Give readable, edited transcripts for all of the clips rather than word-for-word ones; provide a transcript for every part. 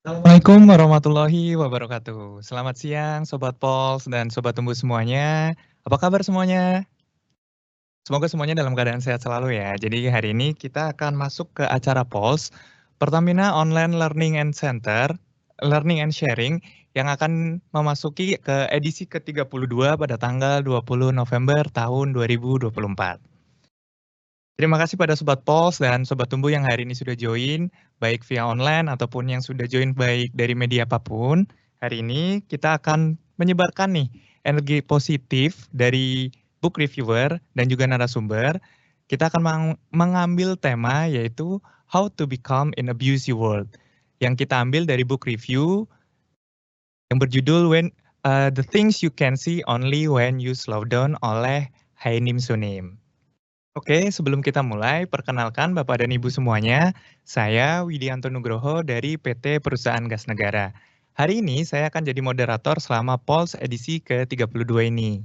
Assalamualaikum warahmatullahi wabarakatuh. Selamat siang Sobat Pols dan Sobat Tumbuh semuanya. Apa kabar semuanya? Semoga semuanya dalam keadaan sehat selalu ya. Jadi hari ini kita akan masuk ke acara Pols, Pertamina Online Learning and Center, Learning and Sharing, yang akan memasuki ke edisi ke-32 pada tanggal 20 November tahun 2024. Terima kasih pada Sobat Pols dan Sobat Tumbuh yang hari ini sudah join, baik via online ataupun yang sudah join baik dari media apapun. Hari ini kita akan menyebarkan nih energi positif dari book reviewer dan juga narasumber. Kita akan mengambil tema yaitu How to Become in a Busy World, yang kita ambil dari book review yang berjudul The Things You Can See Only When You Slow Down oleh Hainim Sunim. Oke, sebelum kita mulai, perkenalkan Bapak dan Ibu semuanya, saya Widianto Nugroho dari PT Perusahaan Gas Negara. Hari ini saya akan jadi moderator selama Pols edisi ke-32 ini.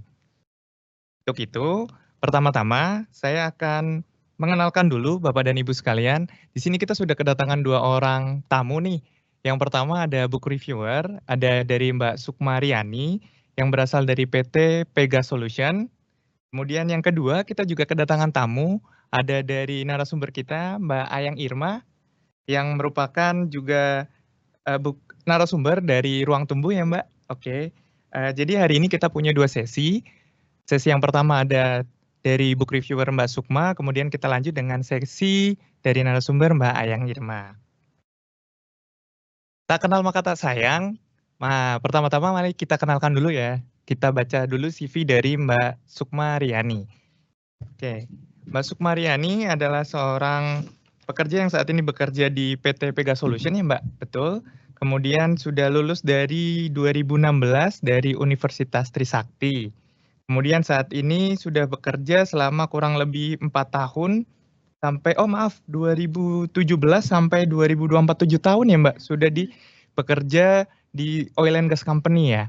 Untuk itu, pertama-tama saya akan mengenalkan dulu Bapak dan Ibu sekalian. Di sini kita sudah kedatangan 2 orang tamu nih. Yang pertama ada book reviewer, ada dari Mbak Sukmariani yang berasal dari PT Pega Solution. Kemudian yang kedua, kita juga kedatangan tamu, ada dari narasumber kita, Mbak Ayang Irma, yang merupakan juga narasumber dari Ruang Tumbuh ya Mbak. Oke, jadi hari ini kita punya 2 sesi. Sesi yang pertama ada dari book reviewer Mbak Sukma, kemudian kita lanjut dengan sesi dari narasumber Mbak Ayang Irma. Tak kenal maka tak sayang, pertama-tama mari kita kenalkan dulu ya. Kita baca dulu CV dari Mbak Sukmariani. Oke, Mbak Sukmariani adalah seorang pekerja yang saat ini bekerja di PT Pega Solution ya Mbak, betul. Kemudian sudah lulus dari 2016 dari Universitas Trisakti. Kemudian saat ini sudah bekerja selama kurang lebih 4 tahun, sampai 2017 sampai 2024, 7 tahun ya Mbak, sudah bekerja di Oil and Gas Company ya?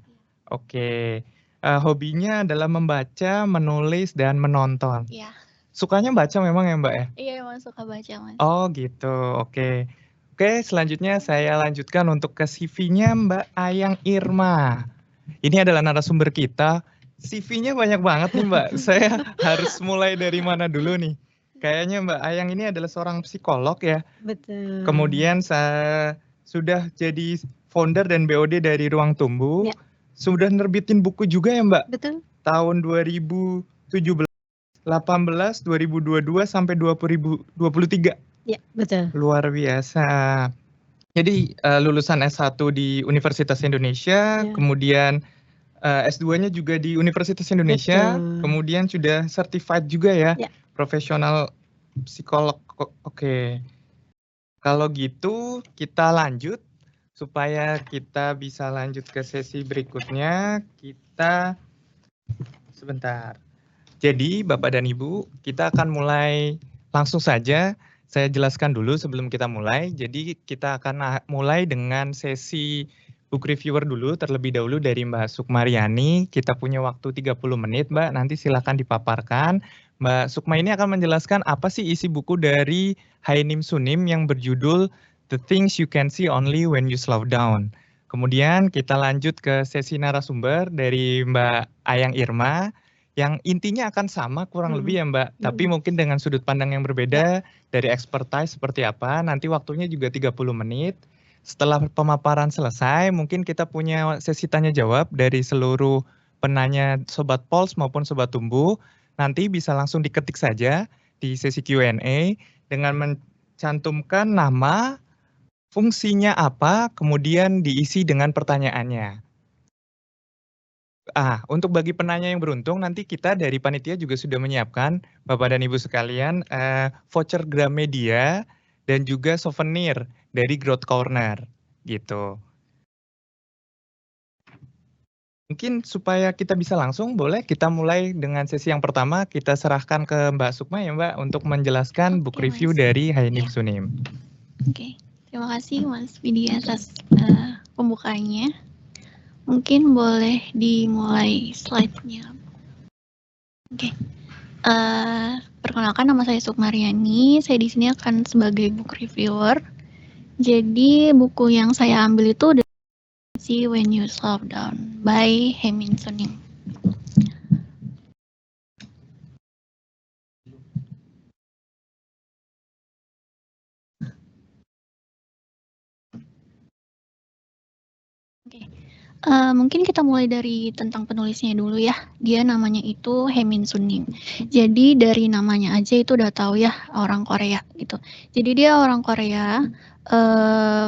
Oke. Hobinya adalah membaca, menulis, dan menonton. Iya. Sukanya baca memang ya Mbak ya? Iya, emang suka baca Mas. Oh gitu, oke. Oke, selanjutnya saya lanjutkan untuk ke CV-nya Mbak Ayang Irma. Ini adalah narasumber kita. CV-nya banyak banget nih Mbak. Saya harus mulai dari mana dulu nih? Kayaknya Mbak Ayang ini adalah seorang psikolog ya. Betul. Kemudian saya sudah jadi founder dan BOD dari Ruang Tumbuh. Ya. Sudah nerbitin buku juga ya Mbak? Betul. Tahun 2017, 18, 2022 sampai 2023. Ya, betul. Luar biasa. Jadi lulusan S1 di Universitas Indonesia, kemudian S2-nya juga di Universitas Indonesia, kemudian sudah certified juga ya, profesional psikolog. Oke. Kalau gitu kita lanjut supaya kita bisa lanjut ke sesi berikutnya. Kita sebentar. Jadi Bapak dan Ibu, kita akan mulai langsung saja. Saya jelaskan dulu sebelum kita mulai. Jadi kita akan mulai dengan sesi book reviewer dulu terlebih dahulu dari Mbak Sukmariani. Kita punya waktu 30 menit Mbak, nanti silakan dipaparkan. Mbak Sukma ini akan menjelaskan apa sih isi buku dari Hainim Sunim yang berjudul The Things You Can See Only When You Slow Down. Kemudian kita lanjut ke sesi narasumber dari Mbak Ayang Irma, yang intinya akan sama kurang lebih ya Mbak, tapi mungkin dengan sudut pandang yang berbeda dari expertise seperti apa. Nanti waktunya juga 30 menit. Setelah pemaparan selesai, mungkin kita punya sesi tanya jawab dari seluruh penanya Sobat Pols maupun Sobat Tumbuh. Nanti bisa langsung diketik saja di sesi Q&A dengan mencantumkan nama, fungsinya apa, kemudian diisi dengan pertanyaannya. Untuk bagi penanya yang beruntung, nanti kita dari panitia juga sudah menyiapkan, Bapak dan Ibu sekalian, voucher Gramedia dan juga souvenir dari Growth Corner, gitu. Mungkin supaya kita bisa langsung, boleh kita mulai dengan sesi yang pertama, kita serahkan ke Mbak Sukma ya Mbak, untuk menjelaskan book review dari Hainim Sunim. Oke, terima kasih Mas Widi atas pembukaannya. Mungkin boleh dimulai slide-nya. Oke. Perkenalkan, nama saya Sukmaryani. Saya di sini akan sebagai book reviewer. Jadi buku yang saya ambil itu See When You Slow Down by Hemin Sunim. Mungkin kita mulai dari tentang penulisnya dulu ya. Dia namanya itu Hemin Sunim. Jadi dari namanya aja itu udah tahu ya orang Korea gitu. Jadi dia orang Korea,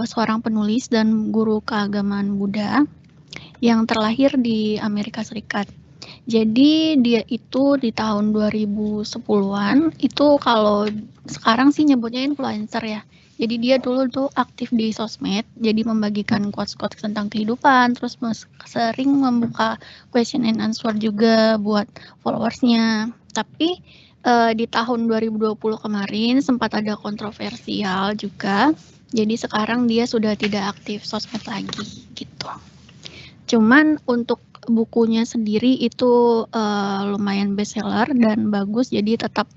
seorang penulis dan guru keagamaan Buddha yang terlahir di Amerika Serikat. Jadi dia itu di tahun 2010-an itu kalau sekarang sih nyebutnya influencer ya. Jadi dia dulu tuh aktif di sosmed, jadi membagikan quotes-quotes tentang kehidupan, terus sering membuka question and answer juga buat followersnya. Tapi di tahun 2020 kemarin sempat ada kontroversial juga, jadi sekarang dia sudah tidak aktif sosmed lagi gitu. Cuman untuk bukunya sendiri itu lumayan bestseller dan bagus, jadi tetap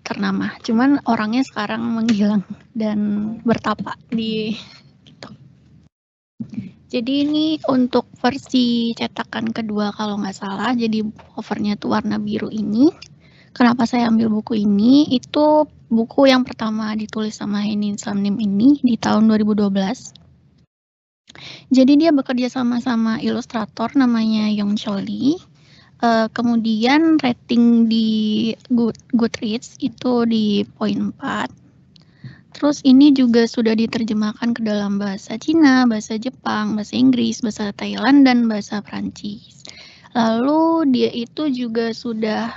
ternama. Cuman orangnya sekarang menghilang dan bertapa di gitu. Jadi ini untuk versi cetakan kedua kalau nggak salah. Jadi covernya tuh warna biru ini. Kenapa saya ambil buku ini? Itu buku yang pertama ditulis sama Hemin Sunim ini di tahun 2012. Jadi dia bekerja sama ilustrator namanya Yong Chol Lee. Kemudian rating di Goodreads itu di poin 4. Terus ini juga sudah diterjemahkan ke dalam bahasa Cina, bahasa Jepang, bahasa Inggris, bahasa Thailand, dan bahasa Prancis. Lalu dia itu juga sudah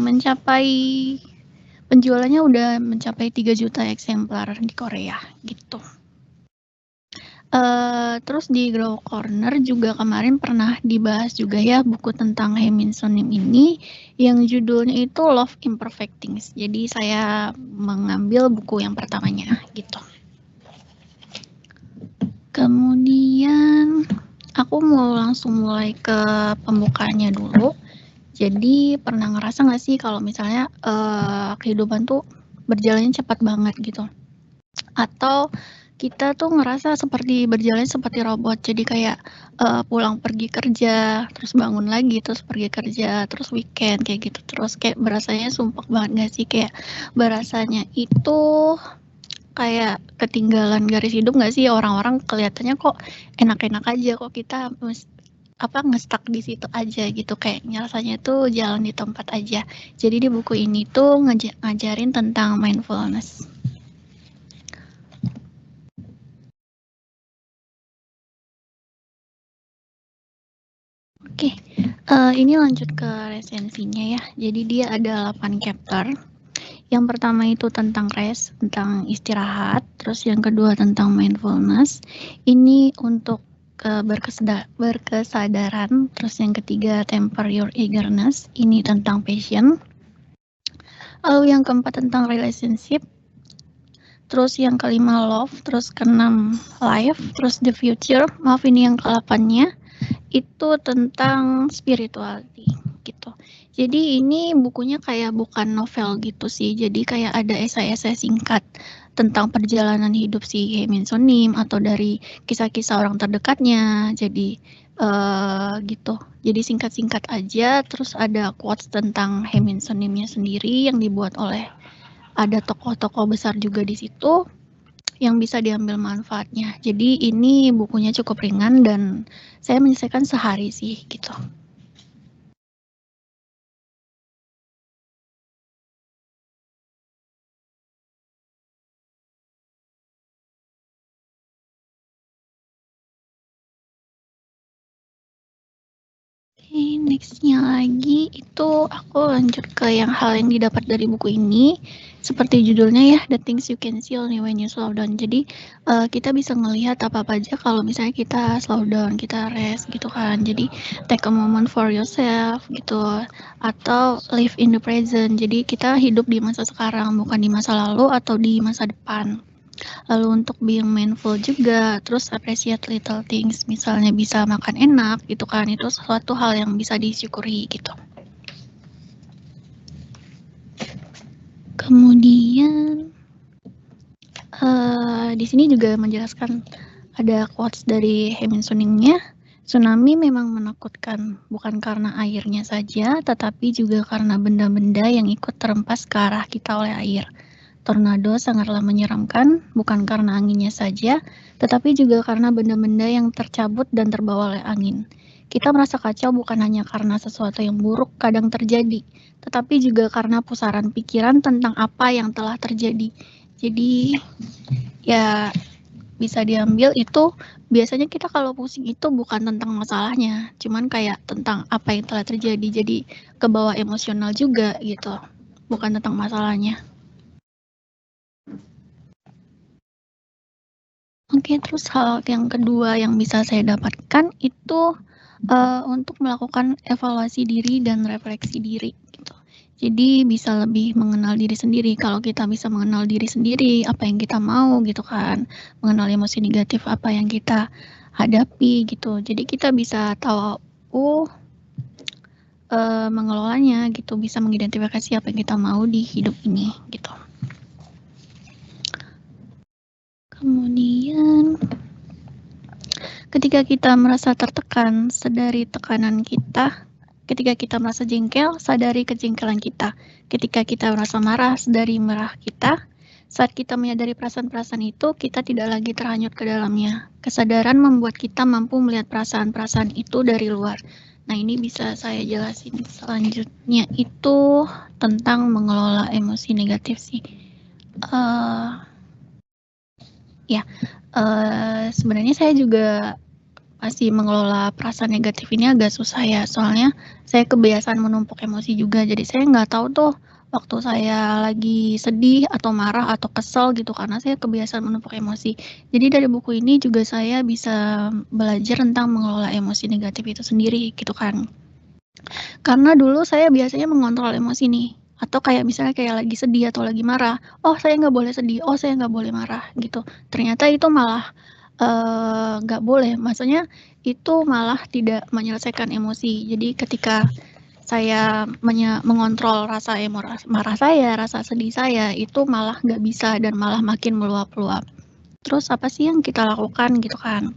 mencapai penjualannya udah mencapai 3 juta eksemplar di Korea gitu. Terus di Grow Corner juga kemarin pernah dibahas juga ya buku tentang Hemin Sunim ini yang judulnya itu Love Imperfect Things. Jadi saya mengambil buku yang pertamanya gitu. Kemudian aku mau langsung mulai ke pembukaannya dulu. Jadi pernah ngerasa nggak sih kalau misalnya kehidupan tuh berjalannya cepat banget gitu? Atau kita tuh ngerasa seperti berjalan seperti robot, jadi kayak pulang pergi kerja, terus bangun lagi, terus pergi kerja, terus weekend kayak gitu, terus kayak berasanya sumpek banget nggak sih, kayak berasanya itu kayak ketinggalan garis hidup nggak sih? Orang-orang kelihatannya kok enak-enak aja, kok kita nge-stuck di situ aja gitu, kayak rasanya tuh jalan di tempat aja. Jadi di buku ini tuh ngajarin tentang mindfulness. Oke, ini lanjut ke resensinya ya. Jadi dia ada 8 chapter. Yang pertama itu tentang rest, tentang istirahat. Terus yang kedua tentang mindfulness. Ini untuk berkesadaran. Terus yang ketiga temper your eagerness. Ini tentang passion. Lalu yang keempat tentang relationship. Terus yang kelima love. Terus keenam life. Terus the future. Maaf ini yang ke-8-nya. Itu tentang spirituality gitu. Jadi ini bukunya kayak bukan novel gitu sih. Jadi kayak ada esai-esai singkat tentang perjalanan hidup si Hemin Sunim atau dari kisah-kisah orang terdekatnya. Jadi gitu. Jadi singkat-singkat aja. Terus ada quotes tentang Hemin Sunimnya sendiri yang dibuat oleh ada tokoh-tokoh besar juga di situ yang bisa diambil manfaatnya. Jadi ini bukunya cukup ringan dan saya menyelesaikan sehari sih gitu. Oke, nextnya lagi itu aku lanjut ke hal yang didapat dari buku ini. Seperti judulnya ya, The Things You Can See Only When You Slow Down. Jadi kita bisa ngelihat apa-apa aja kalau misalnya kita slow down, kita rest gitu kan. Jadi take a moment for yourself gitu. Atau live in the present. Jadi kita hidup di masa sekarang, bukan di masa lalu atau di masa depan. Lalu untuk being mindful juga, terus appreciate little things, misalnya bisa makan enak gitu kan, itu sesuatu hal yang bisa disyukuri gitu. Kemudian di sini juga menjelaskan ada quotes dari Hemin Suning-nya. Tsunami memang menakutkan, bukan karena airnya saja, tetapi juga karena benda-benda yang ikut terempas ke arah kita oleh air. Tornado sangatlah menyeramkan, bukan karena anginnya saja, tetapi juga karena benda-benda yang tercabut dan terbawa oleh angin. Kita merasa kacau bukan hanya karena sesuatu yang buruk kadang terjadi, tetapi juga karena pusaran pikiran tentang apa yang telah terjadi. Jadi, ya bisa diambil itu biasanya kita kalau pusing itu bukan tentang masalahnya, cuman kayak tentang apa yang telah terjadi. Jadi kebawa emosional juga gitu, bukan tentang masalahnya. Oke, terus hal yang kedua yang bisa saya dapatkan itu untuk melakukan evaluasi diri dan refleksi diri gitu. Jadi bisa lebih mengenal diri sendiri. Kalau kita bisa mengenal diri sendiri, apa yang kita mau gitu kan, mengenal emosi negatif apa yang kita hadapi gitu. Jadi kita bisa tahu mengelolanya gitu, bisa mengidentifikasi apa yang kita mau di hidup ini gitu. Kemudian ketika kita merasa tertekan, sadari tekanan kita. Ketika kita merasa jengkel, sadari kejengkelan kita. Ketika kita merasa marah, sadari marah kita. Saat kita menyadari perasaan-perasaan itu, kita tidak lagi terhanyut ke dalamnya. Kesadaran membuat kita mampu melihat perasaan-perasaan itu dari luar. Nah, ini bisa saya jelasin selanjutnya itu tentang mengelola emosi negatif sih. Sebenarnya saya juga masih mengelola perasaan negatif ini agak susah ya, soalnya saya kebiasaan menumpuk emosi juga. Jadi saya nggak tahu tuh waktu saya lagi sedih atau marah atau kesel gitu karena saya kebiasaan menumpuk emosi. Jadi dari buku ini juga saya bisa belajar tentang mengelola emosi negatif itu sendiri gitu kan. Karena dulu saya biasanya mengontrol emosi nih, atau kayak misalnya kayak lagi sedih atau lagi marah, oh saya nggak boleh sedih, oh saya nggak boleh marah gitu. Ternyata itu malah nggak boleh, maksudnya itu malah tidak menyelesaikan emosi. Jadi ketika saya mengontrol rasa marah saya, rasa sedih saya, itu malah nggak bisa dan malah makin meluap-luap. Terus apa sih yang kita lakukan gitu kan?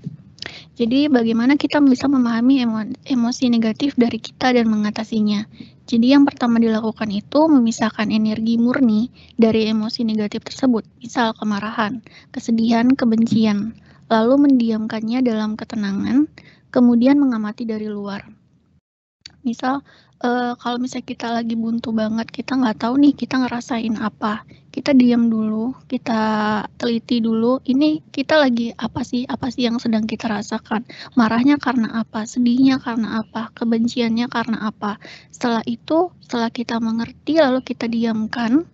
Jadi bagaimana kita bisa memahami emosi negatif dari kita dan mengatasinya. Jadi yang pertama dilakukan itu memisahkan energi murni dari emosi negatif tersebut, misal kemarahan, kesedihan, kebencian, lalu mendiamkannya dalam ketenangan, kemudian mengamati dari luar. Misal kalau misalnya kita lagi buntu banget, kita nggak tahu nih kita ngerasain apa, kita diam dulu, kita teliti dulu, ini kita lagi apa sih yang sedang kita rasakan, marahnya karena apa, sedihnya karena apa, kebenciannya karena apa. Setelah itu, setelah kita mengerti lalu kita diamkan,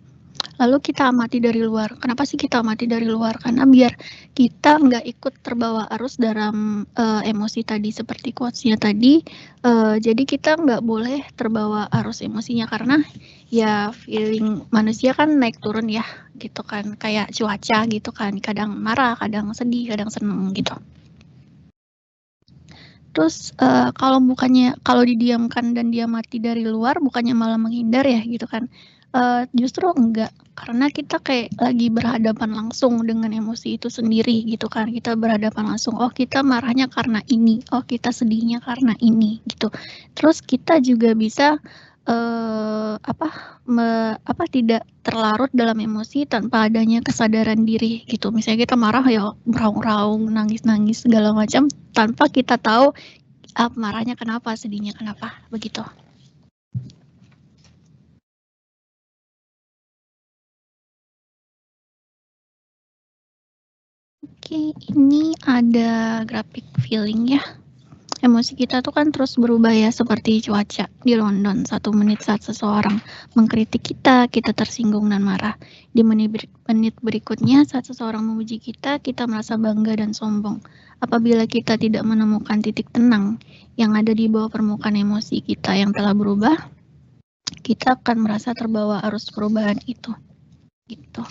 lalu kita amati dari luar. Kenapa sih kita amati dari luar? Karena biar kita nggak ikut terbawa arus dalam emosi tadi seperti quotes-nya tadi. Jadi kita nggak boleh terbawa arus emosinya karena ya feeling manusia kan naik turun ya gitu kan. Kayak cuaca gitu kan. Kadang marah, kadang sedih, kadang seneng gitu. Terus kalau didiamkan dan diamati dari luar bukannya malah menghindar ya gitu kan. Justru enggak, karena kita kayak lagi berhadapan langsung dengan emosi itu sendiri gitu kan. Kita berhadapan langsung, oh kita marahnya karena ini, oh kita sedihnya karena ini gitu. Terus kita juga bisa tidak terlarut dalam emosi tanpa adanya kesadaran diri gitu. Misalnya kita marah ya meraung-raung, nangis-nangis segala macam tanpa kita tahu marahnya kenapa, sedihnya kenapa, begitu. Oke, ini ada grafik feeling ya. Emosi kita tuh kan terus berubah ya seperti cuaca di London. 1 menit saat seseorang mengkritik kita tersinggung dan marah. Di menit berikutnya saat seseorang memuji kita merasa bangga dan sombong. Apabila kita tidak menemukan titik tenang yang ada di bawah permukaan emosi kita yang telah berubah, kita akan merasa terbawa arus perubahan itu. Gitu.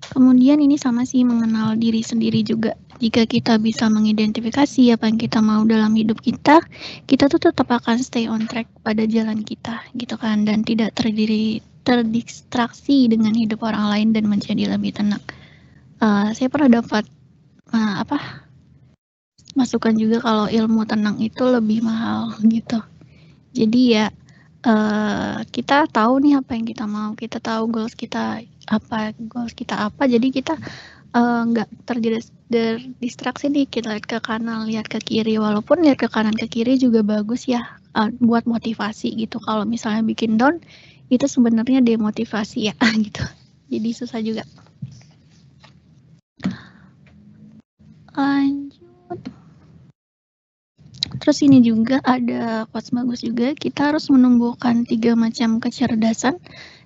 Kemudian ini sama sih mengenal diri sendiri juga. Jika kita bisa mengidentifikasi apa yang kita mau dalam hidup kita tuh tetap akan stay on track pada jalan kita gitu kan, dan tidak terdistraksi dengan hidup orang lain dan menjadi lebih tenang. Saya pernah dapat masukan juga kalau ilmu tenang itu lebih mahal gitu. Jadi ya kita tahu nih apa yang kita mau, kita tahu goals kita apa, jadi kita nggak terdistraksi nih, kita lihat ke kanan, lihat ke kiri, walaupun lihat ke kanan ke kiri juga bagus ya buat motivasi gitu. Kalau misalnya bikin down itu sebenarnya demotivasi ya gitu, jadi susah juga. Lanjut. Terus ini juga ada quotes bagus juga, kita harus menumbuhkan 3 macam kecerdasan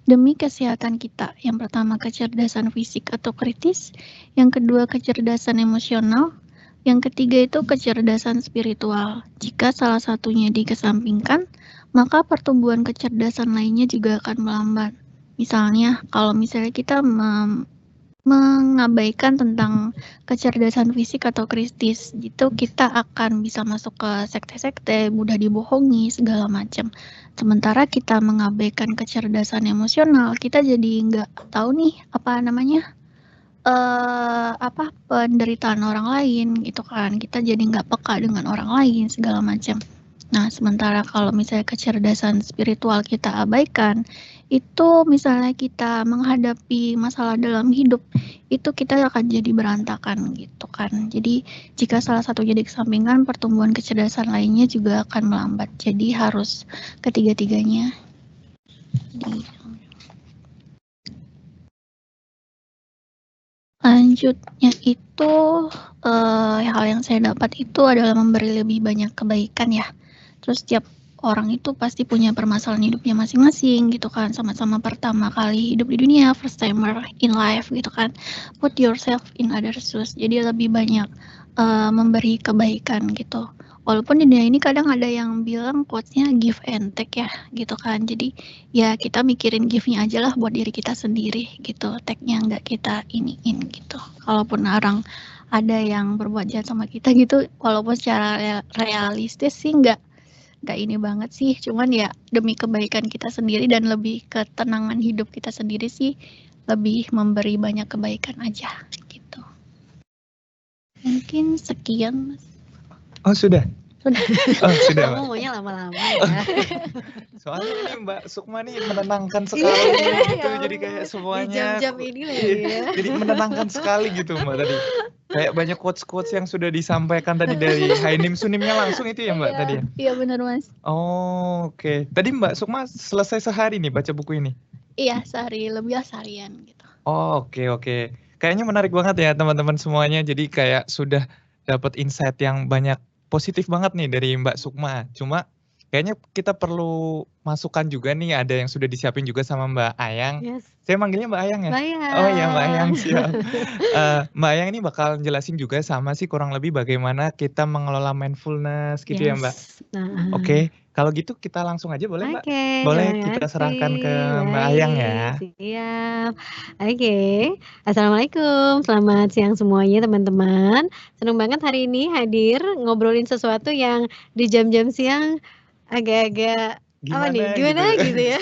demi kesehatan kita. Yang pertama kecerdasan fisik atau kritis, yang kedua kecerdasan emosional, yang ketiga itu kecerdasan spiritual. Jika salah satunya dikesampingkan, maka pertumbuhan kecerdasan lainnya juga akan melambat. Misalnya, kalau misalnya kita mengabaikan tentang kecerdasan fisik atau kritis, gitu kita akan bisa masuk ke sekte-sekte, mudah dibohongi, segala macam. Sementara kita mengabaikan kecerdasan emosional, kita jadi nggak tahu nih penderitaan orang lain gitu kan. Kita jadi nggak peka dengan orang lain, segala macam. Nah, sementara kalau misalnya kecerdasan spiritual kita abaikan, itu misalnya kita menghadapi masalah dalam hidup, itu kita akan jadi berantakan gitu kan. Jadi jika salah satunya dikesampingkan, pertumbuhan kecerdasan lainnya juga akan melambat. Jadi harus ketiga-tiganya. Lanjutnya itu hal yang saya dapat itu adalah memberi lebih banyak kebaikan ya. Terus tiap orang itu pasti punya permasalahan hidupnya masing-masing gitu kan, sama-sama pertama kali hidup di dunia, first timer in life gitu kan. Put yourself in others' shoes. Jadi lebih banyak memberi kebaikan gitu. Walaupun di dunia ini kadang ada yang bilang quotes-nya give and take ya gitu kan. Jadi ya kita mikirin give-nya aja lah buat diri kita sendiri gitu. Take-nya nggak kita iniin gitu. Kalaupun orang ada yang berbuat jahat sama kita gitu, walaupun secara realistis sih nggak ini banget sih, cuman ya demi kebaikan kita sendiri dan lebih ketenangan hidup kita sendiri sih, lebih memberi banyak kebaikan aja gitu. Mungkin sekian, Mas. Oh, sudah? Sudah. Oh, sudah, Mbak. Kamu maunya lama-lama ya. Soalnya ini Mbak Sukma nih menenangkan sekali gitu, jadi kayak semuanya di jam-jam ini lagi ya. jadi menenangkan sekali gitu Mbak tadi. Kayak banyak quotes-quotes yang sudah disampaikan tadi dari Hainim Sunimnya langsung itu ya Mbak tadi ya? Iya benar Mas. Oh, oke. Tadi Mbak Sukma selesai sehari nih baca buku ini? Iya sehari, lebih seharian gitu. Oh, oke. Kayaknya menarik banget ya teman-teman semuanya, jadi kayak sudah dapat insight yang banyak positif banget nih dari Mbak Sukma. Cuma kayaknya kita perlu masukan juga nih, ada yang sudah disiapin juga sama Mbak Ayang. Yes. Saya manggilnya Mbak Ayang ya? Mbak Ayang. Oh iya Mbak Ayang, siap. Mbak Ayang ini bakal jelasin juga sama sih kurang lebih bagaimana kita mengelola mindfulness gitu ya Mbak? Nah. Oke, kalau gitu kita langsung aja boleh Mbak? Oke, Boleh kita serahkan ke Mbak Ayang ya. Siap. Oke. Assalamualaikum, selamat siang semuanya teman-teman. Senang banget hari ini hadir ngobrolin sesuatu yang di jam-jam siang agak-agak gimana gitu ya.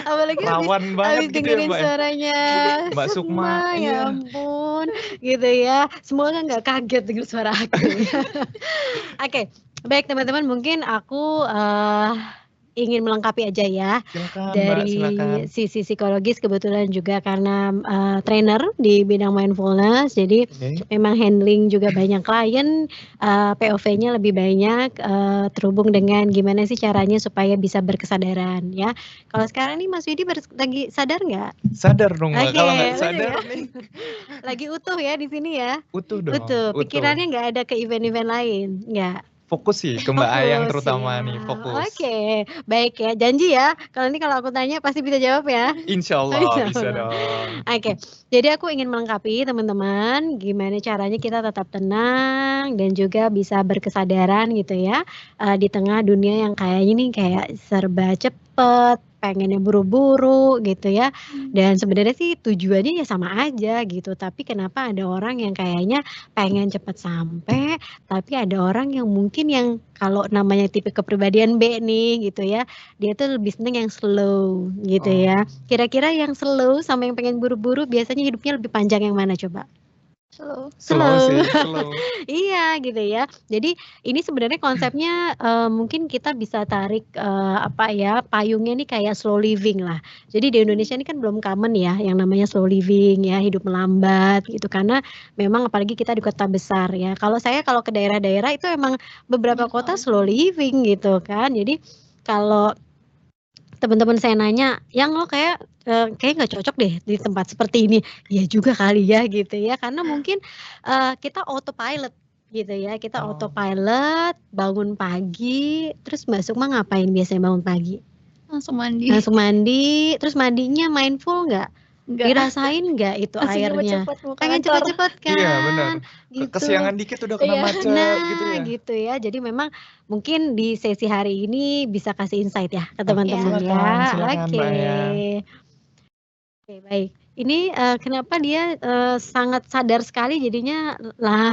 Apalagi rawan banget habis gitu dengerin ya Mbak. suaranya Mbak Sukma, ya iya. ampun gitu ya. Semoga nggak kaget dengan suara aku ya. Oke, baik teman-teman, mungkin aku ingin melengkapi aja ya. Silakan, dari Mbak, silakan. sisi psikologis, kebetulan juga karena trainer di bidang mindfulness, jadi memang handling juga banyak klien, POV-nya lebih banyak terhubung dengan gimana sih caranya supaya bisa berkesadaran ya. Kalau sekarang nih Mas Widi lagi sadar nggak? Sadar dong Mbak, kalau nggak Oke, sadar ya. nih. Lagi utuh ya di sini ya. Utuh dong. Utuh. Pikirannya nggak ada ke event-event lain, nggak? Fokus sih ke Mbak Ayang Fokus, terutama ya. nih, fokus. Oke, baik ya. Janji ya, kalau aku tanya pasti bisa jawab ya. Insya Allah bisa dong. Oke, jadi aku ingin melengkapi teman-teman gimana caranya kita tetap tenang dan juga bisa berkesadaran gitu ya di tengah dunia yang kayaknya nih kayak serba cepat, cepet, pengennya buru-buru gitu ya. Dan sebenarnya sih tujuannya ya sama aja gitu, tapi kenapa ada orang yang kayaknya pengen cepet sampai, tapi ada orang yang mungkin yang kalau namanya tipe kepribadian B nih gitu ya, dia tuh lebih seneng yang slow gitu ya. Kira-kira yang slow sama yang pengen buru-buru biasanya hidupnya lebih panjang yang mana coba? Slow. Slow sih, slow. Iya gitu ya. Jadi ini sebenarnya konsepnya mungkin kita bisa tarik apa ya, payungnya nih kayak slow living lah. Jadi di Indonesia ini kan belum common ya yang namanya slow living ya, hidup melambat gitu, karena memang apalagi kita di kota besar ya. Kalau ke daerah-daerah itu emang beberapa kota slow living gitu kan. Jadi kalau teman-teman saya nanya, "Yang lo kayak nggak cocok deh di tempat seperti ini." Ya juga kali ya gitu ya, karena mungkin kita autopilot gitu ya, kita Oh. autopilot, bangun pagi, terus Mbak Sukma ngapain biasanya bangun pagi? Langsung mandi. Langsung mandi, terus mandinya mindful nggak? Enggak. Dirasain nggak itu Langsung airnya? cepet-cepet mau Pengen kantor. cepet-cepet Iya benar. kan, gitu. Kesiangan dikit udah kena Iya. macet gitu Nah ya. gitu ya, jadi memang mungkin di sesi hari ini bisa kasih insight ya ke Oke, teman-teman silakan, ya. silakan Oke. Mbak Aya. Oke baik, ini kenapa dia sangat sadar sekali jadinya lah.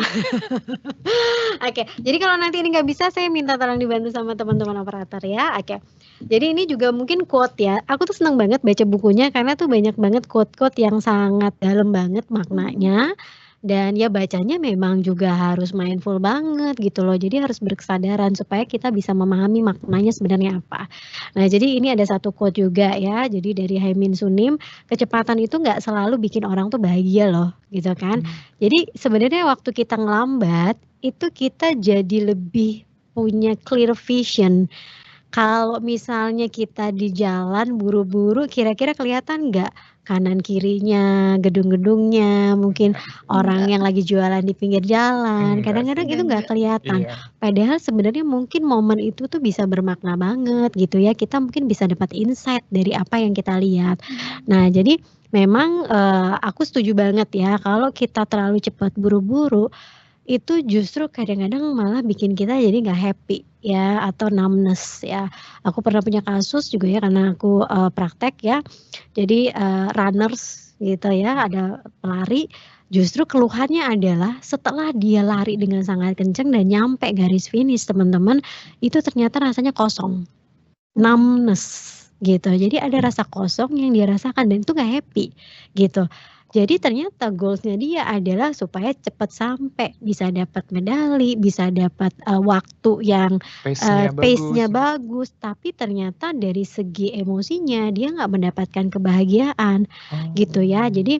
Oke, jadi kalau nanti ini nggak bisa saya minta tolong dibantu sama teman-teman operator ya. Oke, jadi ini juga mungkin quote ya. Aku tuh senang banget baca bukunya karena tuh banyak banget quote-quote yang sangat dalam banget maknanya. Dan ya bacanya memang juga harus mindful banget gitu loh. Jadi harus berkesadaran supaya kita bisa memahami maknanya sebenarnya apa. Nah jadi ini ada satu quote juga ya. Jadi dari Haemin Sunim, kecepatan itu nggak selalu bikin orang tuh bahagia loh gitu kan. Jadi sebenarnya waktu kita ngelambat itu kita jadi lebih punya clear vision. Kalau misalnya kita di jalan buru-buru kira-kira kelihatan nggak kanan kirinya, gedung-gedungnya, mungkin orang yang lagi jualan di pinggir jalan, kadang-kadang itu nggak kelihatan. Iya. Padahal sebenarnya mungkin momen itu tuh bisa bermakna banget gitu ya, kita mungkin bisa dapat insight dari apa yang kita lihat. Nah jadi memang aku setuju banget ya kalau kita terlalu cepat buru-buru, itu justru kadang-kadang malah bikin kita jadi nggak happy ya, atau numbness ya. Aku pernah punya kasus juga ya karena aku praktek ya, jadi runners gitu ya, ada pelari, justru keluhannya adalah setelah dia lari dengan sangat kencang dan nyampe garis finish teman-teman, itu ternyata rasanya kosong, numbness gitu. Jadi ada rasa kosong yang dia rasakan dan itu nggak happy gitu. Jadi ternyata goals-nya dia adalah supaya cepat sampai, bisa dapat medali, bisa dapat waktu yang pace-nya bagus, tapi ternyata dari segi emosinya dia nggak mendapatkan kebahagiaan gitu ya. Jadi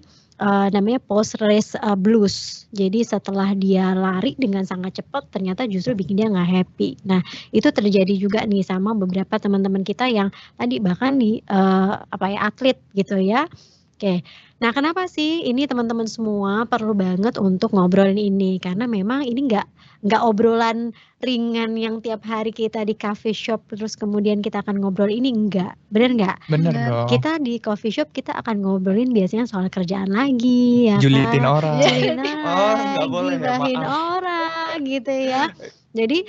namanya post race blues. Jadi setelah dia lari dengan sangat cepat ternyata justru bikin dia nggak happy. Nah itu terjadi juga nih sama beberapa teman-teman kita yang tadi bahkan nih atlet gitu ya. Oke, nah kenapa sih ini teman-teman semua perlu banget untuk ngobrolin ini, karena memang ini nggak obrolan ringan yang tiap hari kita di coffee shop terus kemudian kita akan ngobrol ini, enggak, bener nggak? Bener dong. Kita di coffee shop kita akan ngobrolin biasanya soal kerjaan lagi ya Julitin kan? orang. Julitin nggak boleh ya, gibahin maaf. orang gitu ya. Jadi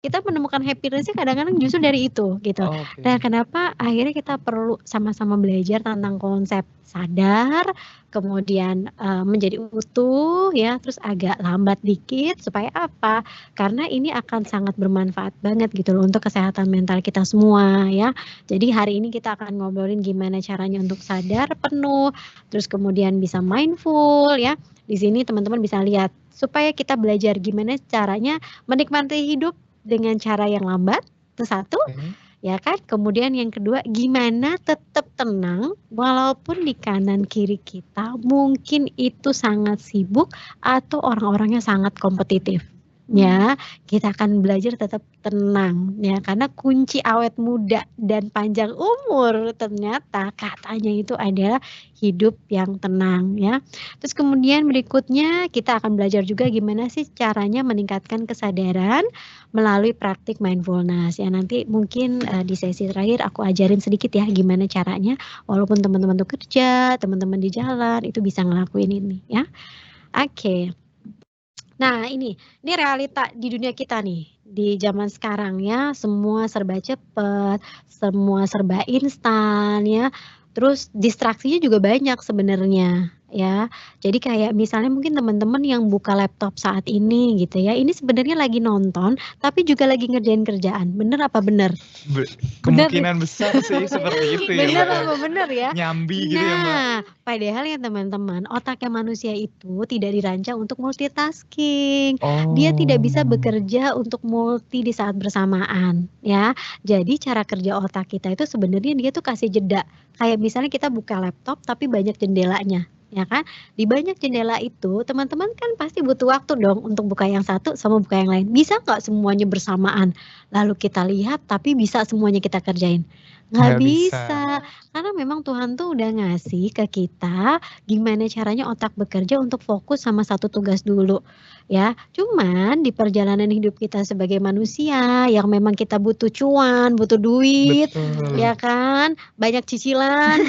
kita menemukan happiness-nya kadang-kadang justru dari itu gitu. Nah kenapa akhirnya kita perlu sama-sama belajar tentang konsep sadar, kemudian menjadi utuh ya, terus agak lambat dikit supaya apa? Karena ini akan sangat bermanfaat banget gitu loh untuk kesehatan mental kita semua ya. Jadi hari ini kita akan ngobrolin gimana caranya untuk sadar penuh, terus kemudian bisa mindful ya. Di sini teman-teman bisa lihat supaya kita belajar gimana caranya menikmati hidup dengan cara yang lambat, itu satu. Ya kan, kemudian yang kedua gimana tetap tenang walaupun di kanan kiri kita mungkin itu sangat sibuk atau orang-orangnya sangat kompetitif. Ya, kita akan belajar tetap tenang ya, karena kunci awet muda dan panjang umur ternyata katanya itu adalah hidup yang tenang ya. Terus kemudian berikutnya kita akan belajar juga gimana sih caranya meningkatkan kesadaran melalui praktik mindfulness ya. Nanti mungkin di sesi terakhir aku ajarin sedikit ya gimana caranya walaupun teman-teman tuh kerja, teman-teman di jalan itu bisa ngelakuin ini ya. Oke. Nah ini realita di dunia kita nih. di zaman sekarang ya, semua serba cepet, semua serba instan ya, terus distraksinya juga banyak sebenarnya ya. Jadi kayak misalnya mungkin teman-teman yang buka laptop saat ini gitu ya, ini sebenarnya lagi nonton tapi juga lagi ngerjain kerjaan, bener apa bener? Bener nih. Kemungkinan besar sih seperti itu ya, Bener Mbak, ya. apa bener ya? Nyambi gitu ya, Mbak. Nah, padahal ya teman-teman, otaknya manusia itu tidak dirancang untuk multitasking. Dia tidak bisa Oh. bekerja untuk multi di saat bersamaan, ya. Jadi cara kerja otak kita itu sebenarnya dia tuh kasih jeda. Kayak misalnya kita buka laptop tapi banyak jendelanya, ya kan? Di banyak jendela itu teman-teman kan pasti butuh waktu dong untuk buka yang satu sama buka yang lain. Bisa nggak semuanya bersamaan? Lalu kita lihat tapi bisa semuanya kita kerjain? Nggak Nggak bisa. bisa. Karena memang Tuhan tuh udah ngasih ke kita gimana caranya otak bekerja untuk fokus sama satu tugas dulu ya. Cuman di perjalanan hidup kita sebagai manusia yang memang kita butuh cuan, butuh duit, Betul. ya kan, banyak cicilan,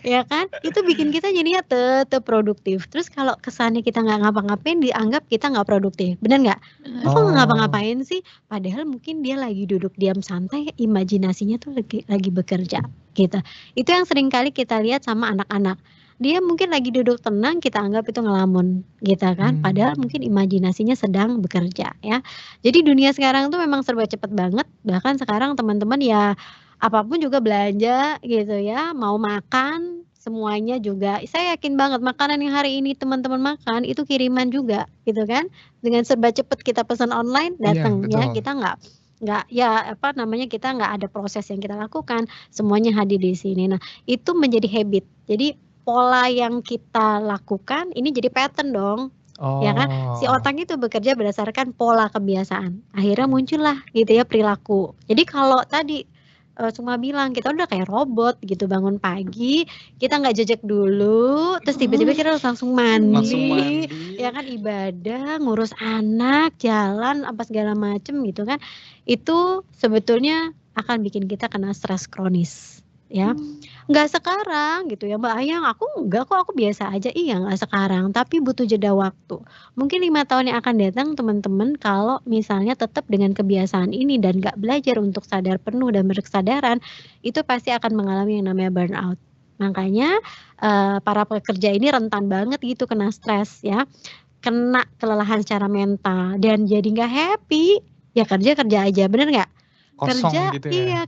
ya kan, itu bikin kita jadinya tetap produktif. Terus kalau kesannya kita nggak ngapa-ngapain dianggap kita nggak produktif, bener nggak? Bener. Kok nggak Oh. ngapa-ngapain sih? Padahal mungkin dia lagi duduk diam santai, imajinasinya tuh lagi bekerja gitu. Itu yang sering kali kita lihat sama anak-anak. Dia mungkin lagi duduk tenang, kita anggap itu ngelamun gitu kan. Padahal mungkin imajinasinya sedang bekerja ya. Jadi dunia sekarang tuh memang serba cepet banget. Bahkan sekarang teman-teman ya apapun juga belanja gitu ya, mau makan semuanya juga. Saya yakin banget makanan yang hari ini teman-teman makan itu kiriman juga gitu kan. Dengan serba cepet kita pesan online Iya, datang ya, betul. kita nggak ya apa namanya, kita nggak ada proses yang kita lakukan, semuanya hadir di sini. Nah, itu menjadi habit. Jadi pola yang kita lakukan ini jadi pattern dong. Ya kan? Si Oh. otak itu bekerja berdasarkan pola kebiasaan. Akhirnya muncullah gitu ya perilaku. Jadi kalau tadi cuma bilang kita udah kayak robot gitu, bangun pagi, kita nggak jejak dulu, terus tiba-tiba kita langsung Langsung mandi, mandi. ya kan, ibadah, ngurus anak, jalan, apa segala macem gitu kan. Itu sebetulnya akan bikin kita kena stres kronis, ya. Nggak sekarang gitu ya Mbak Ayang, aku enggak kok, aku biasa aja. Iya nggak sekarang, tapi butuh jeda waktu. Mungkin 5 tahun yang akan datang teman-teman kalau misalnya tetap dengan kebiasaan ini dan nggak belajar untuk sadar penuh dan berkesadaran, itu pasti akan mengalami yang namanya burnout. Makanya para pekerja ini rentan banget gitu kena stres ya, kena kelelahan secara mental dan jadi nggak happy. Ya kerja aja, bener nggak? Kosong Kerja gitu ya. iya,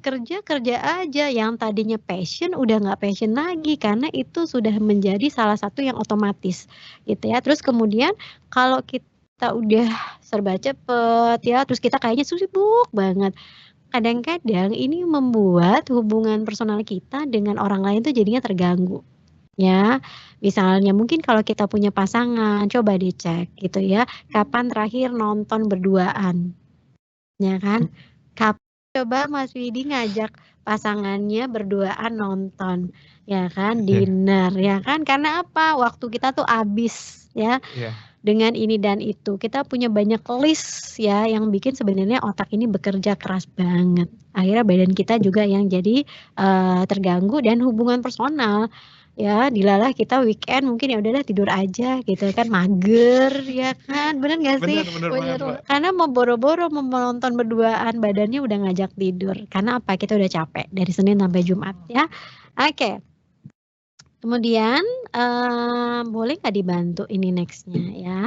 kerja aja, yang tadinya passion udah nggak passion lagi karena itu sudah menjadi salah satu yang otomatis gitu ya. Terus kemudian kalau kita udah serba cepet ya, terus kita kayaknya sibuk banget. Kadang-kadang ini membuat hubungan personal kita dengan orang lain tuh jadinya terganggu. Ya, misalnya mungkin kalau kita punya pasangan, coba dicek gitu ya, kapan terakhir nonton berduaan, ya kan? Coba Mas Widi ngajak pasangannya berduaan nonton, ya kan, Iya. dinner, ya kan, karena apa? Waktu kita tuh habis ya Iya. dengan ini dan itu. Kita punya banyak list ya yang bikin sebenarnya otak ini bekerja keras banget. Akhirnya badan kita juga yang jadi terganggu dan hubungan personal. Ya, dilalah kita weekend mungkin ya udahlah tidur aja gitu kan, mager ya kan, bener nggak sih? Bener banget, Mbak. Karena mau boro-boro mau menonton berduaan, badannya udah ngajak tidur. Karena apa? Kita udah capek dari Senin sampai Jumat ya. Oke. Kemudian boleh nggak dibantu ini next-nya ya?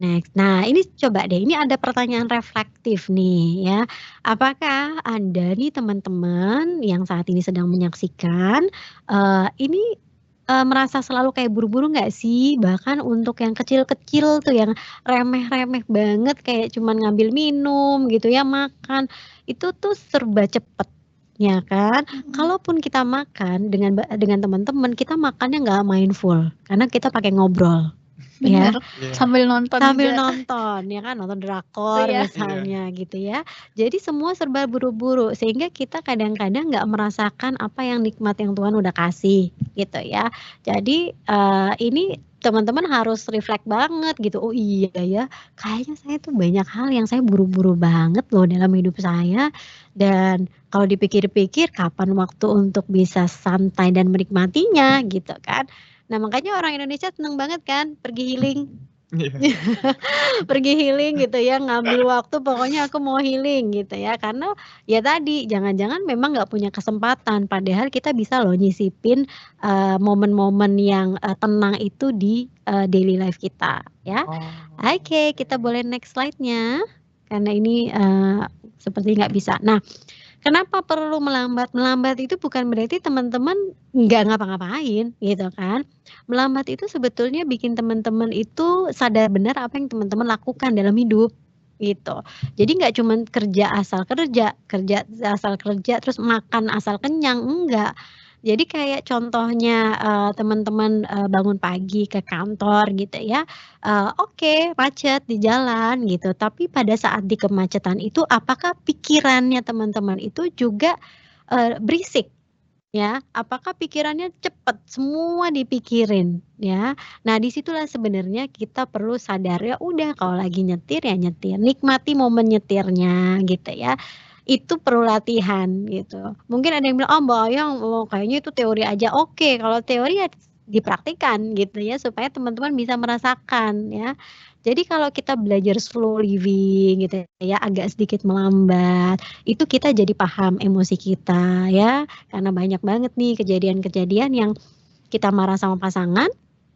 Next. Nah, ini coba deh, ini ada pertanyaan reflektif nih ya. Apakah Anda nih teman-teman yang saat ini sedang menyaksikan, ini merasa selalu kayak buru-buru nggak sih? Bahkan untuk yang kecil-kecil tuh yang remeh-remeh banget kayak cuman ngambil minum gitu ya, makan, itu tuh serba cepet, ya kan? Kalaupun kita makan dengan teman-teman, kita makannya nggak mindful karena kita pakai ngobrol. Ya, Bener, sambil nonton sambil juga. nonton ya kan, nonton drakor Iya. misalnya gitu ya. Jadi semua serba buru-buru sehingga kita kadang-kadang nggak merasakan apa yang nikmat yang Tuhan udah kasih gitu ya. Jadi ini teman-teman harus reflect banget gitu. Oh iya ya, kayaknya saya tuh banyak hal yang saya buru-buru banget loh dalam hidup saya. Dan kalau dipikir-pikir kapan waktu untuk bisa santai dan menikmatinya gitu kan. Nah makanya orang Indonesia seneng banget kan pergi healing Iya. Pergi healing gitu ya, ngambil waktu pokoknya aku mau healing gitu ya. Karena ya tadi, jangan-jangan memang nggak punya kesempatan, padahal kita bisa loh nyisipin, momen-momen yang, tenang itu di, daily life kita ya. Oh, Oke, kita oke. boleh next slide-nya, karena ini, seperti nggak bisa. Nah, kenapa perlu melambat? Melambat itu bukan berarti teman-teman nggak ngapa-ngapain gitu kan. Melambat itu sebetulnya bikin teman-teman itu sadar benar apa yang teman-teman lakukan dalam hidup, gitu. Jadi nggak cuman kerja asal kerja, asal kerja terus makan asal kenyang, enggak. Jadi kayak contohnya, teman-teman, bangun pagi ke kantor gitu ya, oke macet di jalan gitu, tapi pada saat di kemacetan itu apakah pikirannya teman-teman itu juga, berisik ya? Apakah pikirannya cepet, semua dipikirin ya? Nah disitulah sebenarnya kita perlu sadar, ya udah kalau lagi nyetir ya nyetir, nikmati momen nyetirnya gitu ya. Itu perlu latihan gitu. Mungkin ada yang bilang, "Oh Mbak Ayang, kayaknya itu teori aja." Oke, kalau teori ya dipraktikkan gitu ya, supaya teman-teman bisa merasakan ya. Jadi kalau kita belajar slow living gitu ya, agak sedikit melambat, itu kita jadi paham emosi kita ya, karena banyak banget nih kejadian-kejadian yang kita marah sama pasangan,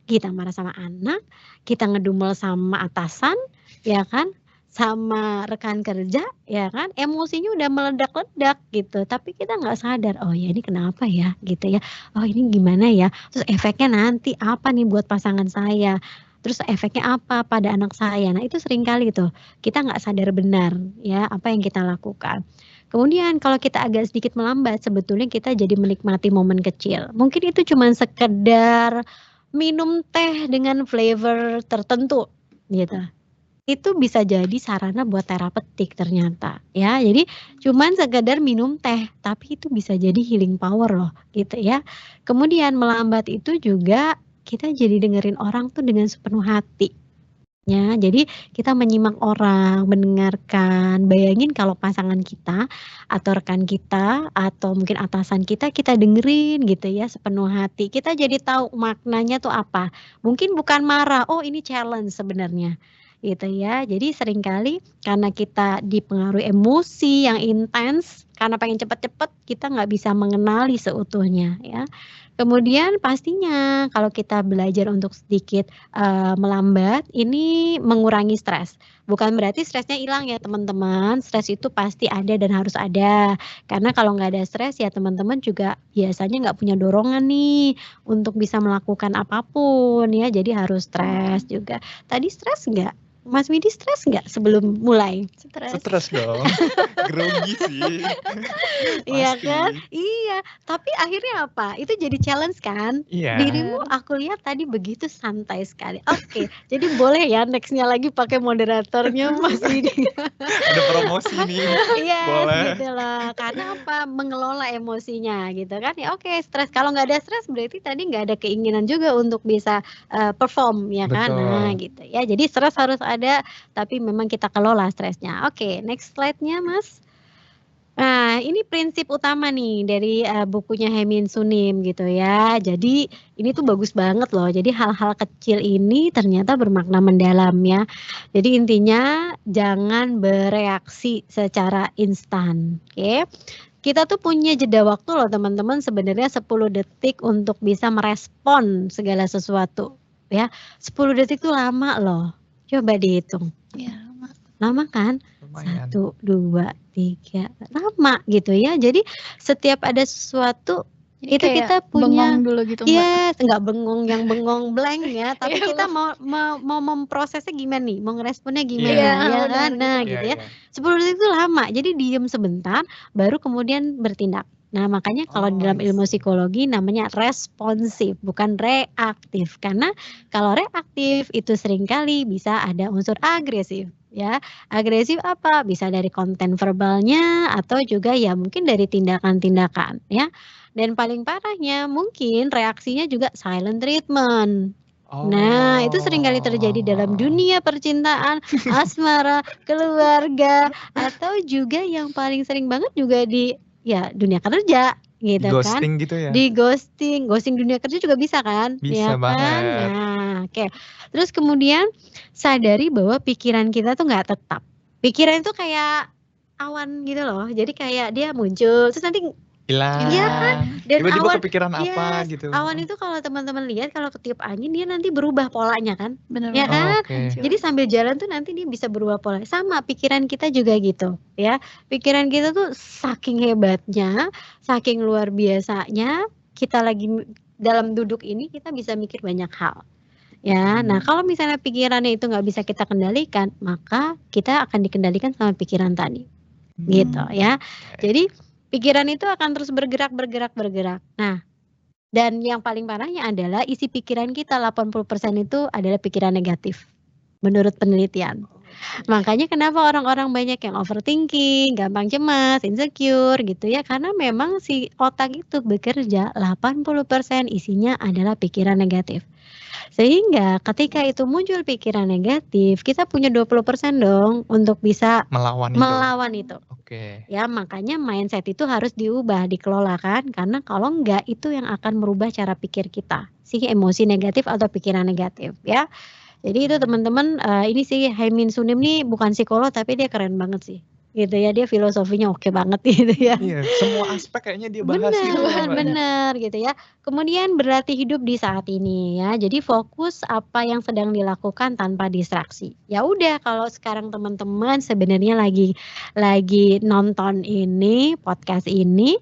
kita marah sama anak, kita ngedumel sama atasan, ya kan, sama rekan kerja, ya kan, emosinya udah meledak-ledak gitu, tapi kita nggak sadar, "Oh ya ini kenapa ya?" Gitu ya, "Oh ini gimana ya? Terus efeknya nanti apa nih buat pasangan saya? Terus efeknya apa pada anak saya?" Nah itu seringkali tuh, kita nggak sadar benar ya apa yang kita lakukan. Kemudian kalau kita agak sedikit melambat, sebetulnya kita jadi menikmati momen kecil. Mungkin itu cuman sekedar minum teh dengan flavor tertentu gitu. Itu bisa jadi sarana buat terapeutik ternyata ya. Jadi cuman sekedar minum teh, tapi itu bisa jadi healing power loh gitu ya. Kemudian melambat itu juga kita jadi dengerin orang tuh dengan sepenuh hati. Ya, jadi kita menyimak orang, mendengarkan. Bayangin kalau pasangan kita atau rekan kita atau mungkin atasan kita, kita dengerin gitu ya sepenuh hati. Kita jadi tahu maknanya tuh apa. Mungkin bukan marah, oh ini challenge sebenarnya. Gitu ya. Jadi seringkali karena kita dipengaruhi emosi yang intens, karena pengen cepet-cepet, kita nggak bisa mengenali seutuhnya ya. Kemudian pastinya kalau kita belajar untuk sedikit melambat, ini mengurangi stres. Bukan berarti stresnya hilang ya teman-teman, stres itu pasti ada dan harus ada. Karena kalau nggak ada stres ya teman-teman juga biasanya nggak punya dorongan nih untuk bisa melakukan apapun ya, jadi harus stres juga. Tadi stres nggak? Mas Widi stres nggak sebelum mulai? Stres dong, grogi sih. Iya Pasti. kan? Iya, tapi akhirnya apa? Itu jadi challenge kan? Iya. Dirimu aku lihat tadi begitu santai sekali. Oke, jadi boleh ya next-nya lagi pakai moderatornya Mas Widi. Ada promosi nih, Yes, boleh. gitu loh. Karena apa? Mengelola emosinya gitu kan. Ya oke, stres. Kalau nggak ada stres berarti tadi nggak ada keinginan juga untuk bisa perform ya kan. Nah Betul. gitu ya. Jadi stres harus ada, tapi memang kita kelola stresnya. Oke, next slide-nya Mas. Nah, ini prinsip utama nih dari, bukunya Hemin Sunim gitu ya. Jadi ini tuh bagus banget loh. Jadi hal-hal kecil ini ternyata bermakna mendalam ya. Jadi intinya jangan bereaksi secara instan, oke. Kita tuh punya jeda waktu loh teman-teman sebenarnya 10 detik untuk bisa merespon segala sesuatu ya. 10 detik tuh lama loh. Coba dihitung. Iya, lama. Lama kan? Lumayan. 1, 2, 3, lama gitu ya. Jadi setiap ada sesuatu Jadi itu kayak kita punya bengong dulu gitu, Mbak. yes, enggak bengong yang bengong blank ya, tapi Iya, kita Mbak. mau memprosesnya gimana nih, mau ngeresponnya Iya. gimana Iya, ya benar kan. gitu. Nah Iya, gitu ya, iya. 10 detik itu lama, jadi diem sebentar baru kemudian bertindak. Nah makanya kalau Oh, dalam I ilmu see. psikologi namanya responsif, bukan reaktif. Karena kalau reaktif itu seringkali bisa ada unsur agresif ya. Agresif apa? Bisa dari konten verbalnya atau juga ya mungkin dari tindakan-tindakan ya. Dan paling parahnya mungkin reaksinya juga silent treatment. Nah, itu seringkali terjadi dalam Oh. dunia percintaan, asmara, keluarga, atau juga yang paling sering banget juga di ya dunia kerja gitu kan. Di-ghosting gitu ya? Di ghosting, ghosting dunia kerja juga bisa kan? Bisa Ya kan? banget. Nah, Oke. Terus kemudian sadari bahwa pikiran kita tuh nggak tetap. Pikiran itu kayak awan gitu loh. Jadi kayak dia muncul terus nanti Hilang. iya kan? Dan Tiba-tiba awan kepikiran apa gitu. awan itu kalau teman-teman lihat kalau ketiup angin dia nanti berubah polanya kan? Bener Ya banget. kan? Oke. Jadi sambil jalan tuh nanti dia bisa berubah pola. Sama pikiran kita juga gitu ya. Pikiran kita tuh saking hebatnya, saking luar biasanya, kita lagi dalam duduk ini kita bisa mikir banyak hal. Ya, nah kalau misalnya pikirannya itu nggak bisa kita kendalikan, maka kita akan dikendalikan sama pikiran tadi. Gitu ya. Jadi pikiran itu akan terus bergerak. Nah, dan yang paling parahnya adalah isi pikiran kita 80% itu adalah pikiran negatif. Menurut penelitian. Makanya kenapa orang-orang banyak yang overthinking, gampang cemas, insecure gitu ya. Karena memang si otak itu bekerja 80% isinya adalah pikiran negatif. Sehingga ketika itu muncul pikiran negatif, kita punya 20% dong untuk bisa Melawan itu. Oke. Ya, makanya mindset itu harus diubah, dikelola kan. Karena kalau enggak itu yang akan merubah cara pikir kita. Si emosi negatif atau pikiran negatif ya. Jadi itu teman-teman, ini sih Haemin Sunim nih bukan psikolog tapi dia keren banget sih. Gitu ya, dia filosofinya oke banget gitu ya. Iya, semua aspek kayaknya dia bahas gitu ya, Mbak. Bener gitu ya. Kemudian berlatih hidup di saat ini ya. Jadi fokus apa yang sedang dilakukan tanpa distraksi. Ya udah kalau sekarang teman-teman sebenarnya lagi nonton ini, podcast ini,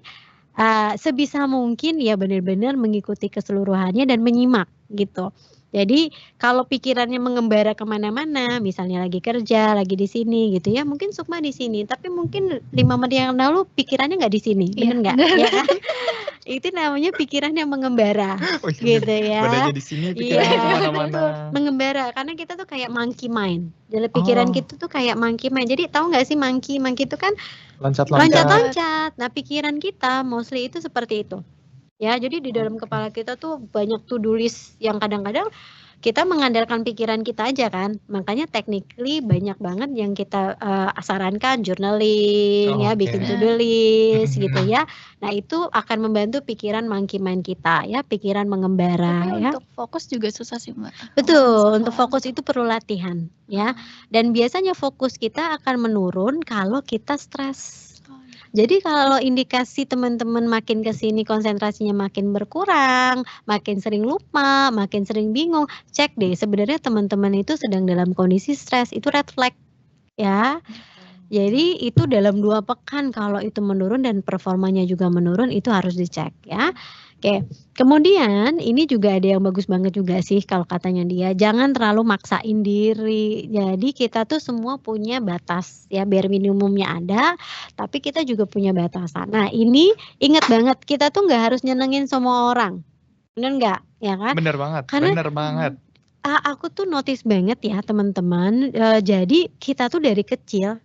sebisa mungkin ya benar-benar mengikuti keseluruhannya dan menyimak gitu. Jadi kalau pikirannya mengembara kemana-mana, misalnya lagi kerja, lagi di sini gitu ya, mungkin Sukma di sini, tapi mungkin 5 menit yang lalu pikirannya nggak di sini, bener nggak? Ya kan? Itu namanya pikiran yang mengembara, gitu ya. Badannya di sini, pikirannya kemana-mana. Mengembara, karena kita tuh kayak monkey mind. Jadi pikiran kita tuh kayak monkey mind. Jadi tahu nggak sih monkey itu kan loncat-loncat. Nah pikiran kita mostly itu seperti itu. Ya, jadi di dalam kepala kita tuh banyak to-do list yang kadang-kadang kita mengandalkan pikiran kita aja kan. Makanya technically banyak banget yang kita sarankan journaling ya, bikin to-do list gitu ya. Nah, itu akan membantu pikiran monkey mind kita ya, pikiran mengembara. Tapi ya. untuk fokus juga susah sih, Mbak. Betul, untuk fokus itu perlu latihan ya. Dan biasanya fokus kita akan menurun kalau kita stres. Jadi kalau indikasi teman-teman makin kesini konsentrasinya makin berkurang, makin sering lupa, makin sering bingung, cek deh sebenarnya teman-teman itu sedang dalam kondisi stres, itu red flag ya. Jadi itu dalam 2 pekan kalau itu menurun dan performanya juga menurun itu harus dicek ya. Oke, kemudian ini juga ada yang bagus banget juga sih kalau katanya dia, jangan terlalu maksain diri. Jadi kita tuh semua punya batas ya, bare minimumnya ada, tapi kita juga punya batasan. Nah ini ingat banget, kita tuh nggak harus nyenengin semua orang, bener nggak? Ya kan? Bener banget, Karena, bener banget. Aku tuh notice banget ya teman-teman, jadi kita tuh dari kecil,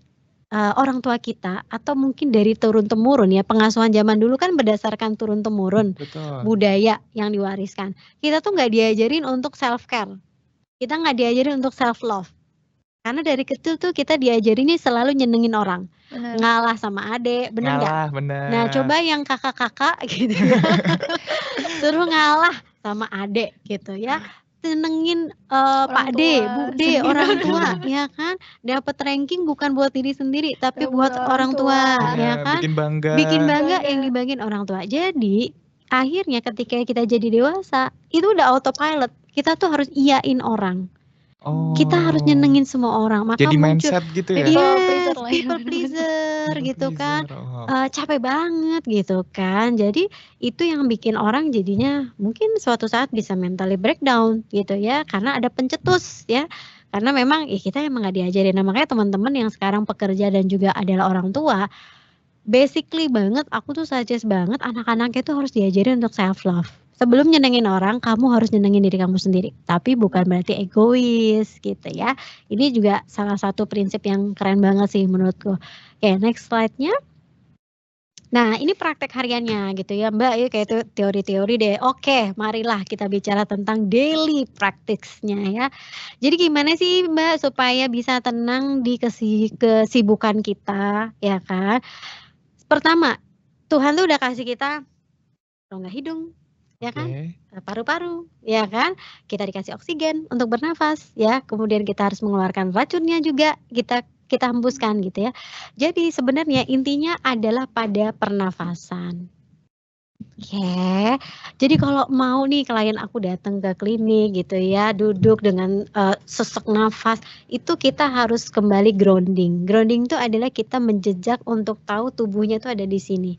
orang tua kita atau mungkin dari turun-temurun ya, pengasuhan zaman dulu kan berdasarkan turun-temurun, budaya yang diwariskan. Kita tuh nggak diajarin untuk self care, kita nggak diajarin untuk self love. Karena dari kecil tuh kita diajarinnya selalu nyenengin orang, ngalah sama adik, bener nggak? Nah coba yang kakak-kakak gitu ya, suruh ngalah sama adik gitu ya. Senengin Pak D, Bu D, orang tua ya kan, dapat ranking bukan buat diri sendiri tapi buat orang tua ya kan, bikin bangga yang dibagiin orang tua. Jadi akhirnya ketika kita jadi dewasa itu udah autopilot, kita tuh harus iyain orang, kita harus nyenengin semua orang. Maka jadi muncul mindset gitu ya. people pleaser gitu kan, capek banget gitu kan. Jadi itu yang bikin orang jadinya mungkin suatu saat bisa mentally breakdown gitu ya, karena ada pencetus ya. Karena memang kita emang nggak diajarin. Nah makanya teman-teman yang sekarang pekerja dan juga adalah orang tua, basically banget aku tuh suggest banget anak-anaknya itu harus diajarin untuk self love. Sebelum nyenengin orang, kamu harus nyenengin diri kamu sendiri. Tapi bukan berarti egois gitu ya. Ini juga salah satu prinsip yang keren banget sih menurutku. Oke, next slide-nya. Nah, ini praktek hariannya gitu ya Mbak, ya kayak teori-teori deh. Oke, marilah kita bicara tentang daily practice-nya ya. Jadi gimana sih Mbak supaya bisa tenang di kesibukan kita, ya kan? Pertama, Tuhan tuh udah kasih kita rongga hidung, ya kan? Oke. Paru-paru, ya kan? Kita dikasih oksigen untuk bernafas, ya. Kemudian kita harus mengeluarkan racunnya juga, kita hembuskan gitu ya. Jadi sebenarnya intinya adalah pada pernafasan. Oke. Jadi kalau mau nih klien aku datang ke klinik gitu ya, duduk dengan sesak nafas, itu kita harus kembali grounding. Grounding itu adalah kita menjejak untuk tahu tubuhnya tuh ada di sini.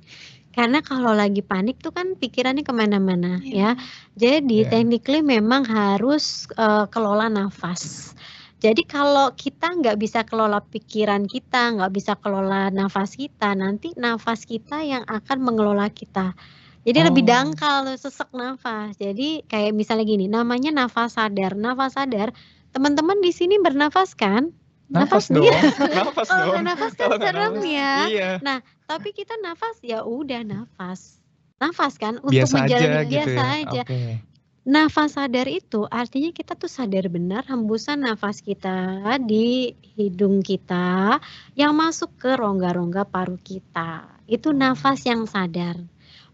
Karena kalau lagi panik tuh kan pikirannya kemana-mana ya. Jadi technically memang harus kelola nafas. Jadi kalau kita nggak bisa kelola pikiran kita, nggak bisa kelola nafas kita, nanti nafas kita yang akan mengelola kita. Jadi lebih dangkal tuh, sesak nafas. Jadi kayak misalnya gini, namanya nafas sadar. Nafas sadar, teman-teman di sini bernafas kan? Nafas Nafas dong, nafas Kalau dong. nggak nafas kan Kalau nggak serem nafas, ya. iya. Nah, tapi kita nafas ya udah nafas. Nafas kan untuk Biasa aja menjalani gitu biasa ya. aja. Oke. Nafas sadar itu artinya kita tuh sadar benar hembusan nafas kita di hidung kita yang masuk ke rongga-rongga paru kita. Itu nafas yang sadar.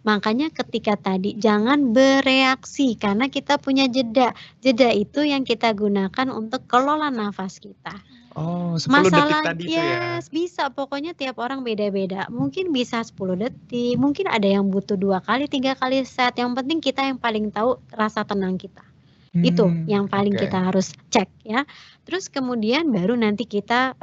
Makanya ketika tadi jangan bereaksi karena kita punya jeda. Jeda itu yang kita gunakan untuk kelola nafas kita. Oh, 10 detik Masalah tadi tuh ya. yes, bisa pokoknya tiap orang beda-beda. Mungkin bisa 10 detik, mungkin ada yang butuh 2 kali, 3 kali set. Yang penting kita yang paling tahu rasa tenang kita. Itu yang paling Oke. kita harus cek ya. Terus kemudian baru nanti kita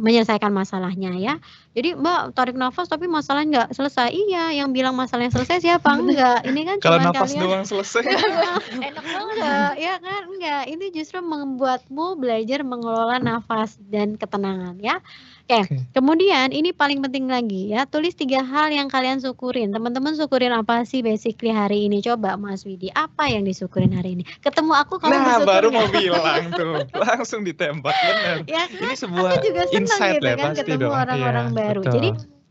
menyelesaikan masalahnya ya. Jadi Mbak tarik nafas tapi masalahnya nggak selesai. Iya, yang bilang masalahnya selesai siapa? Enggak. Ini kan Kalau cuma nafas kalian doang selesai. Enak banget. enggak, ya kan? Enggak. Ini justru membuatmu belajar mengelola nafas dan ketenangan ya. Oke. Kemudian ini paling penting lagi ya, tulis 3 hal yang kalian syukurin. Teman-teman syukurin apa sih basically hari ini? Coba Mas Widi, apa yang disyukurin hari ini? Ketemu aku kamu Nah, bersyukur baru nggak? mau bilang tuh, langsung ditembak, bener. Ya Ini kan? sebuah Aku juga senang insight gitu ya kan pasti ketemu dong. orang-orang Iya, baru. betul. Jadi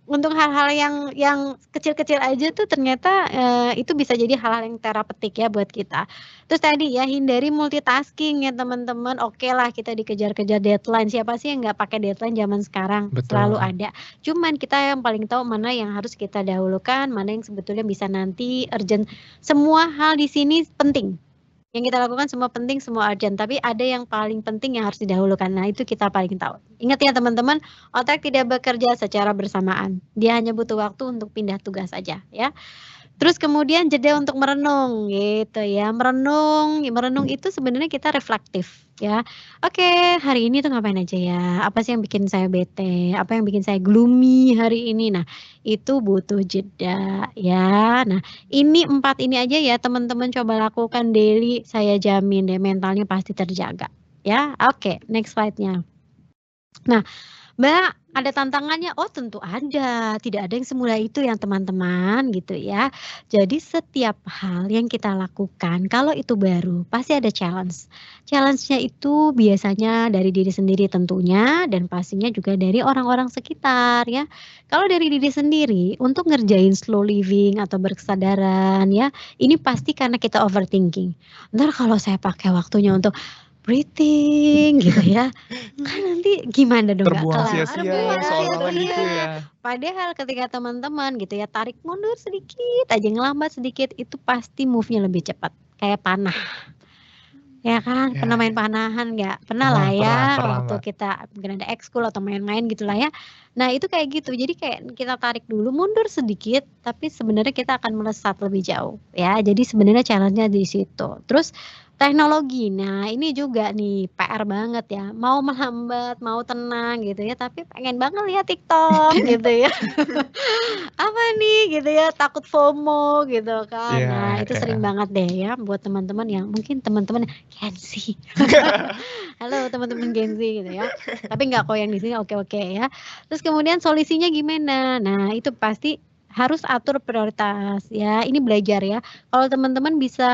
untuk hal-hal yang kecil-kecil aja tuh ternyata itu bisa jadi hal-hal yang terapeutik ya buat kita. Terus tadi ya hindari multitasking ya teman-teman. Oke lah kita dikejar-kejar deadline. Siapa sih yang nggak pakai deadline zaman sekarang? Betul. Selalu ada. Cuman kita yang paling tahu mana yang harus kita dahulukan, mana yang sebetulnya bisa nanti urgent. Semua hal di sini penting. Yang kita lakukan semua penting, semua urgent, tapi ada yang paling penting yang harus didahulukan. Nah, itu kita paling tahu. Ingat ya teman-teman, otak tidak bekerja secara bersamaan. Dia hanya butuh waktu untuk pindah tugas saja ya. Terus kemudian jeda untuk merenung gitu ya. Merenung itu sebenarnya kita reflektif ya. Oke, hari ini tuh ngapain aja ya? Apa sih yang bikin saya bete? Apa yang bikin saya gloomy hari ini? Nah, itu butuh jeda ya. Nah, ini 4 ini aja ya teman-teman coba lakukan daily, saya jamin deh mentalnya pasti terjaga ya. Oke, next slide-nya. Nah, Mbak, ada tantangannya? Oh, tentu ada. Tidak ada yang semula itu ya, teman-teman, gitu ya. Jadi setiap hal yang kita lakukan, kalau itu baru, pasti ada challenge. Challenge-nya itu biasanya dari diri sendiri tentunya, dan pastinya juga dari orang-orang sekitar ya. Kalau dari diri sendiri, untuk ngerjain slow living atau berkesadaran ya, ini pasti karena kita overthinking. Ntar kalau saya pakai waktunya untuk breathing gitu ya, kan nanti gimana dong nggak Terbuang kelar. sia-sia, Terbuang seolah-olah sia-sia. gitu ya. Padahal ketika teman-teman gitu ya tarik mundur sedikit aja, ngelambat sedikit, itu pasti move-nya lebih cepat, kayak panah. Ya kan, Ya, pernah main ya. panahan nggak? Pernah lah ya, Pernah, waktu Mbak. kita mungkin ada ekskul atau main-main gitulah ya. Nah itu kayak gitu, jadi kayak kita tarik dulu, mundur sedikit, tapi sebenarnya kita akan melesat lebih jauh ya. Jadi sebenarnya challenge-nya di situ. Terus teknologi, nah ini juga nih PR banget ya. Mau melambat, mau tenang gitu ya, tapi pengen banget lihat TikTok gitu ya. Apa nih gitu ya, takut FOMO gitu kan. Iya, Nah itu sering iya. banget deh ya buat teman-teman yang mungkin teman-teman Gen Z. Halo teman-teman Gen Z gitu ya. Tapi nggak kok yang di sini oke-oke ya. Terus kemudian solusinya gimana? Nah itu pasti harus atur prioritas ya. Ini belajar ya. Kalau teman-teman bisa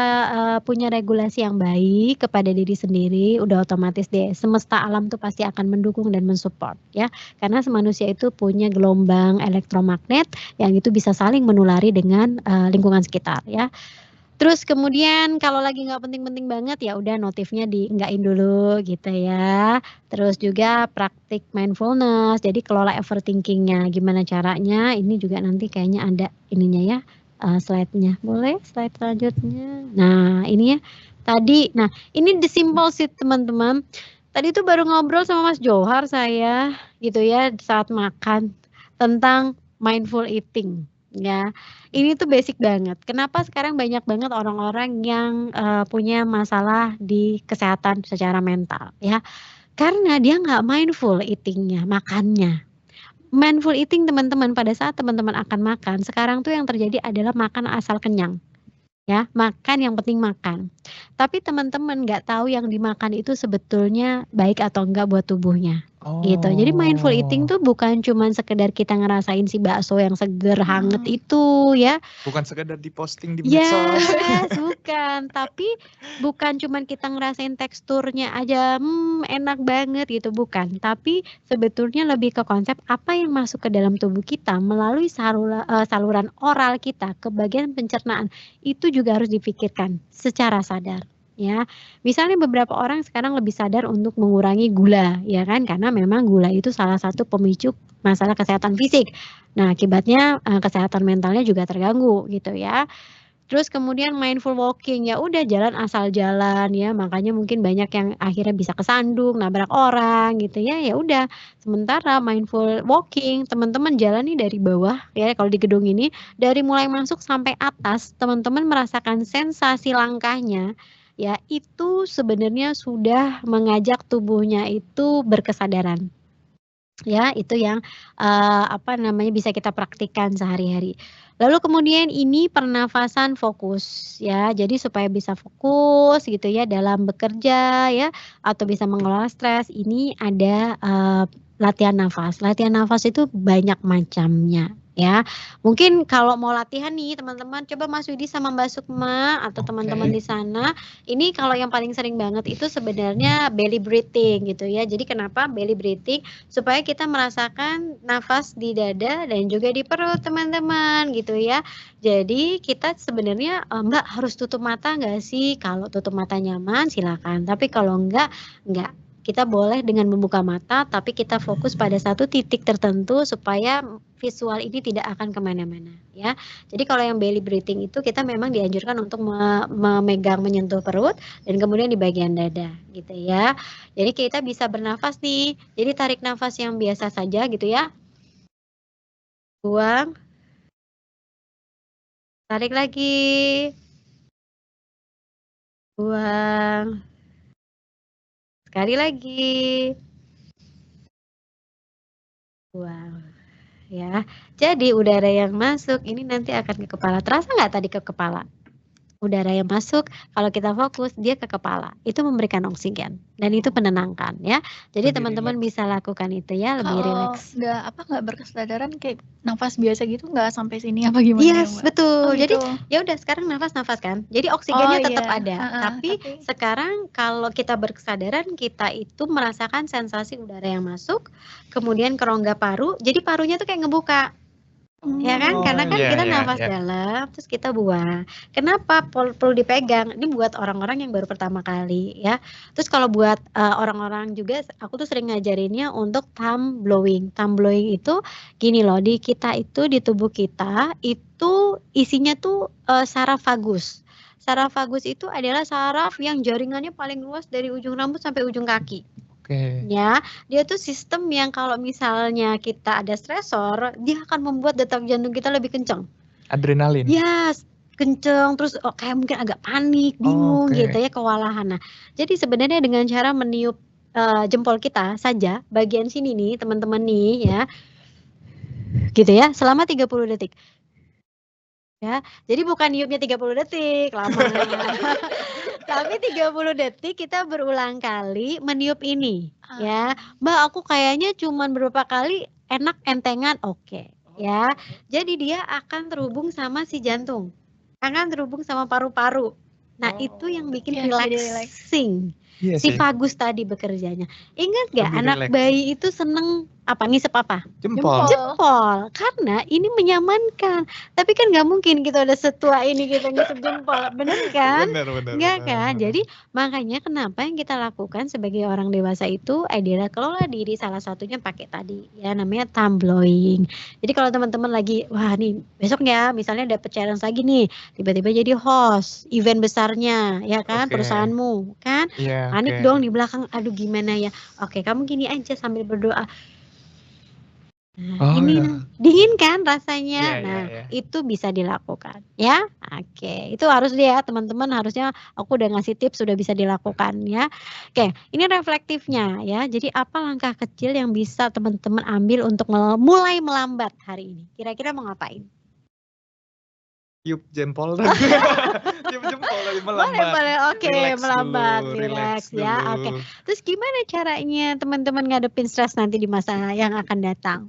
punya regulasi yang baik kepada diri sendiri, udah otomatis deh semesta alam tuh pasti akan mendukung dan mensupport ya. Karena manusia itu punya gelombang elektromagnet yang itu bisa saling menulari dengan lingkungan sekitar ya. Terus kemudian kalau lagi nggak penting-penting banget ya udah notifnya dienggain dulu gitu ya. Terus juga praktik mindfulness, jadi kelola overthinking-nya. Gimana caranya? Ini juga nanti kayaknya ada ininya ya, slide-nya. Boleh slide selanjutnya. Nah, ini ya. Tadi, nah ini the simple sheet teman-teman. Tadi tuh baru ngobrol sama Mas Johar saya gitu ya saat makan tentang mindful eating ya. Ini tuh basic banget. Kenapa sekarang banyak banget orang-orang yang punya masalah di kesehatan secara mental ya. Karena dia nggak mindful eatingnya, makannya. Mindful eating teman-teman pada saat teman-teman akan makan, sekarang tuh yang terjadi adalah makan asal kenyang. Ya, makan yang penting makan. Tapi teman-teman nggak tahu yang dimakan itu sebetulnya baik atau enggak buat tubuhnya. Gitu. Jadi mindful eating tuh bukan cuman sekedar kita ngerasain si bakso yang seger hangat itu ya. Bukan sekedar diposting di medsos. Yes, bukan. Tapi bukan cuman kita ngerasain teksturnya aja enak banget gitu, bukan. Tapi sebetulnya lebih ke konsep apa yang masuk ke dalam tubuh kita melalui saluran oral kita ke bagian pencernaan itu juga harus dipikirkan secara sadar. Ya, misalnya beberapa orang sekarang lebih sadar untuk mengurangi gula, ya kan? Karena memang gula itu salah satu pemicu masalah kesehatan fisik. Nah, akibatnya kesehatan mentalnya juga terganggu, gitu ya. Terus kemudian mindful walking, ya udah jalan asal jalan ya, makanya mungkin banyak yang akhirnya bisa kesandung, nabrak orang, gitu ya. Ya udah, sementara mindful walking, teman-teman jalan nih dari bawah ya, kalau di gedung ini dari mulai masuk sampai atas, teman-teman merasakan sensasi langkahnya. Ya, itu sebenarnya sudah mengajak tubuhnya itu berkesadaran. Ya, itu yang bisa kita praktikkan sehari-hari. Lalu kemudian ini pernafasan fokus ya. Jadi supaya bisa fokus gitu ya dalam bekerja ya atau bisa mengelola stres, ini ada latihan nafas. Latihan nafas itu banyak macamnya. Ya, mungkin kalau mau latihan nih teman-teman, coba Mas Widi sama Mbak Sukma atau teman-teman di sana. Ini kalau yang paling sering banget itu sebenarnya belly breathing gitu ya. Jadi kenapa belly breathing? Supaya kita merasakan nafas di dada dan juga di perut teman-teman gitu ya. Jadi kita sebenarnya Mbak harus tutup mata nggak sih? Kalau tutup mata nyaman silakan. Tapi kalau enggak. Kita boleh dengan membuka mata, tapi kita fokus pada satu titik tertentu supaya visual ini tidak akan kemana-mana ya. Jadi kalau yang belly breathing itu kita memang dianjurkan untuk memegang menyentuh perut dan kemudian di bagian dada gitu ya. Jadi kita bisa bernafas nih. Jadi tarik nafas yang biasa saja gitu ya. Buang. Tarik lagi. Buang. Sekali lagi. Wow, ya. Jadi udara yang masuk ini nanti akan ke kepala. Terasa nggak tadi ke kepala? Udara yang masuk kalau kita fokus dia ke kepala. Itu memberikan oksigen dan itu menenangkan ya. Jadi teman-teman bisa lakukan itu ya, lebih rileks. Nggak berkesadaran kayak nafas biasa gitu nggak sampai sini apa gimana ya, Yes, Mbak? betul. Oh, Jadi gitu. ya udah sekarang nafas kan. Jadi oksigennya tetap iya. ada. Tapi sekarang kalau kita berkesadaran kita itu merasakan sensasi udara yang masuk, kemudian ke rongga paru. Jadi parunya tuh kayak ngebuka. Ya kan, karena kan kita nafas dalam, terus kita buang. Kenapa perlu dipegang? Ini buat orang-orang yang baru pertama kali ya. Terus kalau buat orang-orang juga, aku tuh sering ngajarinnya untuk thumb blowing. Thumb blowing itu gini loh, di kita itu di tubuh kita itu isinya tuh saraf vagus. Saraf vagus itu adalah saraf yang jaringannya paling luas dari ujung rambut sampai ujung kaki. Ya, dia tuh sistem yang kalau misalnya kita ada stresor, dia akan membuat detak jantung kita lebih kencang. Adrenalin. Yes, kenceng, terus kayak mungkin agak panik, bingung gitu ya, kewalahan. Nah, jadi sebenarnya dengan cara meniup jempol kita saja, bagian sini nih teman-teman nih ya, gitu ya, selama 30 detik. Ya, jadi bukan niupnya 30 detik, lama. Tapi 30 detik kita berulang kali meniup ini ya. Mbak, aku kayaknya cuman beberapa kali enak entengan, oke ya. Jadi dia akan terhubung sama si jantung. Akan terhubung sama paru-paru. Nah, itu yang bikin relaxing. Iya si sih. vagus tadi bekerjanya. Ingat nggak Lebih anak rileks. bayi itu seneng apa, ngisep apa? Jempol. Jempol, karena ini menyamankan. Tapi kan nggak mungkin kita udah setua ini kita ngisep jempol, bener kan? Bener. Nggak kan? Jadi makanya kenapa yang kita lakukan sebagai orang dewasa itu adalah kelola diri, salah satunya pakai tadi ya namanya tumbling. Jadi kalau teman-teman lagi wah nih besok ya misalnya dapet challenge lagi nih, tiba-tiba jadi host event besarnya ya kan, Oke. perusahaanmu kan, Iya, panik oke. dong di belakang, aduh gimana ya. Oke, kamu gini aja sambil berdoa. Nah, Oh, ini ya. dingin kan rasanya. Iya, Nah, iya. itu bisa dilakukan ya. Oke, itu harus dia teman-teman, harusnya aku udah ngasih tips sudah bisa dilakukan ya. Oke, ini reflektifnya ya. Jadi apa langkah kecil yang bisa teman-teman ambil untuk mulai melambat hari ini? Kira-kira mau ngapain? Tiup jempol tadi. Tiup jempol tadi melambat. Boleh, oke, Relax melambat, dulu, relax ya. dulu. Oke. Terus gimana caranya teman-teman ngadepin stres nanti di masa yang akan datang?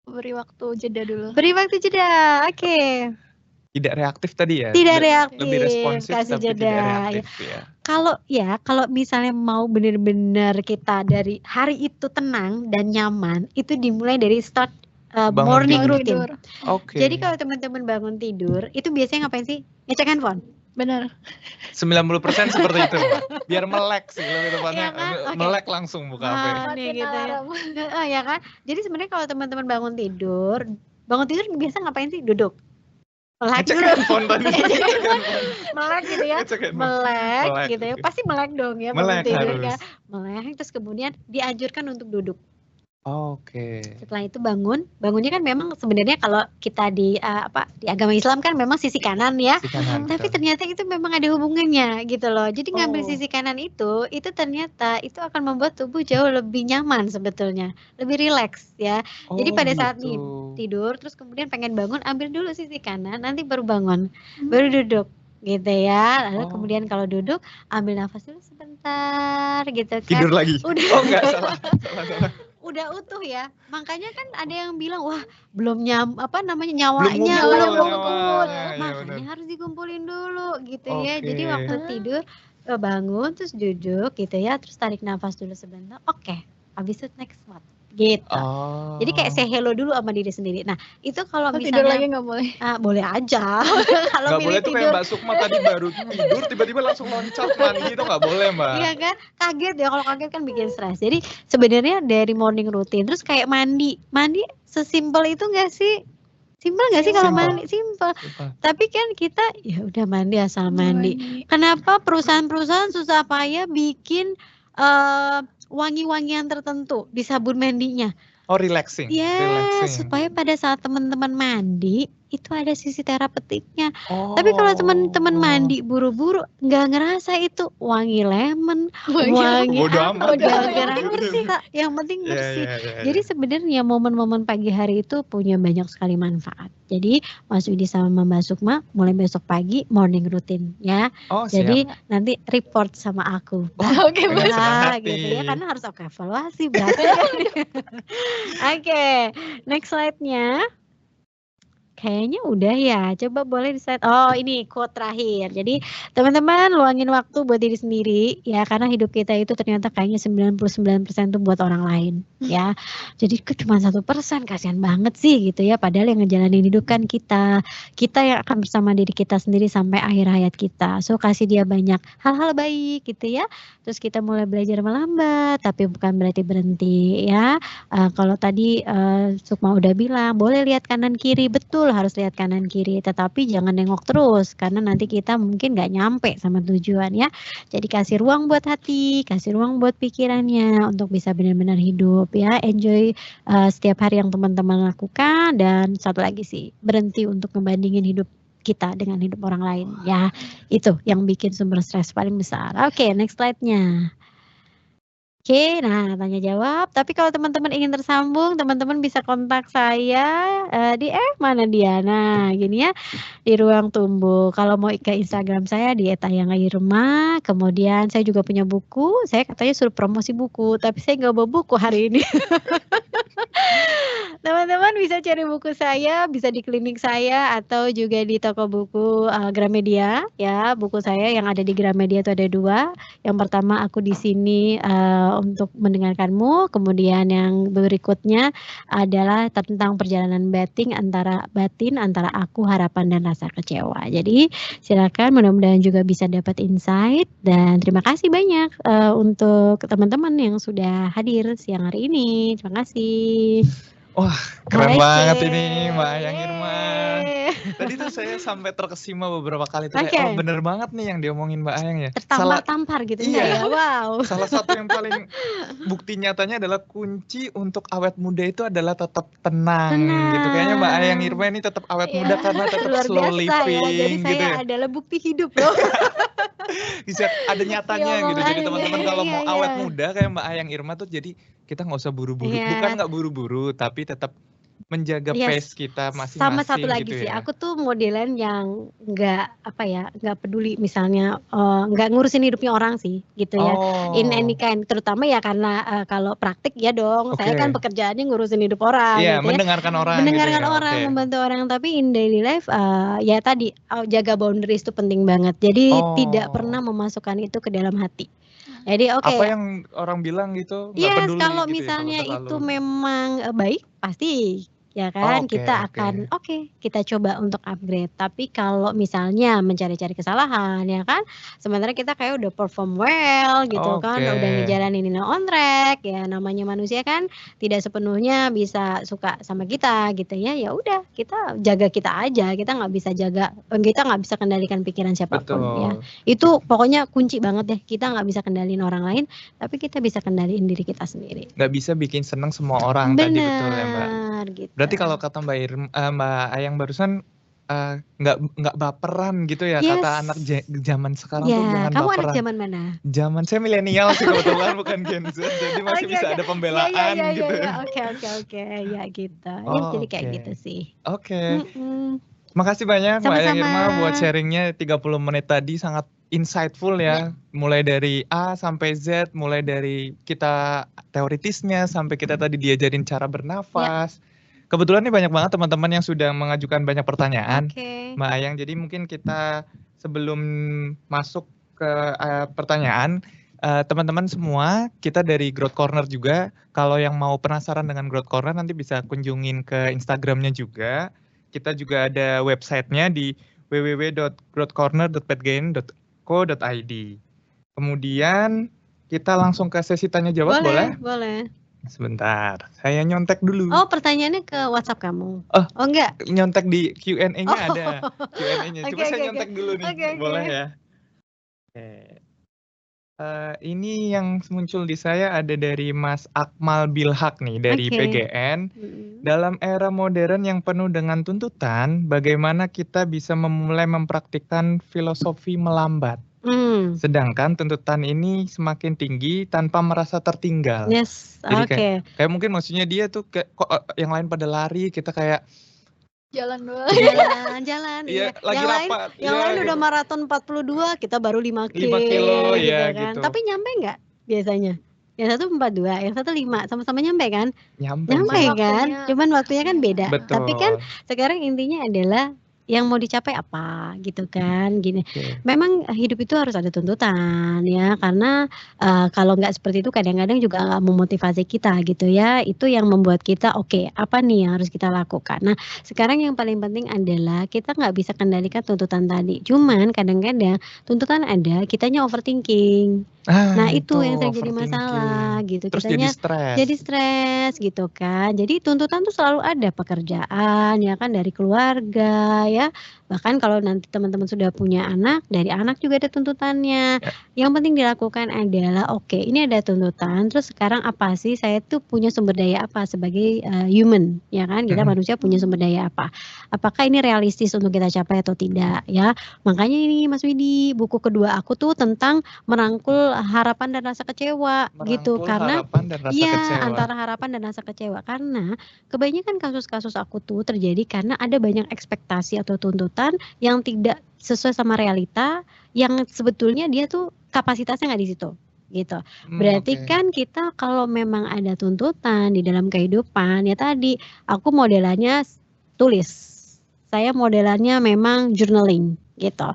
Beri waktu jeda dulu. Beri waktu jeda. Oke. Tidak reaktif tadi ya? Tidak Lebih reaktif, responsif kasih tapi tidak jeda. reaktif ya. Kalau misalnya mau benar-benar kita dari hari itu tenang dan nyaman, itu dimulai dari start Bangun morning tidur. routine. Oke. Jadi kalau teman-teman bangun tidur, itu biasanya ngapain sih? Ngecek handphone. Benar. 90% seperti itu. Biar melek sih lebih tepatnya. Iya kan? Oke. Melek langsung buka HP. Nih gitu ya. Ya kan? Jadi sebenarnya kalau teman-teman bangun tidur biasa ngapain sih? Duduk. Melek Ngecek dulu. handphone tadi. Melek gitu ya. Ngecek handphone. Melek Melek, gitu ya. oke. Pasti melek dong ya bangun Melek tidur harus. kan. Melek terus kemudian dianjurkan untuk duduk. Oke. Setelah itu bangunnya kan memang sebenarnya kalau kita di agama Islam kan memang sisi kanan ya. Si kanan. Tapi ternyata itu memang ada hubungannya gitu loh. Jadi ngambil Oh. sisi kanan itu ternyata itu akan membuat tubuh jauh lebih nyaman sebetulnya, lebih rileks ya. Jadi pada saat nih tidur terus kemudian pengen bangun, ambil dulu sisi kanan, nanti baru bangun, baru duduk gitu ya. Lalu kemudian kalau duduk ambil nafas dulu sebentar gitu kan. Tidur lagi. Udah. Oh enggak, salah. Udah utuh ya. Makanya kan ada yang bilang wah belum nyawanya Belum belum kumpul kumpul. nyawanya, iya Makanya benar. harus dikumpulin dulu gitu ya. Oke. Jadi waktu tidur bangun terus duduk gitu ya, terus tarik nafas dulu sebentar. Oke, habis itu next what? Gitu. Oh. Jadi kayak say hello dulu sama diri sendiri. Nah, itu kalau Tidur lagi misalnya nggak boleh. boleh aja. Kalau Nggak boleh milih tuh kayak tidur Mbak Sukma tadi baru tidur tiba-tiba langsung loncat mandi itu nggak boleh Mbak. iya kan, kaget ya, kalau kaget kan bikin stres. Jadi sebenarnya dari morning routine terus kayak mandi sesimpel itu nggak sih? Simpel nggak sih kalau Simpel. mandi? Simpel. Tapi kan kita ya udah mandi asal mandi. Mandi. Kenapa perusahaan-perusahaan susah payah bikin wangi-wangian tertentu di sabun mandinya? Oh relaxing. Ya, supaya pada saat teman-teman mandi itu ada sisi terapeutiknya. Tapi kalau teman-teman mandi buru-buru nggak ngerasa itu wangi lemon, wangi Bodo apa, amat. yang penting bersih Kak, yang penting bersih. Jadi sebenarnya momen-momen pagi hari itu punya banyak sekali manfaat. Jadi Mas Widi sama Mbak Sukma mulai besok pagi morning routine ya. Oh, Jadi nanti report sama aku. Oke, dengan senang hati. Gitu ya, karena harus aku evaluasi berarti kan. Oke, next slide-nya. Kayaknya udah ya, coba boleh di slide. Oh ini quote terakhir. Jadi teman-teman luangin waktu buat diri sendiri ya, karena hidup kita itu ternyata kayaknya 99% itu buat orang lain ya. Jadi cuma 1%, kasihan banget sih gitu ya. Padahal yang ngejalanin hidup kan kita yang akan bersama diri kita sendiri sampai akhir hayat kita. So kasih dia banyak hal-hal baik gitu ya. Terus kita mulai belajar melambat, tapi bukan berarti berhenti ya. Kalau tadi Sukma udah bilang boleh lihat kanan kiri, betul harus lihat kanan kiri, tetapi jangan nengok terus karena nanti kita mungkin nggak nyampe sama tujuan ya. Jadi kasih ruang buat hati, kasih ruang buat pikirannya untuk bisa benar-benar hidup ya. Enjoy setiap hari yang teman-teman lakukan, dan satu lagi sih, berhenti untuk ngebandingin hidup kita dengan hidup orang lain ya. Itu yang bikin sumber stres paling besar. Oke, next slide-nya. Oke, nah tanya jawab. Tapi kalau teman-teman ingin tersambung, teman-teman bisa kontak saya di mana dia? Nah, gini ya, di Ruang Tumbuh. Kalau mau ke Instagram saya di @ayangayirma. Kemudian saya juga punya buku. Saya katanya suruh promosi buku, tapi saya nggak bawa buku hari ini. Teman-teman bisa cari buku saya, bisa di klinik saya atau juga di toko buku Gramedia ya. Buku saya yang ada di Gramedia itu ada 2. Yang pertama Aku di Sini untuk Mendengarkanmu, kemudian yang berikutnya adalah tentang perjalanan batin antara aku, harapan dan rasa kecewa. Jadi silakan, mudah-mudahan juga bisa dapat insight, dan terima kasih banyak untuk teman-teman yang sudah hadir siang hari ini. Terima kasih. Wah, keren Oke. banget ini Mbak Ayang Irma. Yeay. Tadi tuh saya sampai terkesima beberapa kali tuh kayak, Oke. oh bener banget nih yang diomongin Mbak Ayang ya. Tertampar-tampar gitu enggak Iya. ya? Wow. Salah satu yang paling bukti nyatanya adalah kunci untuk awet muda itu adalah tetap tenang gitu. Kayaknya Mbak Ayang Irma ini tetap awet muda karena tetap luar slow biasa ya. Jadi living saya gitu ya. adalah bukti hidup loh. Bisa ada nyatanya Iya, gitu. Jadi makanya. teman-teman kalau mau Iya, awet iya. muda kayak Mbak Ayang Irma tuh jadi kita nggak usah buru-buru. Iya. Bukan nggak buru-buru, tapi tetap menjaga Yes. pace kita masing-masing Sama satu lagi gitu sih, ya. aku tuh modelan yang nggak peduli misalnya nggak ngurusin hidupnya orang sih gitu ya. In any Oh. kind, terutama ya karena kalau praktik ya dong. Saya kan Oke. pekerjaannya ngurusin hidup orang Iya, gitu ya. mendengarkan orang gitu Mendengarkan ya. orang, Oke. membantu orang, tapi in daily life ya tadi jaga boundaries itu penting banget. Jadi tidak pernah Oh. memasukkan itu ke dalam hati. Jadi oke. Apa yang orang bilang gitu nggak Yes, peduli kalau gitu ya kalau misalnya itu terlalu. memang baik pasti ya Oh, kan, oke, kita akan kita coba untuk upgrade. Tapi kalau misalnya mencari-cari kesalahan ya kan, sementara kita kayak udah perform well gitu kan, udah Oke. ngejalanin ini on track ya, namanya manusia kan tidak sepenuhnya bisa suka sama kita gitu ya. Ya udah, kita jaga kita aja, kita nggak bisa kendalikan pikiran siapapun ya. Betul. Itu pokoknya kunci banget deh, kita nggak bisa kendaliin orang lain, tapi kita bisa kendaliin diri kita sendiri. Nggak bisa bikin seneng semua orang tadi, betul ya Mbak. Bener gitu. Berarti kalau kata Mbak Ayang barusan nggak baperan gitu ya. Yes. Kata anak zaman sekarang Ya, tuh jangan kamu baperan. anak zaman mana? Zaman saya milenial sih kebetulan, bukan Gen Z, jadi masih bisa ada pembelaan gitu. Oke, ya gitu. Ya jadi kayak Oke. gitu sih. Oke. Makasih banyak Mbak Ayang Sama-sama. Irma buat sharingnya 30 menit tadi, sangat insightful ya. Mulai dari A sampai Z, mulai dari kita teoritisnya sampai kita tadi diajarin cara bernafas. Kebetulan nih banyak banget teman-teman yang sudah mengajukan banyak pertanyaan Oke. Mbak Ayang. Jadi mungkin kita sebelum masuk ke pertanyaan, teman-teman semua, kita dari Growth Corner juga, kalau yang mau penasaran dengan Growth Corner nanti bisa kunjungin ke Instagramnya juga. Kita juga ada websitenya di www.growthcorner.petgain.co.id. Kemudian kita langsung ke sesi tanya jawab, boleh? Boleh. Sebentar, saya nyontek dulu. Oh, pertanyaannya ke WhatsApp kamu? Oh, enggak? Nyontek di Q&A-nya ada. Q&A-nya. Coba saya Oke. nyontek dulu nih, Oke. boleh ya? Oke. Ini yang muncul di saya ada dari Mas Akmal Bilhak nih, dari Oke. PGN. Dalam era modern yang penuh dengan tuntutan, bagaimana kita bisa memulai mempraktikkan filosofi melambat? Sedangkan tuntutan ini semakin tinggi tanpa merasa tertinggal. Yes, Jadi oke. kayak mungkin maksudnya dia tuh kayak kok yang lain pada lari, kita kayak Jalan doang. Jalan. Iya, Iya. lagi Yang rapat. lain udah maraton 42, kita baru 5 kilo, gitu ya kan. gitu. Tapi nyampe nggak biasanya? Yang satu 42, yang satu 5, sama-sama nyampe kan? Nyampe kan? Cuman waktunya kan beda. Betul. Tapi kan sekarang intinya adalah yang mau dicapai apa gitu kan, gini. Memang hidup itu harus ada tuntutan ya, karena kalau nggak seperti itu kadang-kadang juga nggak memotivasi kita gitu ya. Itu yang membuat kita oke, apa nih yang harus kita lakukan. Nah, sekarang yang paling penting adalah kita nggak bisa kendalikan tuntutan tadi. Cuman kadang-kadang tuntutan ada, kitanya overthinking. Nah, itu yang sering jadi masalah gitu. Terus Kitanya jadi stres gitu kan. Jadi tuntutan tuh selalu ada, pekerjaan ya kan, dari keluarga ya. Bahkan kalau nanti teman-teman sudah punya anak, dari anak juga ada tuntutannya. Yang penting dilakukan adalah oke, ini ada tuntutan, terus sekarang apa sih saya tuh punya sumber daya apa sebagai human ya kan, kita manusia punya sumber daya apa. Apakah ini realistis untuk kita capai atau tidak ya. Makanya ini Mas Widi, buku kedua aku tuh tentang merangkul harapan dan rasa kecewa gitu, karena antara harapan dan rasa kecewa, karena kebanyakan kasus-kasus aku tuh terjadi karena ada banyak ekspektasi atau tuntutan yang tidak sesuai sama realita, yang sebetulnya dia tuh kapasitasnya nggak di situ gitu. Berarti Oke. kan kita kalau memang ada tuntutan di dalam kehidupan, ya tadi aku modelannya tulis, saya modelannya memang journaling gitu.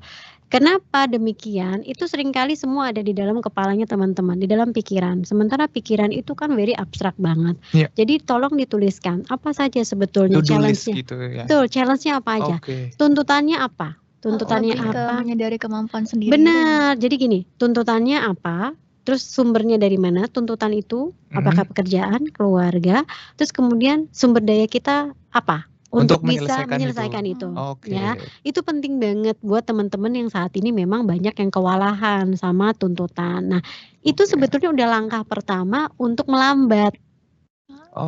Kenapa demikian? Itu seringkali semua ada di dalam kepalanya teman-teman, di dalam pikiran. Sementara pikiran itu kan very abstrak banget. Iya. Jadi tolong dituliskan apa saja sebetulnya To-do list challenge-nya. gitu ya. Betul, challenge-nya apa aja? Oke. Tuntutannya apa? Tuntutannya Lebih ke apa? menyadari kemampuan sendiri gitu ya. Benar. Jadi gini, tuntutannya apa? Terus sumbernya dari mana? Tuntutan itu apakah pekerjaan, keluarga, terus kemudian sumber daya kita apa? Untuk bisa menyelesaikan itu. Oke. Ya, itu penting banget buat teman-teman yang saat ini memang banyak yang kewalahan sama tuntutan. Nah, itu Oke. sebetulnya udah langkah pertama untuk melambat.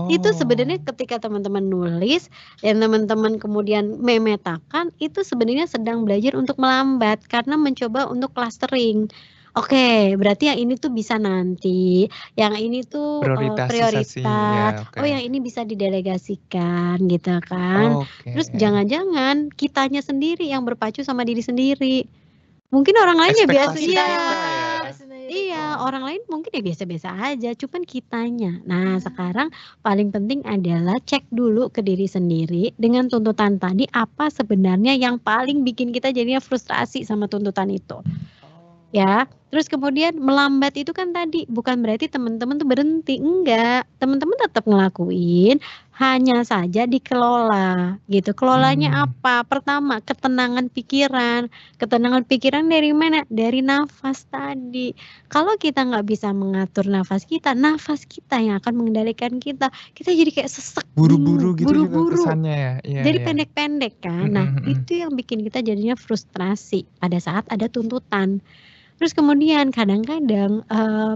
Itu Oh. sebenarnya ketika teman-teman nulis dan teman-teman kemudian memetakan, itu sebenarnya sedang belajar untuk melambat karena mencoba untuk clustering. Oke, berarti yang ini tuh bisa nanti, yang ini tuh Prioritasisasi, prioritas. ya, oke. Oh, yang ini bisa didelegasikan gitu kan. Oke. Terus jangan-jangan kitanya sendiri yang berpacu sama diri sendiri. Mungkin orang lain ya biasa Ekspektasi iya. kita ya. Iya, orang lain mungkin ya biasa-biasa aja, cuman kitanya. Nah, sekarang paling penting adalah cek dulu ke diri sendiri dengan tuntutan tadi apa sebenarnya yang paling bikin kita jadinya frustrasi sama tuntutan itu. Ya, terus kemudian melambat itu kan tadi bukan berarti teman-teman tuh berhenti, enggak. Teman-teman tetap ngelakuin, hanya saja dikelola gitu. Kelolanya apa? Pertama, ketenangan pikiran. Ketenangan pikiran dari mana? Dari nafas tadi. Kalau kita nggak bisa mengatur nafas kita yang akan mengendalikan kita. Kita jadi kayak sesek, Buru-buru gitu juga buru-buru. kesannya ya. Iya, Jadi iya. pendek-pendek kan. Nah, itu yang bikin kita jadinya frustrasi pada saat ada tuntutan. Terus kemudian kadang-kadang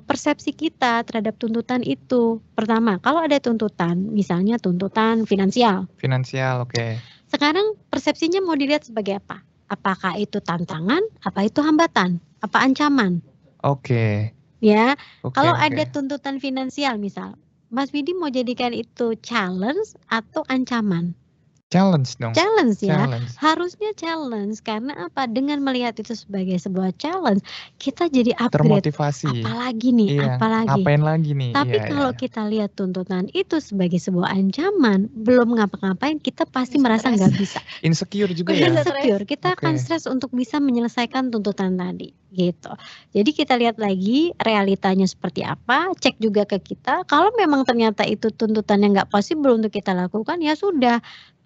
persepsi kita terhadap tuntutan itu, pertama kalau ada tuntutan, misalnya tuntutan finansial. Finansial, oke. Sekarang persepsinya mau dilihat sebagai apa? Apakah itu tantangan, apa itu hambatan, apa ancaman? Oke. Ya, Oke, kalau oke. ada tuntutan finansial misal, Mas Widi mau jadikan itu challenge atau ancaman? Challenge dong. Challenge ya, Challenge. harusnya challenge karena apa? Dengan melihat itu sebagai sebuah challenge, kita jadi upgrade. Termotivasi. Apalagi nih, Iya, apalagi. ngapain lagi nih? Tapi Iya, kalau iya. kita lihat tuntutan itu sebagai sebuah ancaman, belum ngapa-ngapain, kita pasti merasa Stres. nggak bisa. Insecure juga ya. Insecure, kita akan Oke. stres untuk bisa menyelesaikan tuntutan tadi, gitu. Jadi kita lihat lagi realitanya seperti apa, cek juga ke kita. Kalau memang ternyata itu tuntutan yang nggak possible untuk kita lakukan, ya sudah.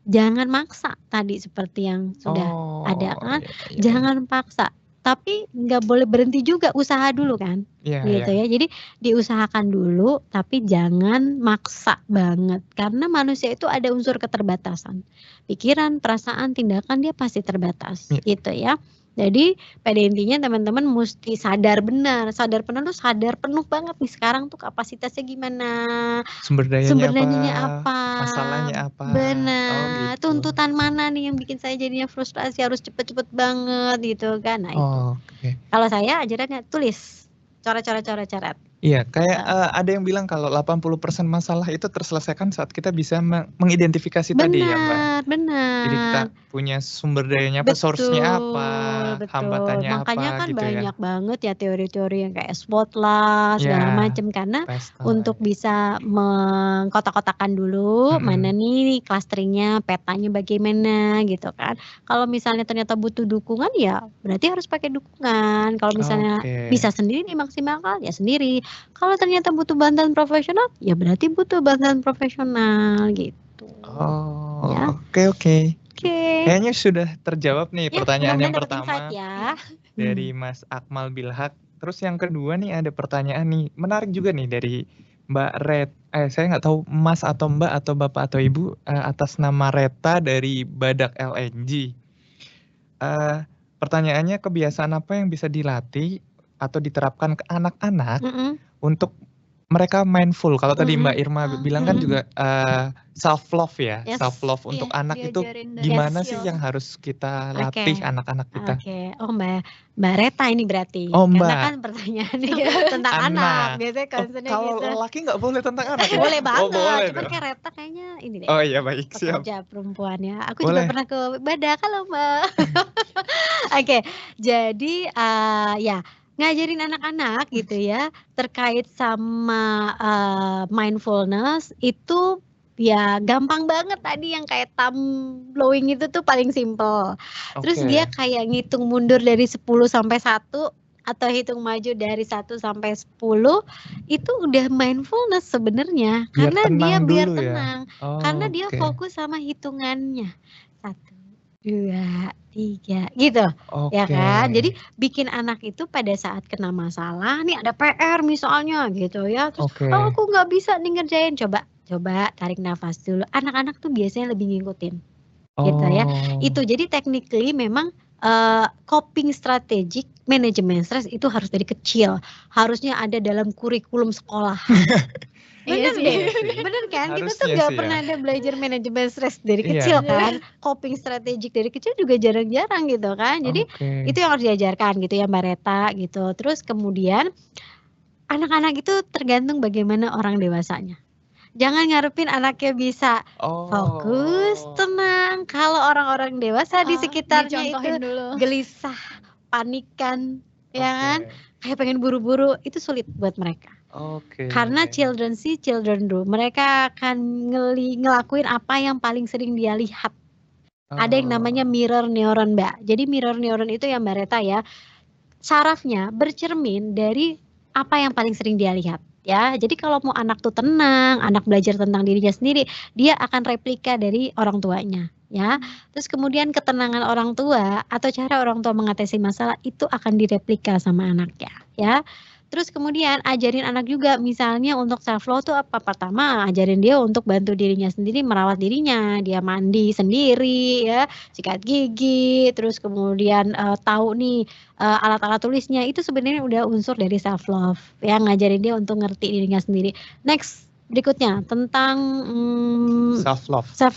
Jangan maksa tadi seperti yang sudah ada kan, iya, iya. jangan paksa. Tapi nggak boleh berhenti juga, usaha dulu kan, Iya, gitu iya. ya. Jadi diusahakan dulu, tapi jangan maksa banget. Karena manusia itu ada unsur keterbatasan. Pikiran, perasaan, tindakan dia pasti terbatas, Iya. gitu ya. Jadi pada intinya teman-teman mesti sadar benar, sadar penuh tuh sadar penuh banget nih sekarang tuh kapasitasnya gimana, Sumber sumber dayanya dayanya apa? apa, Masalahnya apa? benar, gitu. tuntutan mana nih yang bikin saya jadinya frustrasi harus cepet-cepet banget gitu kan. Nah itu, Oke. kalau saya ajarannya tulis, coret. Iya, kayak ada yang bilang kalau 80% masalah itu terselesaikan saat kita bisa mengidentifikasi tadi ya, Mbak. Benar. Jadi kita punya sumber dayanya apa, source-nya apa, Betul. hambatannya Makanya apa kan gitu ya. banyak banget ya teori-teori yang kayak SWOT lah segala Iya, macam karena pesta. untuk bisa mengkotak-kotakan dulu mana nih clusteringnya, petanya bagaimana gitu kan. Kalau misalnya ternyata butuh dukungan ya berarti harus pakai dukungan. Kalau misalnya Oke. bisa sendiri dimaksimalkan ya sendiri. Kalau ternyata butuh bantuan profesional ya berarti butuh bantuan profesional gitu. Oh, Ya. oke. Oke. Kayaknya sudah terjawab nih Ya, pertanyaan yang mudah-mudahan dapat pertama insight ya. dari Mas Akmal Bilhak. Terus yang kedua nih ada pertanyaan nih menarik juga nih dari Mbak Red. Saya nggak tahu Mas atau Mbak atau Bapak atau Ibu atas nama Reta dari Badak LNG. Pertanyaannya kebiasaan apa yang bisa dilatih atau diterapkan ke anak-anak untuk mereka mindful. Kalau tadi Mbak Irma bilang kan juga self love ya, Yes. self love untuk anak itu diajarin dari gimana kecil. sih yang harus kita Oke. latih anak-anak kita? Oke. Oh Mbak Reta ini berarti. Oh, Karena Mbak. kan pertanyaannya tentang anak. Anak. Biasanya Oh, concernnya kalau gitu. laki nggak boleh tentang anak ya? Boleh banget. Oh, boleh Cuman dong. kayak Reta kayaknya ini deh. Oh iya, baik, siap. Pekerja perempuan ya. Aku Boleh. juga pernah ke Badak. Halo Mbak. Oke. Jadi ya ngajarin anak-anak gitu ya terkait sama mindfulness itu ya gampang banget tadi yang kayak thumb blowing itu tuh paling simple. Terus dia Oke. kayak ngitung mundur dari 10 sampai 1 atau hitung maju dari 1 sampai 10 itu udah mindfulness sebenarnya Biar karena dia tenang biar dulu ya? tenang. Karena dia Oke. fokus sama hitungannya. 1, 2, 3 gitu. Ya Oke. kan? Jadi bikin anak itu pada saat kena masalah, nih ada PR misalnya gitu ya, terus Oke. oh aku nggak bisa nih ngerjain, coba tarik nafas dulu. Anak-anak tuh biasanya lebih ngikutin, gitu ya. Itu Oh. jadi technically memang coping strategic manajemen stres itu harus dari kecil, harusnya ada dalam kurikulum sekolah. Iya Bener sih. deh, Iya sih, bener kan? Kita tuh harusnya nggak sih ya. pernah ada belajar manajemen stres dari Iya. kecil kan, coping strategic dari kecil juga jarang-jarang gitu kan. Jadi Oke. itu yang harus diajarkan gitu ya Mbak Reta gitu. Terus kemudian anak-anak itu tergantung bagaimana orang dewasanya. Jangan ngarepin anaknya bisa fokus, Oh. tenang. Kalau orang-orang dewasa di sekitarnya itu Dicontohin dulu. gelisah, panikan, ya kan? Oke. Kayak pengen buru-buru, itu sulit buat mereka. Oke. Karena children see, children do. Mereka akan ngelakuin apa yang paling sering dia lihat. Ada yang namanya Oh. mirror neuron, Mbak. Jadi mirror neuron itu ya Mbak Reta ya, sarafnya bercermin dari apa yang paling sering dia lihat. Ya, jadi kalau mau anak tuh tenang, anak belajar tentang dirinya sendiri, dia akan replika dari orang tuanya. Ya, terus kemudian ketenangan orang tua atau cara orang tua mengatasi masalah itu akan direplika sama anaknya. Ya, terus kemudian ajarin anak juga misalnya untuk self love tuh apa? Pertama ajarin dia untuk bantu dirinya sendiri merawat dirinya, dia mandi sendiri ya, sikat gigi, terus kemudian tahu nih alat-alat tulisnya itu sebenarnya udah unsur dari self love ya, ngajarin dia untuk ngerti dirinya sendiri. Next berikutnya tentang self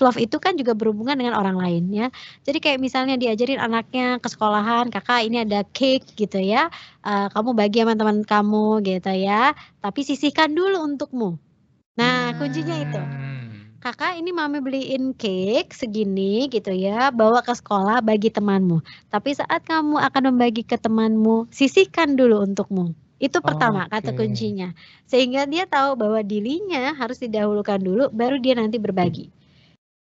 love itu kan juga berhubungan dengan orang lain ya. Jadi kayak misalnya diajarin anaknya ke sekolahan, kakak ini ada cake gitu ya, kamu bagi sama teman kamu gitu ya, tapi sisihkan dulu untukmu. Nah kuncinya itu, kakak ini mami beliin cake segini gitu ya, bawa ke sekolah bagi temanmu. Tapi saat kamu akan membagi ke temanmu, sisihkan dulu untukmu. Itu pertama kata Oke. kuncinya. Sehingga dia tahu bahwa dirinya harus didahulukan dulu, baru dia nanti berbagi.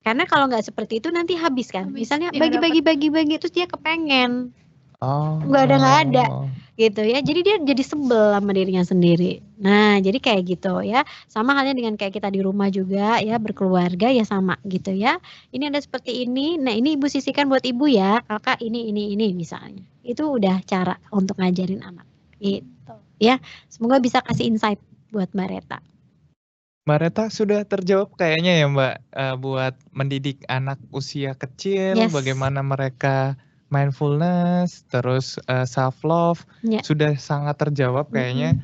Karena kalau nggak seperti itu nanti habis kan. Habis, Misalnya yang dapat. bagi-bagi terus dia kepengen. Oh. Nggak ada. Gitu ya. Jadi dia jadi sebel sama dirinya sendiri. Nah, jadi kayak gitu ya. Sama halnya dengan kayak kita di rumah juga ya, berkeluarga ya sama gitu ya. Ini ada seperti ini. Nah, ini ibu sisihkan buat ibu ya. Kakak ini misalnya. Itu udah cara untuk ngajarin anak. Gitu ya. Semoga bisa kasih insight buat Mbak Reta. Mbak Reta sudah terjawab kayaknya ya Mbak, buat mendidik anak usia kecil, Yes. bagaimana mereka mindfulness, terus self love, Ya. sudah sangat terjawab kayaknya.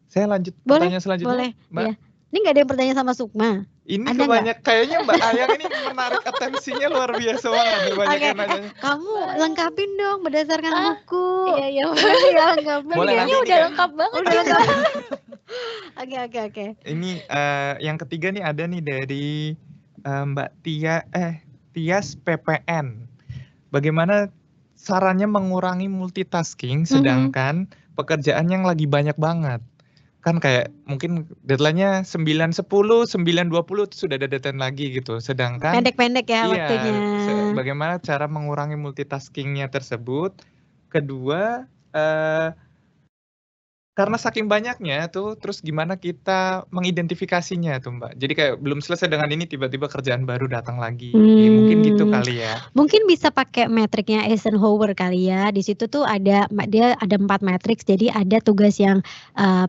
Saya lanjut pertanyaan selanjutnya, Boleh, Mbak. ya. Ini nggak ada yang bertanya sama Sukma. Ini Ada kayaknya Mbak Ayang ini menarik atensinya luar biasa banget nih, banyak yang nanya. Kamu lengkapin dong berdasarkan buku. Iya. Ya, lengkapin. Boleh Kayaknya nanti udah nih, lengkap banget. Udah lengkap. Oke. Ini yang ketiga nih ada nih dari Mbak Tias PPN. Bagaimana sarannya mengurangi multitasking sedangkan pekerjaan yang lagi banyak banget? Kan kayak mungkin deadline-nya 9.10, 9.20 sudah ada deadline lagi gitu. Sedangkan Pendek-pendek ya iya, waktunya. bagaimana cara mengurangi multitasking-nya tersebut? Kedua, karena saking banyaknya tuh, terus gimana kita mengidentifikasinya tuh Mbak? Jadi kayak belum selesai dengan ini tiba-tiba kerjaan baru datang lagi. Mungkin gitu kali ya. Mungkin bisa pakai metriknya Eisenhower kali ya. Di situ tuh dia ada 4 matriks. Jadi ada tugas yang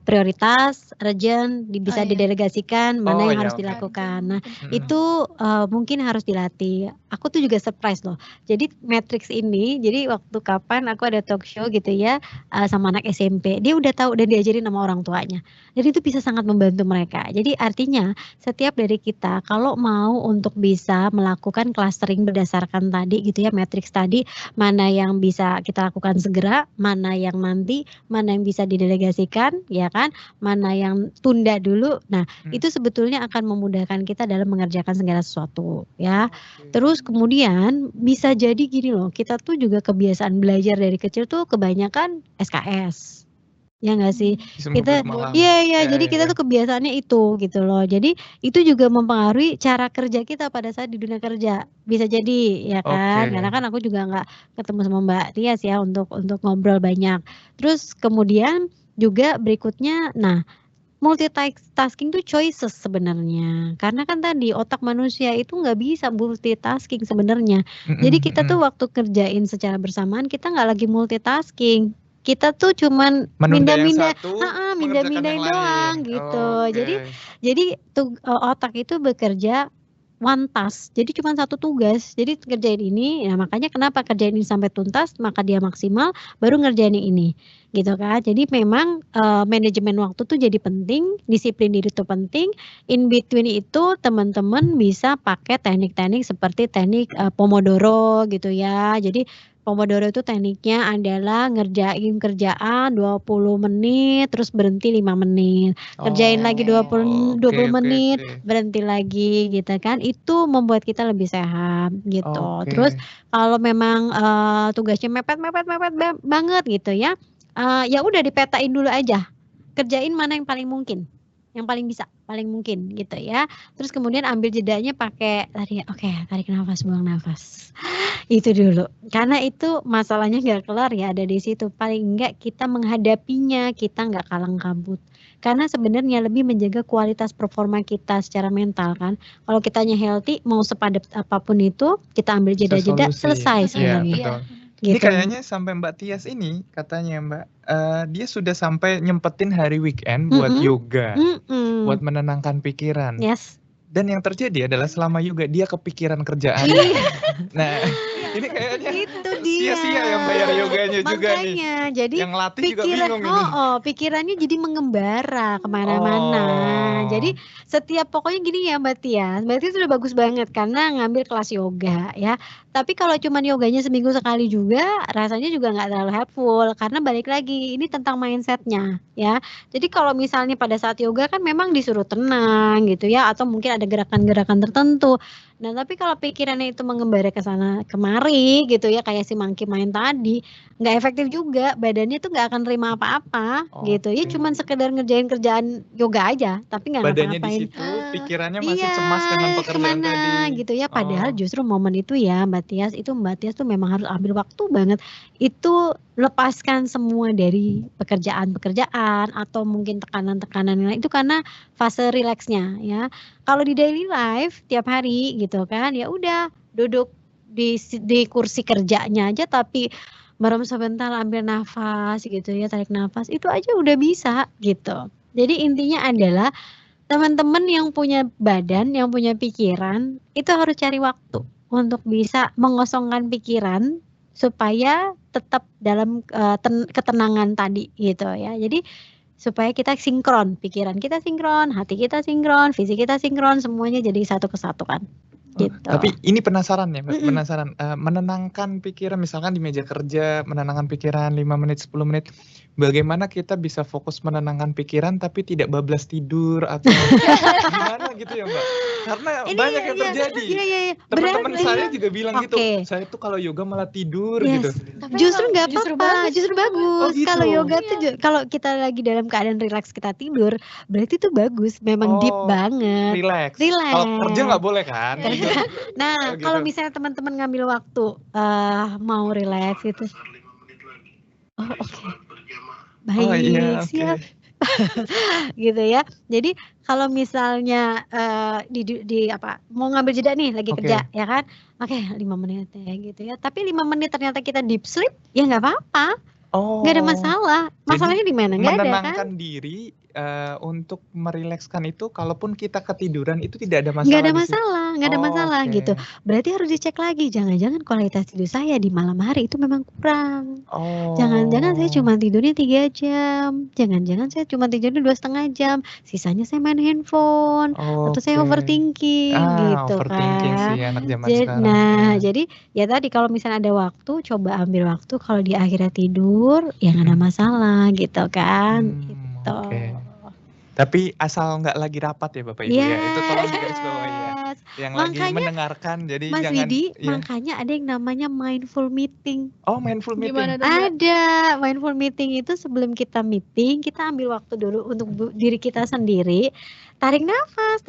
prioritas, urgent, bisa didelegasikan, mana yang harus dilakukan. Nah, itu mungkin harus dilatih. Aku tuh juga surprise loh. Jadi matriks ini, jadi waktu kapan aku ada talk show gitu ya sama anak SMP. Dia udah tahu dan diajarin sama orang tuanya. Jadi itu bisa sangat membantu mereka. Jadi artinya setiap dari kita kalau mau untuk bisa melakukan clustering berdasarkan tadi gitu ya, matriks tadi, mana yang bisa kita lakukan segera, mana yang nanti, mana yang bisa didelegasikan, ya kan, mana yang tunda dulu. Nah, itu sebetulnya akan memudahkan kita dalam mengerjakan segala sesuatu ya. Terus kemudian bisa jadi gini loh, kita tuh juga kebiasaan belajar dari kecil tuh kebanyakan SKS. Ya nggak sih? Bisa sampai Kita malam. iya, Ya jadi ya kita ya. tuh kebiasaannya itu, gitu loh. Jadi itu juga mempengaruhi cara kerja kita pada saat di dunia kerja. Bisa jadi, ya kan? Oke. Karena kan aku juga nggak ketemu sama Mbak Tias ya untuk ngobrol banyak. Terus kemudian juga berikutnya, nah multitasking tuh choices sebenarnya. Karena kan tadi otak manusia itu nggak bisa multitasking sebenarnya. Jadi kita tuh waktu kerjain secara bersamaan kita nggak lagi multitasking. Kita tuh cuman Menunda yang mindah-mindah, satu, mengerjakan yang mindah-mindahin doang lain. gitu. Oke. Jadi otak itu bekerja one task. Jadi cuma satu tugas. Jadi kerjain ini, ya makanya kenapa kerjain ini sampai tuntas, maka dia maksimal, baru ngerjain yang ini, gitu kan. Jadi memang manajemen waktu tuh jadi penting, disiplin diri itu penting. In between itu teman-teman bisa pakai teknik-teknik seperti teknik Pomodoro gitu ya. Jadi Pomodoro itu tekniknya adalah ngerjain kerjaan 20 menit, terus berhenti 5 menit. Kerjain lagi 20 Oke, oke, menit, oke. berhenti lagi gitu kan. Itu membuat kita lebih sehat gitu. Terus Oke. kalau memang tugasnya mepet banget gitu ya, ya udah dipetain dulu aja. Kerjain mana yang paling mungkin, yang paling bisa, paling mungkin gitu ya. Terus kemudian ambil jedanya pakai tadi, oke, tarik nafas, buang nafas. Itu dulu. Karena itu masalahnya nggak kelar ya ada di situ. Paling enggak kita menghadapinya, kita nggak kalang kabut. Karena sebenarnya lebih menjaga kualitas performa kita secara mental kan. Kalau kitanya healthy, mau sepadat apapun itu, kita ambil jeda-jeda, selesai Iya, sebenarnya. betul. Gitu. Ini kayaknya sampai Mbak Tias ini katanya Mbak, dia sudah sampai nyempetin hari weekend buat yoga, buat menenangkan pikiran. Yes. Dan yang terjadi adalah selama yoga dia kepikiran kerjaannya. Nah, ini kayaknya Itu dia. sia-sia yang bayar yoganya juga nih. Makanya, jadi Yang latih juga bingung ini. pikirannya jadi mengembara kemana-mana. Jadi setiap pokoknya gini ya Mbak Tias sudah bagus banget karena ngambil kelas yoga ya. Tapi kalau cuman yoganya seminggu sekali juga rasanya juga nggak terlalu helpful karena balik lagi ini tentang mindsetnya ya. Jadi kalau misalnya pada saat yoga kan memang disuruh tenang gitu ya atau mungkin ada gerakan-gerakan tertentu. Nah tapi kalau pikirannya itu mengembara ke sana kemari gitu ya kayak si monkey main tadi, nggak efektif juga, badannya tuh nggak akan terima apa-apa gitu ya, cuman sekedar ngerjain kerjaan yoga aja tapi nggak badannya di ngapa-ngapain. situ, pikirannya masih cemas dengan pekerjaan kemana tadi. gitu ya, padahal justru momen itu ya Mbak Tias tuh memang harus ambil waktu banget. Itu lepaskan semua dari pekerjaan-pekerjaan atau mungkin tekanan-tekanan yang lain itu karena fase rileksnya ya. Kalau di daily life tiap hari gitu kan ya udah duduk di kursi kerjanya aja tapi merem sebentar ambil nafas gitu ya, tarik nafas itu aja udah bisa gitu. Jadi intinya adalah teman-teman yang punya badan, yang punya pikiran itu harus cari waktu untuk bisa mengosongkan pikiran supaya tetap dalam ketenangan tadi gitu ya. Jadi supaya kita sinkron, pikiran kita sinkron, hati kita sinkron, fisik kita sinkron, semuanya jadi satu kesatukan. Gitu. Tapi ini penasaran ya, Mbak, penasaran menenangkan pikiran misalkan di meja kerja, menenangkan pikiran 5 menit, 10 menit. Bagaimana kita bisa fokus menenangkan pikiran tapi tidak bablas tidur atau gimana gitu ya, Mbak? Karena banyak yang terjadi. Teman-teman saya juga bilang gitu, saya tuh kalau yoga malah tidur gitu. Justru nggak apa-apa, justru bagus. gitu. Kalau yoga tuh kalau kita lagi dalam keadaan rileks kita tidur, berarti itu bagus, memang deep banget. Relax. Kalau kerja nggak boleh kan? Nah, kalau misalnya teman-teman ngambil waktu mau rileks gitu. Oh, oke. Baik, siap. Gitu ya. Jadi kalau misalnya mau ngambil jeda nih lagi kerja ya kan. Oke, 5 menit ya gitu ya. Tapi 5 menit ternyata kita deep sleep ya nggak apa-apa. Nggak ada masalah. Masalahnya di mana? Nggak ada kan? Menenangkan diri untuk merilekskan itu kalaupun kita ketiduran itu tidak ada masalah. Nggak ada masalah gitu. Berarti harus dicek lagi, jangan-jangan kualitas tidur saya di malam hari itu memang kurang. Jangan-jangan saya cuma tidurnya 3 jam, jangan-jangan saya cuma tidurnya 2,5 jam, sisanya saya main handphone atau saya overthinking gitu overthinking kan. sih anak zaman sekarang. Nah, jadi ya tadi kalau misalnya ada waktu, coba ambil waktu, kalau di akhirnya tidur ya nggak ada masalah gitu kan. Gitu. Tapi asal nggak lagi rapat ya Bapak Ibu ya, itu tolong digarisbawahi ya. yang lagi Makanya mendengarkan, jadi Mas jangan Widi, ya. makanya ada yang namanya mindful meeting. Oh, mindful Gimana meeting. tuh, Mbak? Ada, mindful meeting itu sebelum kita meeting, kita ambil waktu dulu untuk diri kita sendiri, tarik nafas,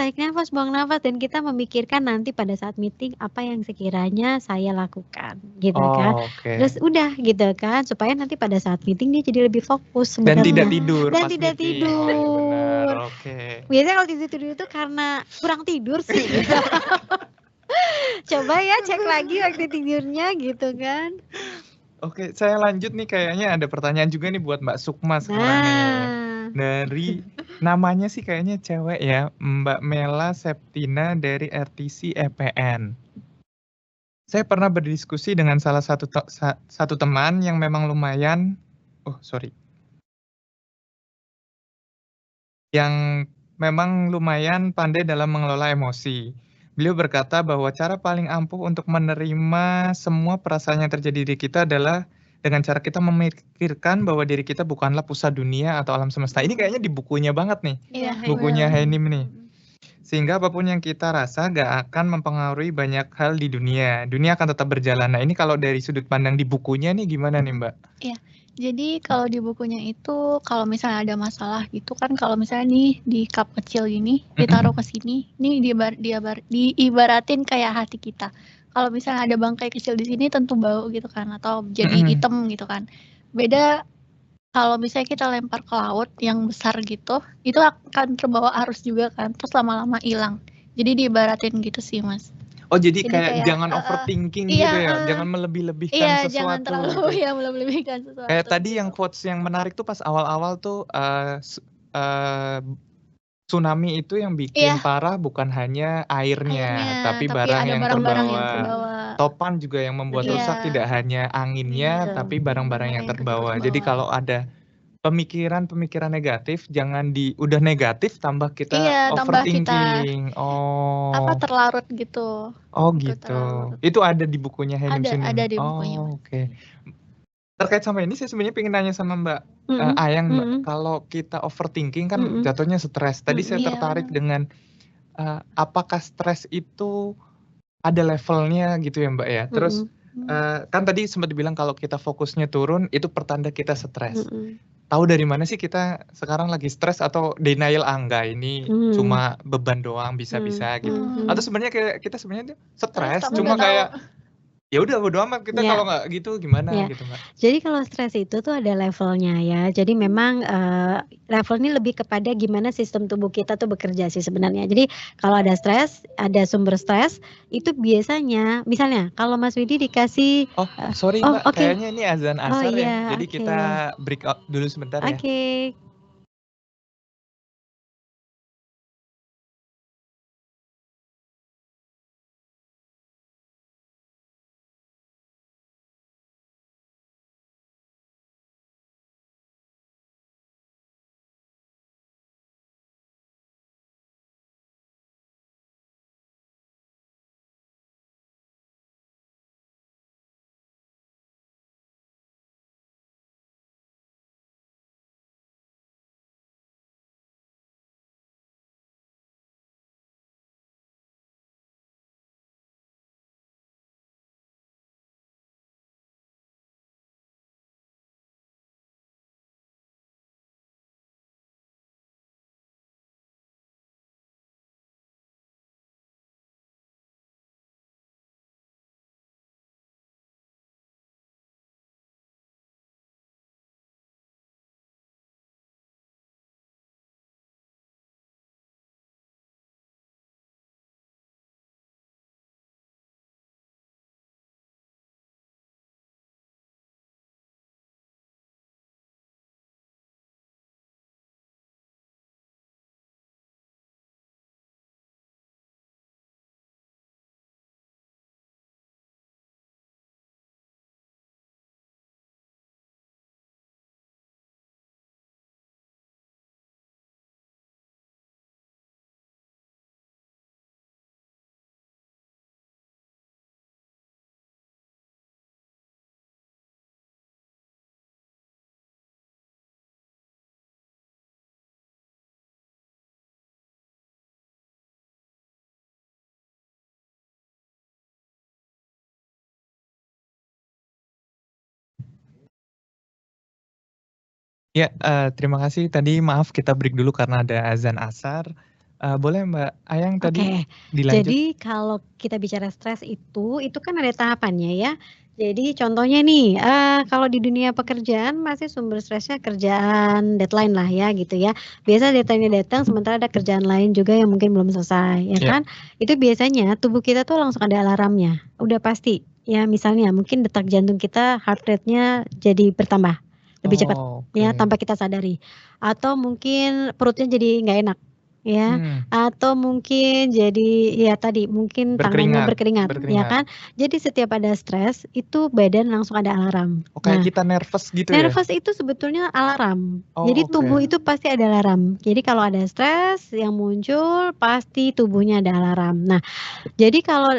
buang nafas, dan kita memikirkan nanti pada saat meeting apa yang sekiranya saya lakukan, gitu kan. Oh, oke. Terus udah gitu kan, supaya nanti pada saat meeting dia jadi lebih fokus Dan tidak sebenarnya. tidur Dan pas tidak meeting. Oh, iya benar. tidur. Oke. Biasanya kalau tidur itu karena kurang tidur sih. Gitu. Coba ya cek lagi waktu tidurnya gitu kan. Oke, saya lanjut nih, kayaknya ada pertanyaan juga nih buat Mbak Sukma sekarang nih. Nah, Dari namanya sih kayaknya cewek ya, Mbak Mela Septina dari RTC EPN. Saya pernah berdiskusi dengan salah satu teman yang memang lumayan, yang memang lumayan pandai dalam mengelola emosi. Beliau berkata bahwa cara paling ampuh untuk menerima semua perasaan yang terjadi di kita adalah dengan cara kita memikirkan bahwa diri kita bukanlah pusat dunia atau alam semesta. Ini kayaknya di bukunya banget nih, Iya, bukunya bener. Henim nih. Sehingga apapun yang kita rasa gak akan mempengaruhi banyak hal di dunia. Dunia akan tetap berjalan. Nah, ini kalau dari sudut pandang di bukunya nih gimana nih, Mbak? Iya. Jadi kalau di bukunya itu kalau misalnya ada masalah gitu kan, kalau misalnya nih di cup kecil gini ditaruh ke sini, nih diibaratin kayak hati kita. Kalau misalnya ada bangkai kecil di sini tentu bau gitu kan, atau jadi hitam gitu kan. Beda kalau misalnya kita lempar ke laut yang besar gitu, itu akan terbawa arus juga kan, terus lama-lama hilang. Jadi diibaratin gitu sih, Mas. Oh, jadi Jadi kayak kayak jangan overthinking iya, gitu ya, jangan melebih-lebihkan iya, jangan sesuatu terlalu gitu. ya melebih-lebihkan sesuatu. Kayak tadi yang gitu. quotes yang menarik tuh pas awal-awal tuh, tsunami itu yang bikin Iya. parah bukan hanya airnya, tapi barang ada yang barang-barang yang terbawa. terbawa. Topan juga yang membuat Iya. rusak tidak hanya anginnya, Betul. tapi barang-barang yang terbawa. Jadi kalau ada pemikiran-pemikiran negatif, jangan udah negatif tambah kita Iya, tambah kita overthinking. Oh. terlarut gitu. Oh Gitu, gitu. terlarut. Itu ada di bukunya Henim Sunim? Ada di bukunya, Oh, Mas. oke. Terkait sama ini saya sebenarnya pengen nanya sama Mbak Ayang, Mbak. Kalau kita overthinking kan jatuhnya stres. Tadi saya Iya, tertarik benar. dengan apakah stres itu ada levelnya gitu ya, Mbak ya. Terus kan tadi sempat dibilang kalau kita fokusnya turun itu pertanda kita stres. Tahu dari mana sih kita sekarang lagi stres atau denial enggak ini cuma beban doang bisa-bisa gitu. Atau sebenarnya kayak kita sebenarnya stres tapi cuma nggak tahu. kayak ya udah bodo amat kita Ya. kalau nggak gitu gimana Ya. gitu, Mbak. Jadi kalau stres itu tuh ada levelnya ya. Jadi memang level ini lebih kepada gimana sistem tubuh kita tuh bekerja sih sebenarnya. Jadi kalau ada stres, ada sumber stres, itu biasanya misalnya kalau Mas Widi dikasih Oh, sorry Mbak, kayaknya ini azan asar ya. Jadi kita break out dulu sebentar ya. Oke. Ya, terima kasih. Tadi maaf kita break dulu karena ada azan asar. Boleh Mbak Ayang tadi Oke, dilanjut? jadi kalau kita bicara stres itu kan ada tahapannya ya. Jadi contohnya nih, kalau di dunia pekerjaan pasti sumber stresnya kerjaan, deadline lah ya gitu ya. Biasa deadline-nya datang sementara ada kerjaan lain juga yang mungkin belum selesai ya Iya. kan. Itu biasanya tubuh kita tuh langsung ada alarmnya, udah pasti. Ya misalnya mungkin detak jantung kita, heart rate-nya jadi bertambah, lebih cepat Oh, ya oke. tanpa kita sadari. Atau mungkin perutnya jadi nggak enak ya, atau mungkin jadi ya tadi mungkin tangannya Berkeringat, berkeringat ya kan. Jadi setiap ada stres itu badan langsung ada alarm. Oh, kayak Nah, kita nervous gitu ya? nervous itu sebetulnya alarm. Oh, Jadi oke. tubuh itu pasti ada alarm. Jadi kalau ada stres yang muncul pasti tubuhnya ada alarm. Nah, jadi kalau,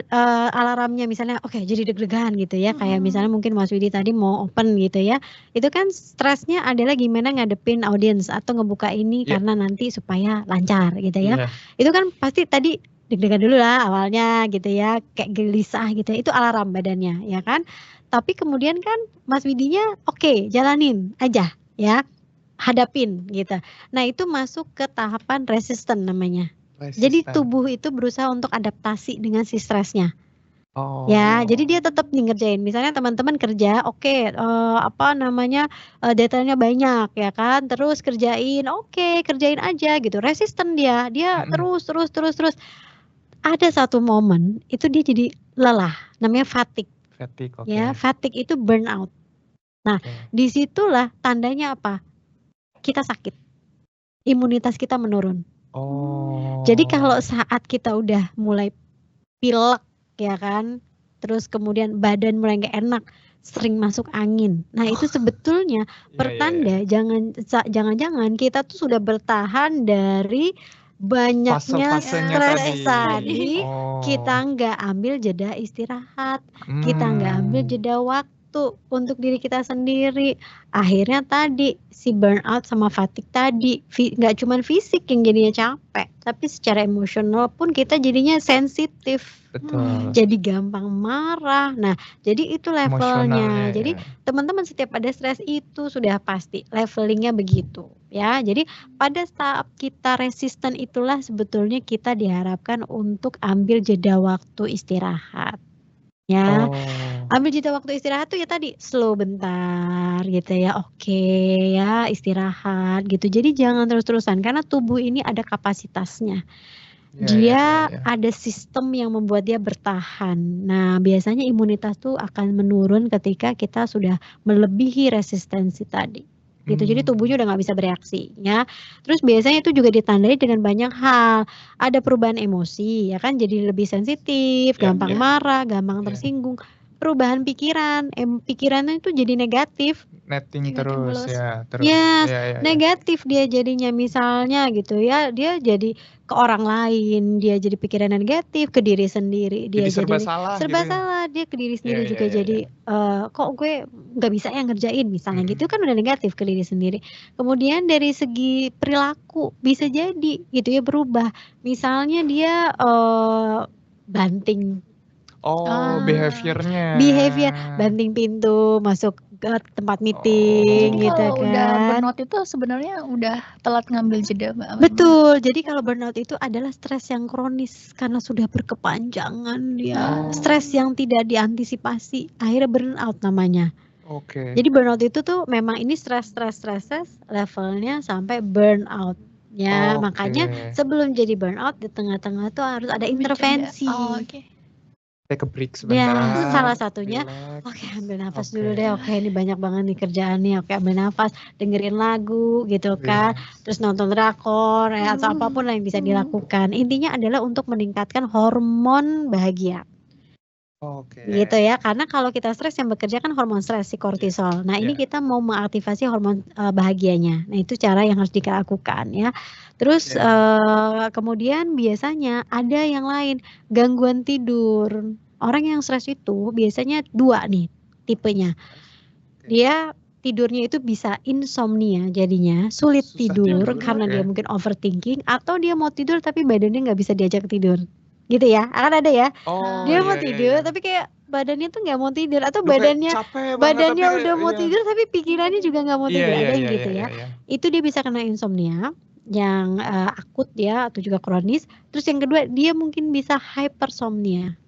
alarmnya misalnya oke jadi deg-degan gitu ya, kayak misalnya mungkin Mas Widi tadi mau open gitu ya, itu kan stresnya adalah gimana ngadepin audiens atau ngebuka ini Iya. karena nanti supaya lancar gitu ya. Iya. Itu kan pasti tadi deg-degan dulu lah awalnya gitu ya, kayak gelisah gitu ya, itu alarm badannya ya kan. Tapi kemudian kan Mas Widinya oke jalanin aja ya, hadapin gitu. Nah itu masuk ke tahapan resisten namanya. Jadi Resisten. tubuh itu berusaha untuk adaptasi dengan si stresnya. Oh. Ya, jadi dia tetap nih ngerjain. Misalnya teman-teman kerja, oke, apa namanya, deadline-nya banyak ya kan, terus kerjain, oke, kerjain aja gitu, resisten dia. Dia terus. Ada satu momen itu dia jadi lelah, namanya fatigue. Fatigue, oke. Ya, fatigue itu burnout. Nah, disitulah tandanya apa? Kita sakit. Imunitas kita menurun. Oh. Jadi kalau saat kita udah mulai pilek ya kan, terus kemudian badan mulai nggak enak, sering masuk angin. Nah itu sebetulnya pertanda jangan-jangan kita tuh sudah bertahan dari banyaknya Fase-fasenya stres tadi. tadi, kita nggak ambil jeda istirahat, kita nggak ambil jeda waktu untuk diri kita sendiri. Akhirnya tadi si burnout sama fatigue tadi, nggak cuman fisik yang jadinya capek, tapi secara emosional pun kita jadinya sensitif. Betul. Jadi gampang marah. Nah, jadi itu levelnya. Emosionalnya Jadi ya. teman-teman setiap ada stres itu sudah pasti levelingnya begitu ya. Jadi pada saat kita resisten itulah sebetulnya kita diharapkan untuk ambil jeda waktu istirahat. Ya, ambil jeda waktu istirahat tuh ya tadi slow bentar gitu ya, oke ya istirahat gitu. Jadi jangan terus-terusan karena tubuh ini ada kapasitasnya. Dia ada sistem yang membuat dia bertahan. Nah, biasanya imunitas tuh akan menurun ketika kita sudah melebihi resistensi tadi. Gitu. Jadi tubuhnya udah nggak bisa bereaksi ya. Terus biasanya itu juga ditandai dengan banyak hal. Ada perubahan emosi ya kan, jadi lebih sensitif, gampang marah, gampang tersinggung. Perubahan pikiran, pikirannya itu jadi negatif. Netting terus ya, terus. Yes, negatif dia jadinya misalnya gitu ya, dia jadi ke orang lain, dia jadi pikiran negatif, ke diri sendiri, dia Jadi serba jadi salah serba gitu ya? salah, dia ke diri sendiri juga Iya. jadi, kok gue nggak bisa ya ngerjain misalnya gitu kan udah negatif ke diri sendiri. Kemudian dari segi perilaku bisa jadi gitu ya berubah, misalnya dia, banting. Oh, behavior-nya. Behavior, banting pintu, masuk ke tempat meeting Jadi gitu kalau udah kan. burnout itu sebenarnya udah telat ngambil jeda, Mbak. Betul, jadi kalau burnout itu adalah stres yang kronis karena sudah berkepanjangan dia, stres yang tidak diantisipasi, akhirnya burnout namanya. Oke. Jadi burnout itu tuh memang ini stres levelnya sampai burnout ya. Makanya sebelum jadi burnout di tengah-tengah tuh harus ada intervensi. Take a break Ya, sebentar. salah satunya, relax. oke ambil nafas dulu deh, oke ini banyak banget nih kerjaan nih, oke ambil nafas, dengerin lagu gitu kan, terus nonton drakor atau apapun yang bisa dilakukan. Intinya adalah untuk meningkatkan hormon bahagia. Oke. Gitu ya, karena kalau kita stres yang bekerja kan hormon stres si kortisol. Nah ini kita mau mengaktifasi hormon bahagianya. Nah itu cara yang harus dilakukan ya. Terus kemudian biasanya ada yang lain, gangguan tidur. Orang yang stres itu biasanya 2 nih tipenya. Dia tidurnya itu bisa insomnia jadinya, sulit tidur karena dia mungkin overthinking atau dia mau tidur tapi badannya nggak bisa diajak tidur. Gitu ya, akan ada ya. Dia mau tidur tapi kayak badannya tuh nggak mau tidur atau Duh, kayak badannya capek banget tapi badannya kayak udah mau iya. tidur tapi pikirannya juga nggak mau Iya tidur, iya ada yang iya gitu iya ya. iya. Itu dia bisa kena insomnia yang akut ya atau juga kronis. Terus yang kedua dia mungkin bisa hypersomnia.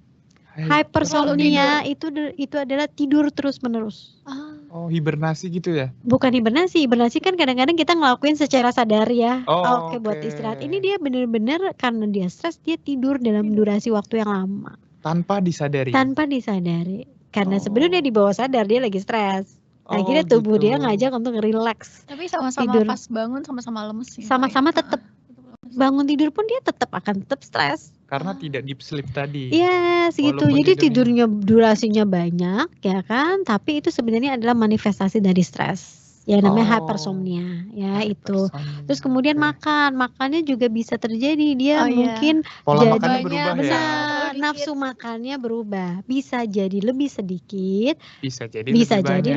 Hypersomnia itu adalah tidur terus-menerus. Oh, hibernasi gitu ya? Bukan hibernasi kan kadang-kadang kita ngelakuin secara sadar ya. Oh, Oke, buat istirahat. Ini oke. dia bener-bener karena dia stres, dia tidur dalam durasi waktu yang lama. Tanpa disadari? Tanpa disadari. Karena Oh. sebenarnya di bawah sadar dia lagi stres. Akhirnya Oh, tubuh dia gitu. ngajak untuk relax. Tapi sama-sama Tidur. pas bangun sama-sama lemes sih. Sama-sama tetap bangun tidur pun dia akan tetap stres. Karena tidak deep sleep tadi. Iya, segitu. Walaupun Jadi tidurnya tidurnya durasinya banyak, ya kan? Tapi itu sebenarnya adalah manifestasi dari stres. Ya namanya hypersomnia, ya itu. hypersomnia. Terus kemudian Oke. makannya juga bisa terjadi. Dia Oh, iya. mungkin Pola jadi makannya berubah ya? benar, nafsu makannya berubah. Bisa jadi lebih sedikit, Bisa jadi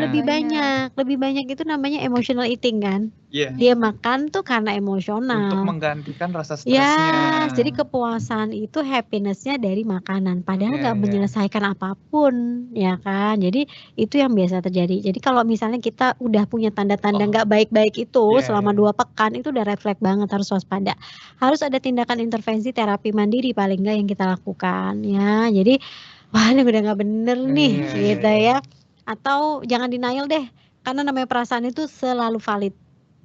lebih banyak. Lebih banyak itu namanya emotional eating kan? Iya. Dia makan tuh karena emosional. Untuk menggantikan rasa Ya, stresnya. jadi kepuasan itu happiness-nya dari makanan. Padahal Iya, nggak iya. menyelesaikan apapun, ya kan? Jadi itu yang biasa terjadi. Jadi kalau misalnya kita udah punya tanda-tanda nggak baik-baik itu Iya, selama iya. 2 pekan, itu udah red flag banget, harus waspada. Harus ada tindakan intervensi terapi mandiri paling nggak yang kita lakukan, ya. Jadi, wah ini udah nggak bener nih, Iya, gitu iya. ya. Atau jangan denial deh, karena namanya perasaan itu selalu valid.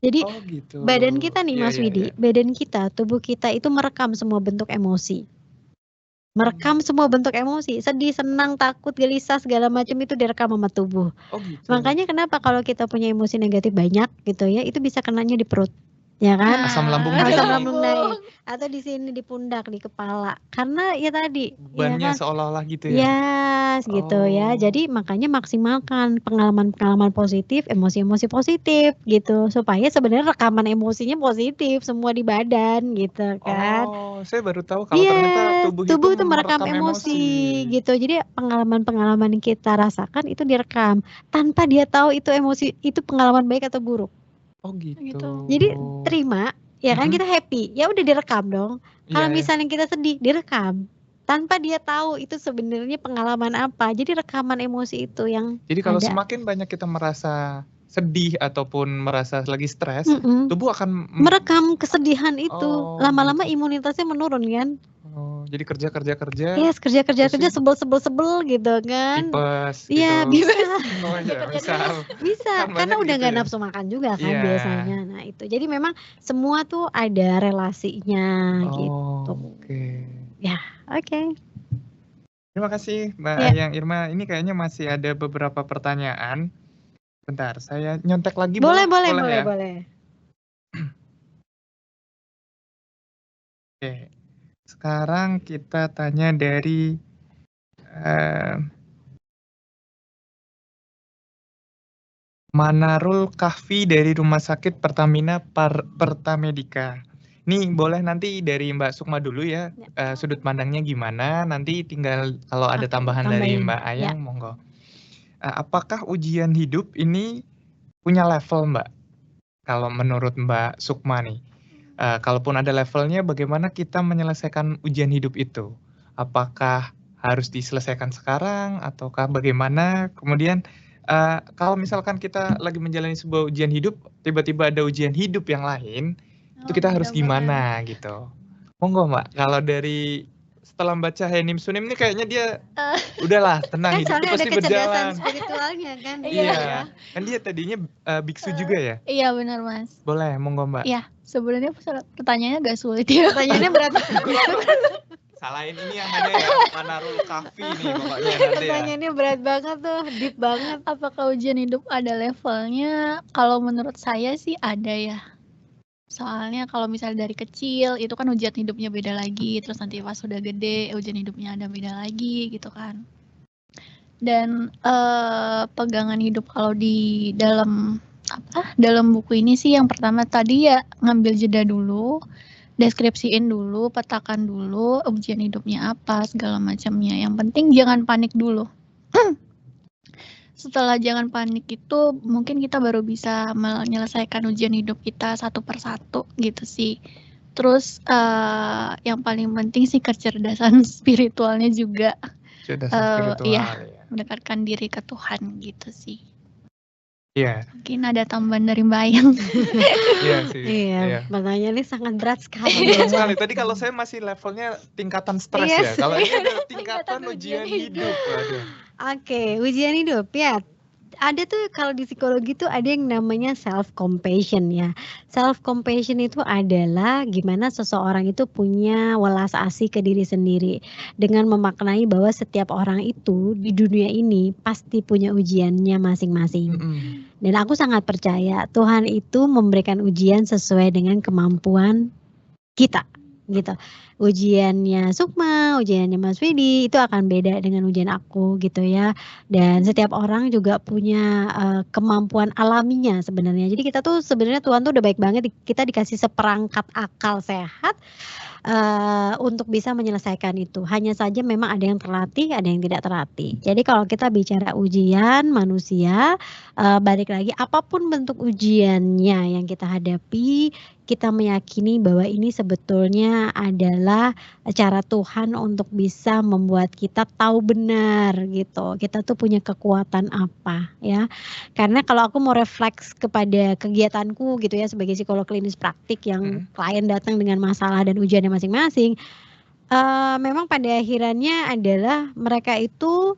Jadi Oh, gitu. badan kita nih Iya, Mas iya, Widi, iya. badan kita, tubuh kita itu merekam semua bentuk emosi. Merekam semua bentuk emosi, sedih, senang, takut, gelisah, segala macam itu direkam sama tubuh. Oh, gitu. Makanya kenapa kalau kita punya emosi negatif banyak gitu ya, itu bisa kenanya di perut. Ya kan? Asam lambung Asam naik. lambung naik atau di sini di pundak, di kepala. Karena ya tadi, ya Bebannya kan? seolah-olah gitu ya? Yes, gitu ya. Jadi makanya maksimalkan pengalaman-pengalaman positif, emosi-emosi positif gitu. Supaya sebenarnya rekaman emosinya positif semua di badan gitu kan. Oh, saya baru tahu kalau ternyata tubuh itu merekam emosi gitu. Jadi pengalaman-pengalaman yang kita rasakan itu direkam tanpa dia tahu itu emosi itu pengalaman baik atau buruk. Oh, gitu. Jadi terima, ya kan kita happy, ya udah direkam dong. Kalau Iya, iya. misalnya kita sedih, direkam. Tanpa dia tahu itu sebenarnya pengalaman apa. Jadi rekaman emosi itu yang Jadi kalau ada. semakin banyak kita merasa sedih ataupun merasa lagi stres, tubuh akan merekam kesedihan itu. Oh, Lama-lama gitu. imunitasnya menurun kan. Oh, jadi kerja. Yes, kerja sebel gitu kan. Tipes Iya, gitu. bisa. Oh iya, Bisa, Kan karena banyak udah gitu nggak ya. nafsu makan juga kan Iya. biasanya. Nah itu, jadi memang semua tuh ada relasinya gitu. Oke. Ya, oke. Terima kasih Mbak Ya. Ayang Irma. Ini kayaknya masih ada beberapa pertanyaan. Bentar, saya nyontek lagi Boleh. ya? Oke. Sekarang kita tanya dari Manarul Kahfi dari Rumah Sakit Pertamina Pertamedika. Nih boleh nanti dari Mbak Sukma dulu ya, sudut pandangnya gimana, nanti tinggal kalau ada tambahan dari Mbak Ayang, monggo. Apakah ujian hidup ini punya level Mbak? Kalau menurut Mbak Sukma nih, kalaupun ada levelnya, bagaimana kita menyelesaikan ujian hidup itu? Apakah harus diselesaikan sekarang, ataukah bagaimana? Kemudian, kalau misalkan kita lagi menjalani sebuah ujian hidup, tiba-tiba ada ujian hidup yang lain, itu kita harus gimana gitu? Monggo Mbak, kalau dari setelah membaca Henim Sunim ini kayaknya dia udahlah tenang, hidup itu pasti berjalan. Kan soalnya ada kecerdasan spiritualnya kan. Iya, kan dia tadinya biksu juga ya? Iya benar Mas. Boleh, monggo Mbak. Iya, sebenarnya pertanyaannya agak sulit ya. Pertanyaannya berat. Salahin ini yang hanya ya, Manarul Kahfi nih pokoknya nanti ya. Pertanyaannya berat banget tuh, deep banget. Apakah ujian hidup ada levelnya? Kalau menurut saya sih ada ya. Soalnya kalau misalnya dari kecil itu kan ujian hidupnya beda lagi, terus nanti pas sudah gede ujian hidupnya ada beda lagi gitu kan. Dan pegangan hidup kalau di dalam buku ini sih yang pertama tadi ya ngambil jeda dulu, deskripsiin dulu, petakan dulu ujian hidupnya apa segala macamnya. Yang penting jangan panik dulu. Setelah jangan panik itu mungkin kita baru bisa menyelesaikan ujian hidup kita satu persatu gitu sih. Terus yang paling penting sih kecerdasan spiritualnya juga. Cerdas spiritual Iya, ya. mendekatkan diri ke Tuhan gitu sih. Iya. Mungkin ada tambahan dari Mbak Ayang. Iya sih. Iya, pertanyaannya sangat berat sekali. Berat sekali. Tadi kalau saya masih levelnya tingkatan stres ya. Yes. Kalau ini ada tingkatan Tingkatan ujian ujian hidup. Aduh. Oke, ujian hidup ya. Ada tuh kalau di psikologi tuh ada yang namanya self compassion ya. Self compassion itu adalah gimana seseorang itu punya welas asih ke diri sendiri dengan memaknai bahwa setiap orang itu di dunia ini pasti punya ujiannya masing-masing. Dan aku sangat percaya Tuhan itu memberikan ujian sesuai dengan kemampuan kita gitu. Ujiannya Sukma, ujiannya Mas Widi itu akan beda dengan ujian aku gitu ya. Dan setiap orang juga punya kemampuan alaminya sebenarnya. Jadi kita tuh sebenarnya Tuhan tuh udah baik banget, kita dikasih seperangkat akal sehat untuk bisa menyelesaikan itu. Hanya saja memang ada yang terlatih, ada yang tidak terlatih. Jadi kalau kita bicara ujian manusia, balik lagi apapun bentuk ujiannya yang kita hadapi, kita meyakini bahwa ini sebetulnya adalah cara Tuhan untuk bisa membuat kita tahu benar gitu. Kita tuh punya kekuatan apa ya. Karena kalau aku mau refleks kepada kegiatanku gitu ya sebagai psikolog klinis praktik yang klien datang dengan masalah dan ujiannya masing-masing, memang pada akhirannya adalah mereka itu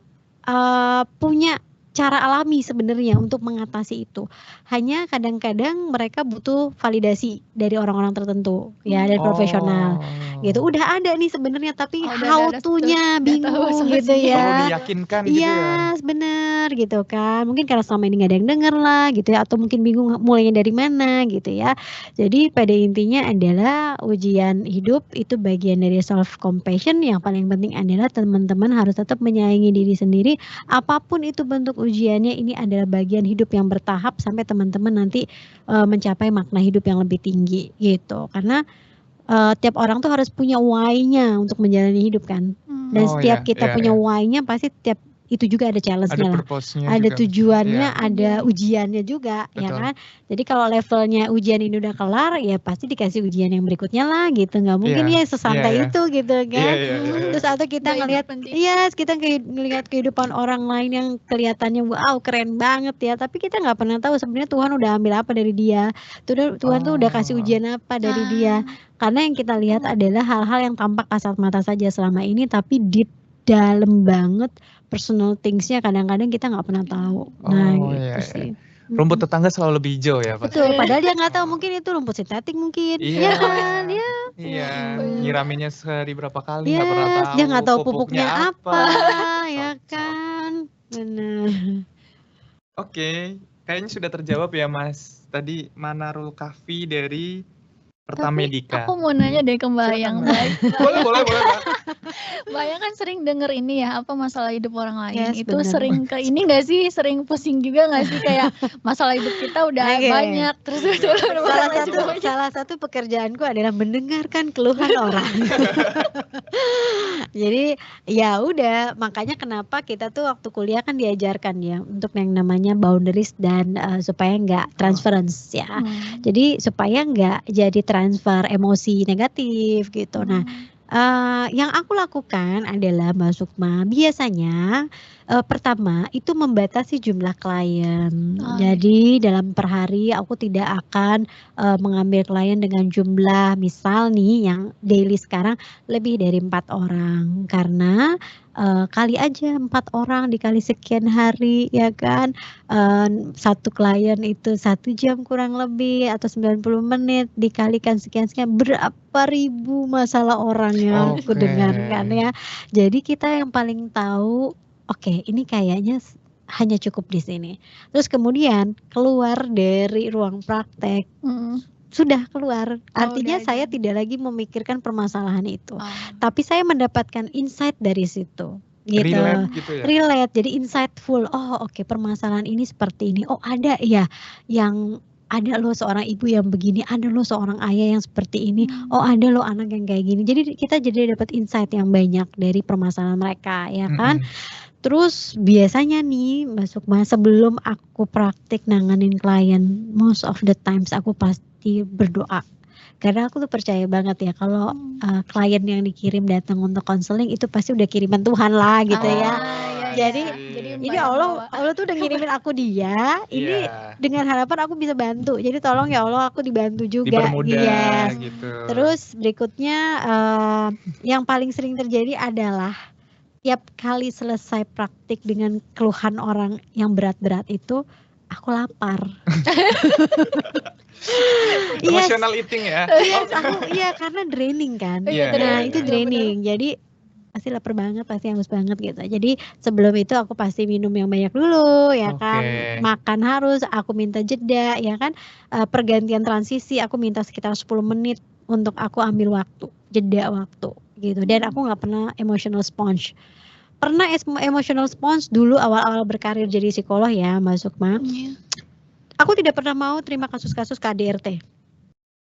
punya cara alami sebenarnya untuk mengatasi itu. Hanya kadang-kadang mereka butuh validasi dari orang-orang tertentu ya, dari profesional gitu. Udah ada nih sebenarnya tapi how to-nya bingung gitu ya. Perlu diyakinkan gitu ya. Yes, bener gitu kan. Mungkin karena selama ini gak ada yang denger lah gitu ya, atau mungkin bingung mulainya dari mana gitu ya. Jadi pada intinya adalah ujian hidup itu bagian dari self compassion. Yang paling penting adalah teman-teman harus tetap menyayangi diri sendiri. Apapun itu bentuk ujiannya, ini adalah bagian hidup yang bertahap sampai teman-teman nanti mencapai makna hidup yang lebih tinggi gitu. Karena tiap orang tuh harus punya why-nya untuk menjalani hidup kan. Dan setiap kita punya why-nya pasti tiap itu juga ada challenge-nya lah. Ada juga, tujuannya, ada ujiannya juga. Betul. Ya kan. Jadi kalau levelnya ujian ini udah kelar, ya pasti dikasih ujian yang berikutnya lah gitu. Nggak mungkin ya sesantai itu gitu kan. Terus atau kita ngelihat, kita ngelihat kehidupan orang lain yang kelihatannya wow keren banget ya, tapi kita nggak pernah tahu sebenarnya Tuhan udah ambil apa dari dia. Tuhan tuh udah kasih ujian apa dari dia. Karena yang kita lihat adalah hal-hal yang tampak kasat mata saja selama ini, tapi deep dalam banget personal things-nya kadang-kadang kita nggak pernah tahu. Nah gitu sih. Rumput tetangga selalu lebih hijau ya Pak. Betul, padahal dia nggak tahu mungkin itu rumput sintetik mungkin. Iya kan, Iya, nyiraminnya sehari berapa kali nggak pernah tahu. Dia nggak tahu pupuknya apa, ya kan. Benar. Oke, kayaknya sudah terjawab ya Mas. Tadi Manarul Kafi dari Pertamedika. Aku mau nanya deh ke Mbak Ayang. Boleh Mbak. Mbak Ayang kan sering denger ini ya, apa masalah hidup orang lain. Itu bener. Sering ke ini gak sih, sering pusing juga gak sih, kayak masalah hidup kita udah banyak. Terus salah satu pekerjaanku adalah mendengarkan keluhan orang. Jadi ya udah, makanya kenapa kita tuh waktu kuliah kan diajarkan ya untuk yang namanya boundaries dan supaya nggak transference ya. Jadi supaya nggak jadi transfer emosi negatif gitu. Nah, yang aku lakukan adalah Mbak Sukma biasanya pertama itu membatasi jumlah klien. Jadi dalam per hari aku tidak akan mengambil klien dengan jumlah misal nih yang daily sekarang lebih dari 4 orang karena kali aja 4 orang dikali sekian hari ya kan, satu klien itu 1 jam kurang lebih atau 90 menit dikalikan sekian-sekian berapa ribu masalah orang yang aku dengarkan ya. Jadi kita yang paling tahu ini kayaknya hanya cukup di sini. Terus kemudian keluar dari ruang praktek. Sudah keluar, artinya saya tidak lagi memikirkan permasalahan itu, tapi saya mendapatkan insight dari situ, gitu. Relate, jadi insightful. Permasalahan ini seperti ini. Ada ya, yang ada loh seorang ibu yang begini, ada loh seorang ayah yang seperti ini, ada loh anak yang kayak gini. Jadi kita jadi dapat insight yang banyak dari permasalahan mereka, ya kan? Terus biasanya nih Mbak Sukma sebelum aku praktik nanganin klien, most of the times aku pasti berdoa Karena aku tuh percaya banget ya kalau klien yang dikirim datang untuk konseling itu pasti udah kiriman Tuhan lah gitu ya. Jadi ini Allah tuh udah ngirimin aku dia, ini dengan harapan aku bisa bantu. Jadi tolong ya Allah aku dibantu juga. Dipermudah gitu. Terus berikutnya yang paling sering terjadi adalah tiap kali selesai praktik dengan keluhan orang yang berat-berat itu, aku lapar. Emotional eating ya. Iya, karena draining kan. Iya, Nah, iya, itu iya. draining. Jadi pasti lapar banget, pasti haus banget gitu. Jadi sebelum itu aku pasti minum yang banyak dulu ya kan. Oke. Makan harus, aku minta jeda ya kan. Pergantian transisi aku minta sekitar 10 menit untuk aku ambil waktu, jeda waktu gitu. Dan aku nggak pernah emotional sponge. Pernah emotional sponge dulu awal-awal berkarir jadi psikolog ya, Mbak Sukma. Aku tidak pernah mau terima kasus-kasus KDRT.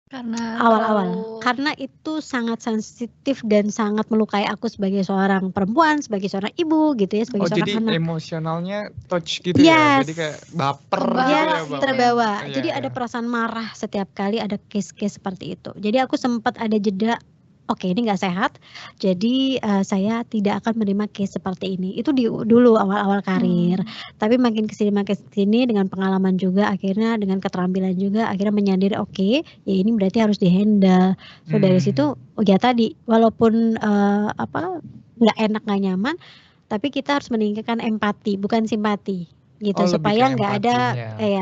Karena awal-awal karena itu sangat sensitif dan sangat melukai aku sebagai seorang perempuan, sebagai seorang ibu gitu ya, sebagai seorang jadi anak. emosionalnya touch gitu ya. Jadi kayak baper gitu ya, Bang. Terbawa. Iya, Jadi ada perasaan marah setiap kali ada case-case seperti itu. Jadi aku sempat ada jeda. Oke, ini nggak sehat. Jadi saya tidak akan menerima case seperti ini. Itu dulu awal-awal karir. Tapi makin kesini dengan pengalaman juga, akhirnya dengan keterampilan juga, akhirnya menyadari oke, ya ini berarti harus dihandle. So dari situ, ya tadi, walaupun nggak enak nggak nyaman, tapi kita harus meningkatkan empati, bukan simpati. Gitu supaya nggak ada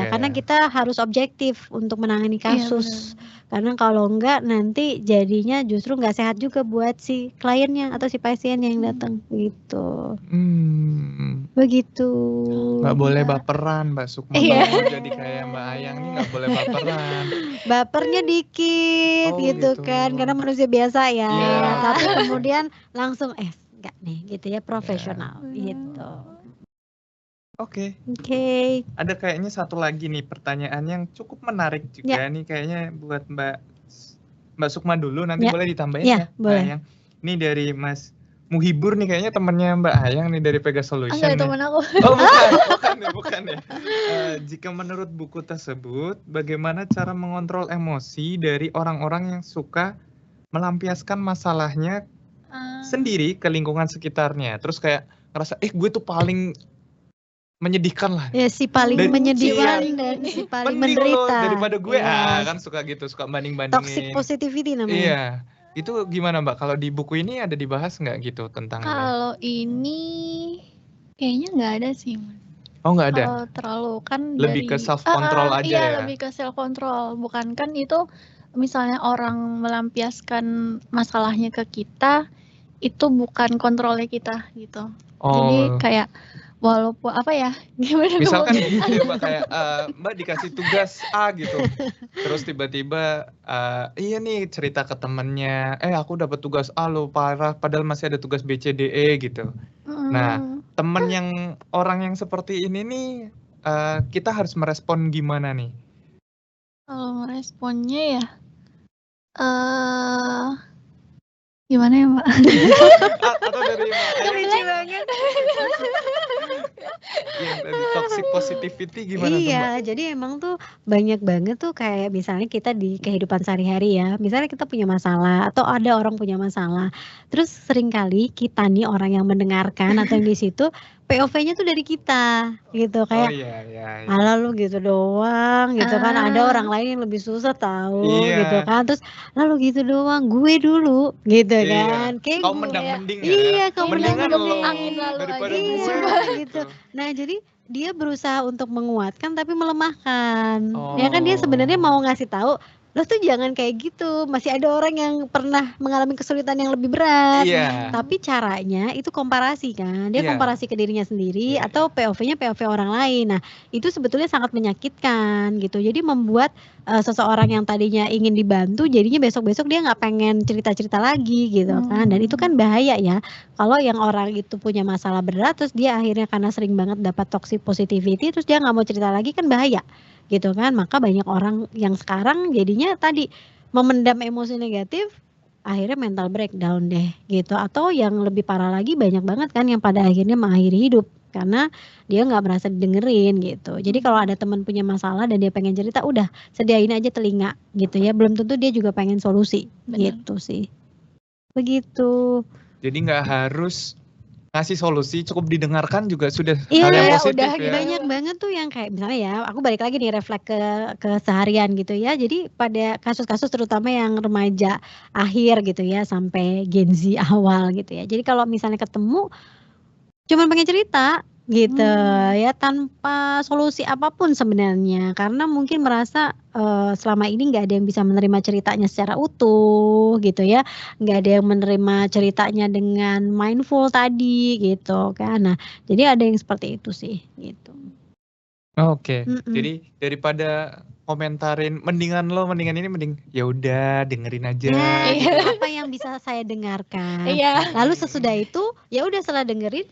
karena kita harus objektif untuk menangani kasus. Karena kalau enggak nanti jadinya justru nggak sehat juga buat si kliennya atau si pasiennya yang datang gitu. Begitu. Nggak boleh baperan, Mbak Sukma. Mau jadi kayak Mbak Ayang nih nggak boleh baperan. Bapernya dikit gitu kan, karena manusia biasa ya. Tapi kemudian langsung enggak nih gitu ya, profesional gitu. Oke. Ada kayaknya satu lagi nih pertanyaan yang cukup menarik juga nih kayaknya buat Mbak Sukma dulu, nanti boleh ditambahin ya Mbak Ayang. Ini dari Mas Muhibur nih, kayaknya temannya Mbak Ayang nih dari Pega Solution. Enggak, teman aku. Oh bukan ya. Jika menurut buku tersebut, bagaimana cara mengontrol emosi dari orang-orang yang suka melampiaskan masalahnya sendiri ke lingkungan sekitarnya. Terus kayak ngerasa gue tuh paling menyedihkan lah. Ya si paling menyedihkan dan si paling menderita. Daripada gue kan suka gitu, suka banding-bandingin. Toxic positivity namanya. Iya. Itu gimana Mbak? Kalau di buku ini ada dibahas nggak gitu tentang Kalau ini kayaknya nggak ada sih. Oh nggak ada? Kalau terlalu kan lebih ke self control aja iya, ya? lebih ke self control. Bukan kan itu misalnya orang melampiaskan masalahnya ke kita, itu bukan kontrolnya kita gitu. Jadi kayak walaupun gimana misalkan gini Mbak, kayak Mbak dikasih tugas A gitu, terus tiba-tiba iya nih cerita ke temennya, aku dapat tugas A lo parah, padahal masih ada tugas B, C, D, E gitu. Nah temen yang orang yang seperti ini nih, kita harus merespon gimana nih? Kalau meresponnya ya gimana ya Mbak? Atau dari lucu banget. Yang dari toxic positivity gimana tuh Mbak? Iya, jadi emang tuh banyak banget tuh kayak misalnya kita di kehidupan sehari-hari ya, misalnya kita punya masalah atau ada orang punya masalah, terus seringkali kita nih orang yang mendengarkan atau yang di situ POV-nya tuh dari kita gitu, kayak alah lu gitu doang gitu kan, ada orang lain yang lebih susah tahu gitu kan, terus lalu gitu doang, gue dulu gitu kan, kayak kau mendang-mending ya. Iya, kau mendingan lo angin lalu daripada aja gue gitu. Nah jadi dia berusaha untuk menguatkan tapi melemahkan. Ya kan dia sebenarnya mau ngasih tahu, lo tuh jangan kayak gitu. Masih ada orang yang pernah mengalami kesulitan yang lebih berat. Tapi caranya itu komparasi kan. Dia komparasi ke dirinya sendiri atau POV-nya POV orang lain. Nah, itu sebetulnya sangat menyakitkan gitu. Jadi membuat seseorang yang tadinya ingin dibantu jadinya besok-besok dia nggak pengen cerita-cerita lagi gitu kan. Dan itu kan bahaya ya. Kalau yang orang itu punya masalah berat terus dia akhirnya karena sering banget dapat toxic positivity terus dia nggak mau cerita lagi kan bahaya gitu kan. Maka banyak orang yang sekarang jadinya tadi memendam emosi negatif akhirnya mental breakdown deh gitu. Atau yang lebih parah lagi banyak banget kan yang pada akhirnya mengakhiri hidup karena dia nggak merasa didengerin gitu. Jadi kalau ada teman punya masalah dan dia pengen cerita, udah sediain aja telinga gitu ya. Belum tentu dia juga pengen solusi. Benar. Gitu sih. Begitu. Jadi nggak harus ngasih solusi, cukup didengarkan juga sudah Iya, hal yang Iya, positif udah ya. gitu. banyak banget tuh yang kayak misalnya ya, aku balik lagi nih refleks ke seharian gitu ya. Jadi pada kasus-kasus terutama yang remaja akhir gitu ya sampai Gen Z awal gitu ya. Jadi kalau misalnya ketemu cuman pengen cerita gitu ya tanpa solusi apapun sebenarnya karena mungkin merasa selama ini nggak ada yang bisa menerima ceritanya secara utuh gitu ya, nggak ada yang menerima ceritanya dengan mindful tadi gitu kan. Nah jadi ada yang seperti itu sih gitu. Oke, Mm-mm. jadi daripada komentarin mendingan ini mending ya udah dengerin aja Nah, gitu. itu apa yang bisa saya dengarkan. Iya. Lalu sesudah itu ya udah setelah dengerin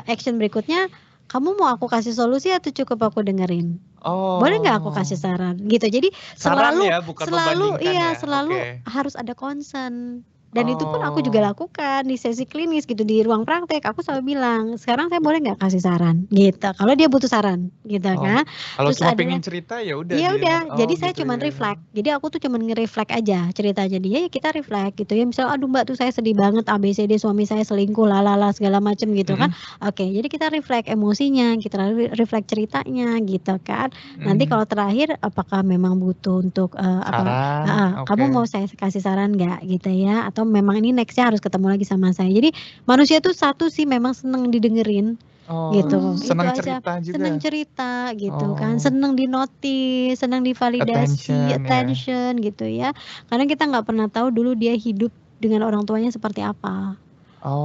action berikutnya, kamu mau aku kasih solusi atau cukup aku dengerin? Boleh nggak aku kasih saran gitu. Jadi Saran selalu ya, bukan membandingkan iya ya. selalu Oke. harus ada concern. Dan itu pun aku juga lakukan di sesi klinis gitu, di ruang praktek. Aku selalu bilang, sekarang saya boleh nggak kasih saran gitu. Kalau dia butuh saran gitu kan. Kalau Terus cuma adalah pengen cerita ya udah. iya udah, jadi saya gitu cuman ya. reflect. Jadi aku tuh cuman nge-reflect aja ceritanya dia, ya kita reflect gitu ya. Misal aduh Mbak tuh saya sedih banget ABCD suami saya selingkuh lalala segala macem gitu kan. Oke, jadi kita reflect emosinya, kita reflect ceritanya gitu kan. Nanti kalau terakhir apakah memang butuh untuk Saran, kamu mau saya kasih saran nggak gitu ya, atau memang ini nextnya harus ketemu lagi sama saya. Jadi manusia tuh satu sih memang seneng didengerin gitu. Senang Itu aja. cerita juga. Seneng cerita gitu kan, seneng dinotis, seneng divalidasi, attention gitu ya. Karena kita nggak pernah tahu dulu dia hidup dengan orang tuanya seperti apa.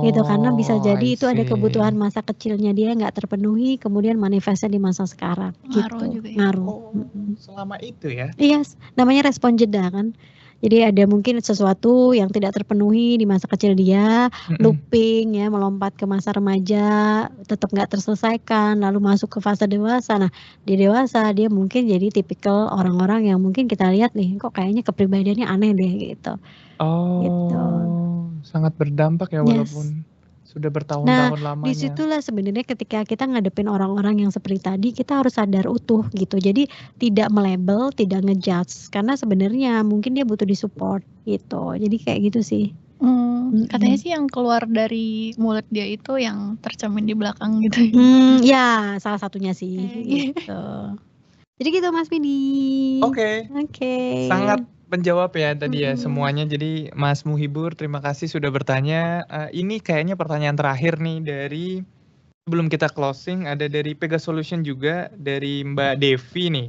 Gitu karena bisa jadi itu ada kebutuhan masa kecilnya dia nggak terpenuhi, kemudian manifestnya di masa sekarang. Ngaruh gitu. juga ya. Ngaruh. Selama itu ya. Iya, namanya respon jeda kan. Jadi ada mungkin sesuatu yang tidak terpenuhi di masa kecil dia, looping ya, melompat ke masa remaja, tetap nggak terselesaikan, lalu masuk ke fase dewasa. Nah, di dewasa dia mungkin jadi tipikal orang-orang yang mungkin kita lihat nih, kok kayaknya kepribadiannya aneh deh gitu. Gitu. Sangat berdampak ya walaupun sudah bertahun-tahun lamanya. Disitulah sebenarnya ketika kita ngadepin orang-orang yang seperti tadi, kita harus sadar utuh gitu. Jadi tidak melabel, tidak ngejudge, karena sebenarnya mungkin dia butuh disupport gitu. Jadi kayak gitu sih. Katanya sih yang keluar dari mulut dia itu yang tercermin di belakang gitu. Ya salah satunya sih gitu. Jadi gitu Mas Pidi. Oke. Sangat menjawab ya tadi ya semuanya. Jadi Mas Muhibur, terima kasih sudah bertanya. Ini kayaknya pertanyaan terakhir nih dari sebelum kita closing, ada dari Pega Solution juga, dari Mbak Devi nih.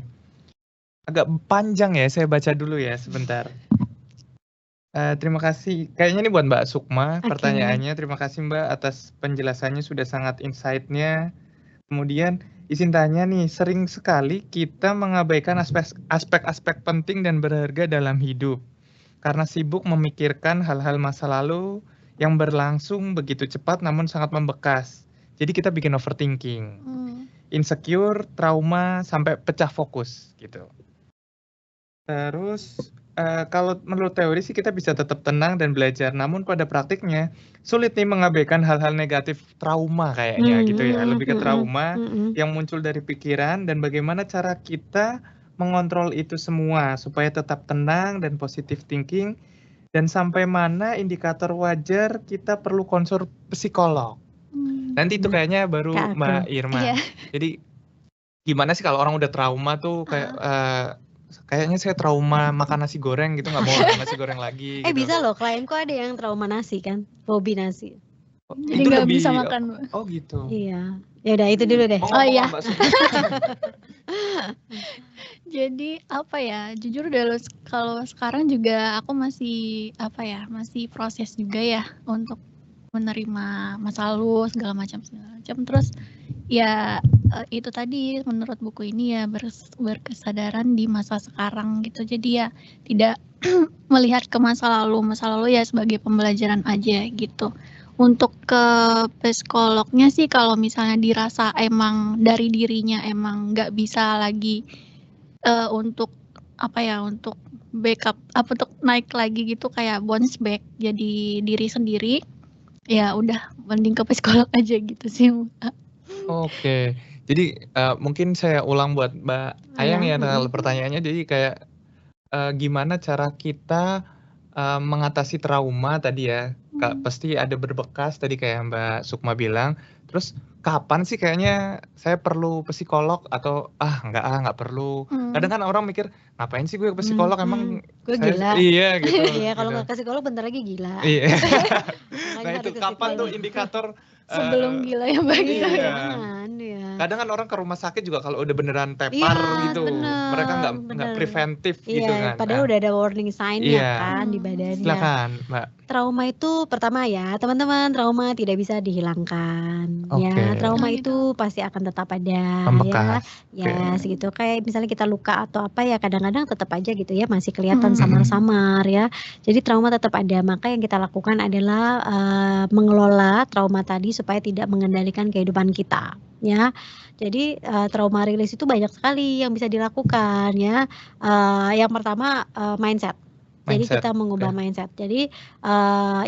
Agak panjang ya, saya baca dulu ya sebentar. Terima kasih. Kayaknya ini buat Mbak Sukma pertanyaannya. Terima kasih Mbak atas penjelasannya, sudah sangat insight-nya. Kemudian izin tanya nih, sering sekali kita mengabaikan aspek-aspek penting dan berharga dalam hidup karena sibuk memikirkan hal-hal masa lalu yang berlangsung begitu cepat namun sangat membekas. Jadi kita bikin overthinking, insecure, trauma, sampai pecah fokus gitu. Terus kalau menurut teori sih kita bisa tetap tenang dan belajar, namun pada praktiknya sulit nih mengabaikan hal-hal negatif trauma kayaknya gitu ya, lebih ke trauma yang muncul dari pikiran dan bagaimana cara kita mengontrol itu semua supaya tetap tenang dan positive thinking, dan sampai mana indikator wajar kita perlu konsul psikolog. Nanti itu kayaknya baru Mbak Irma. Jadi gimana sih kalau orang udah trauma tuh kayak kayaknya saya trauma makan nasi goreng gitu, nggak mau makan nasi goreng lagi gitu. Bisa loh, klienku ada yang trauma nasi kan, hobi nasi. Jadi nggak bisa makan. Oh gitu. Iya. Ya udah itu dulu deh. Oh iya. Jadi apa ya, jujur dulu kalau sekarang juga aku masih masih proses juga ya untuk menerima masa lalu segala macam. Terus ya itu tadi menurut buku ini ya berkesadaran di masa sekarang gitu. Jadi ya tidak melihat ke masa lalu ya sebagai pembelajaran aja gitu. Untuk ke psikolognya sih kalau misalnya dirasa emang dari dirinya emang nggak bisa lagi untuk untuk backup untuk naik lagi gitu, kayak bounce back jadi diri sendiri, ya udah mending ke psikolog aja gitu sih Mbak. Oke. Jadi, mungkin saya ulang buat Mbak Ayang ya kalau pertanyaannya. Jadi kayak, gimana cara kita, mengatasi trauma tadi ya, pasti ada berbekas tadi kayak Mbak Sukma bilang. Terus kapan sih kayaknya saya perlu psikolog atau, nggak perlu. Kadang kan orang mikir, "Ngapain sih gue ke psikolog, emang gue saya" gila. iya gitu. Iya, kalau gitu. nggak ke psikolog bentar lagi gila. Iya. Makanya Nah harus itu ke kapan tuh psikolog. indikator, Sebelum gila ya Mbak gitu. iya. Jangan, ya. Kadang kan orang ke rumah sakit juga kalau udah beneran Iya, tepar gitu, mereka nggak bener. preventif gitu Iya, kan. padahal udah ada warning sign-nya Iya. kan di badannya. Silakan, Mbak. Trauma itu pertama ya, teman-teman, trauma tidak bisa dihilangkan ya. Oke. Trauma Oh, itu gitu. pasti akan tetap ada ya. Membekas. Ya, segitu. Kayak misalnya kita luka atau apa ya, kadang-kadang tetap aja gitu ya, masih kelihatan samar-samar ya. Jadi trauma tetap ada. Maka yang kita lakukan adalah mengelola trauma tadi supaya tidak mengendalikan kehidupan kita ya. Jadi trauma release itu banyak sekali yang bisa dilakukan ya. Yang pertama mindset. Jadi kita mengubah mindset. Jadi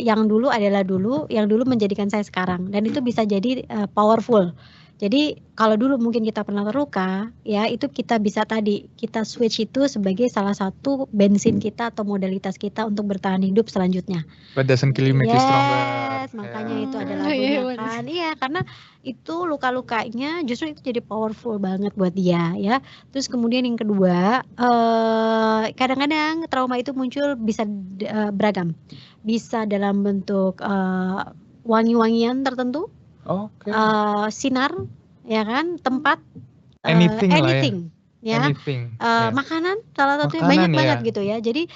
yang dulu adalah dulu, yang dulu menjadikan saya sekarang, dan itu bisa jadi powerful. Jadi kalau dulu mungkin kita pernah terluka, ya itu kita bisa tadi kita switch itu sebagai salah satu bensin kita atau modalitas kita untuk bertahan hidup selanjutnya. But doesn't kill you make you stronger. Yes, makanya itu adalah lagunya kan. Iya, karena itu luka-lukanya justru itu jadi powerful banget buat dia ya. Terus kemudian yang kedua, kadang-kadang trauma itu muncul bisa beragam. Bisa dalam bentuk wangi-wangian tertentu. Sinar ya kan, tempat, anything ya. Makanan salah satunya, banyak banget gitu ya. Jadi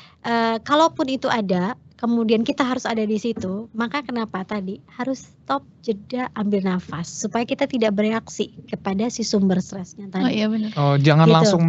kalaupun itu ada, kemudian kita harus ada di situ, maka kenapa tadi harus stop, jeda, ambil nafas supaya kita tidak bereaksi kepada si sumber stresnya tadi. Oh iya benar. Jangan Gitu. langsung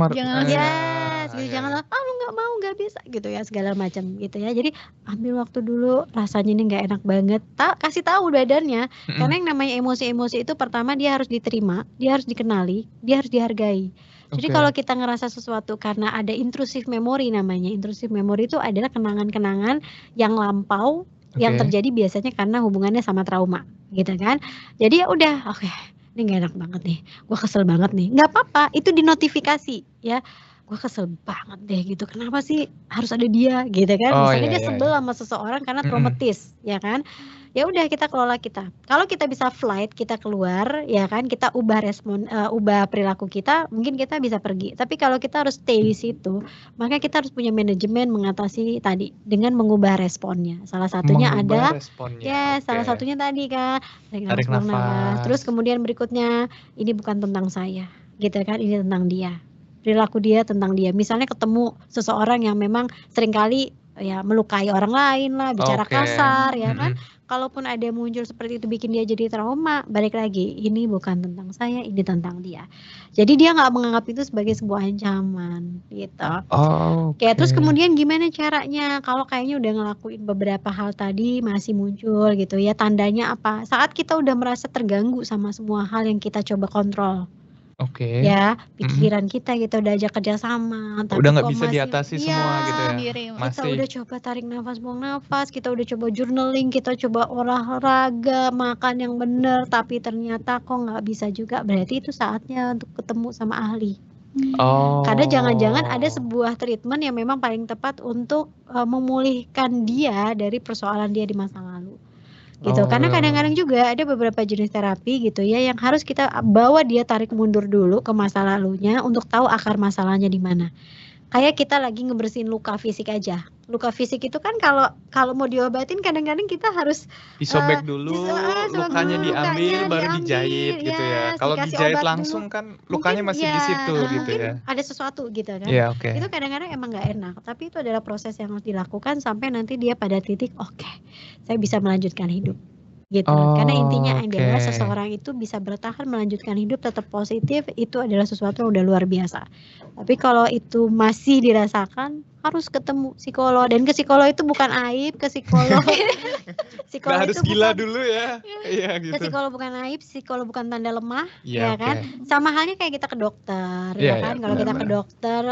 Jangan lu nggak mau, nggak bisa gitu ya, segala macam gitu ya. Jadi ambil waktu dulu, rasanya ini nggak enak banget, kasih tahu badannya. Karena yang namanya emosi-emosi itu pertama dia harus diterima, dia harus dikenali, dia harus dihargai. Jadi kalau kita ngerasa sesuatu karena ada intrusive memory namanya. Intrusive memory itu adalah kenangan-kenangan yang lampau yang terjadi biasanya karena hubungannya sama trauma, gitu kan. Jadi ya udah, oke, ini nggak enak banget nih, gue kesel banget nih. Nggak apa-apa, itu dinotifikasi ya. Gue kesel banget deh gitu, kenapa sih harus ada dia gitu kan. Misalnya dia sebel sama seseorang karena traumatis ya kan. Ya udah, kita kelola kita. Kalau kita bisa flight, kita keluar ya kan, kita ubah respon, ubah perilaku kita, mungkin kita bisa pergi. Tapi kalau kita harus stay di situ, maka kita harus punya manajemen mengatasi tadi dengan mengubah responnya. Salah satunya salah satunya tadi kan, tarik nafas. Terus kemudian berikutnya, ini bukan tentang saya gitu kan, ini tentang dia. Perilaku dia tentang dia. Misalnya ketemu seseorang yang memang seringkali ya melukai orang lain lah, bicara kasar ya kan. Kalaupun ada muncul seperti itu bikin dia jadi trauma, balik lagi, ini bukan tentang saya, ini tentang dia. Jadi dia nggak menganggap itu sebagai sebuah ancaman gitu. Terus kemudian gimana caranya kalau kayaknya udah ngelakuin beberapa hal tadi masih muncul gitu ya, tandanya apa? Saat kita udah merasa terganggu sama semua hal yang kita coba kontrol. Ya, pikiran kita udah ajak kerjasama, tapi udah nggak bisa diatasi semua gitu ya. Kita udah coba tarik nafas, buang nafas, kita udah coba journaling, kita coba olahraga, makan yang benar, tapi ternyata kok nggak bisa juga. Berarti itu saatnya untuk ketemu sama ahli. Karena jangan-jangan ada sebuah treatment yang memang paling tepat untuk memulihkan dia dari persoalan dia di masa lalu. Gitu. Karena kadang-kadang juga ada beberapa jenis terapi gitu ya yang harus kita bawa dia tarik mundur dulu ke masa lalunya untuk tahu akar masalahnya di mana. Kayak kita lagi ngebersihin luka fisik aja. Luka fisik itu kan kalau mau diobatin kadang-kadang kita harus disobek dulu, lukanya diambil baru dijahit gitu ya. Kalau dijahit langsung kan lukanya masih di situ gitu ya. Ada sesuatu gitu kan. Itu kadang-kadang emang nggak enak, tapi itu adalah proses yang harus dilakukan sampai nanti dia pada titik saya bisa melanjutkan hidup. Gitu. Karena intinya adalah seseorang itu bisa bertahan melanjutkan hidup tetap positif, itu adalah sesuatu yang udah luar biasa. Tapi kalau itu masih dirasakan, harus ketemu psikolog, dan ke psikolog itu bukan aib, ke psikolog Nggak harus itu gila bukan dulu ya. Iya ke gitu. psikolog bukan aib, psikolog bukan tanda lemah, Iya, ya kan? oke. Sama halnya kayak kita ke dokter, Iya, ya iya, kan? Kalau kita ke benar-benar. dokter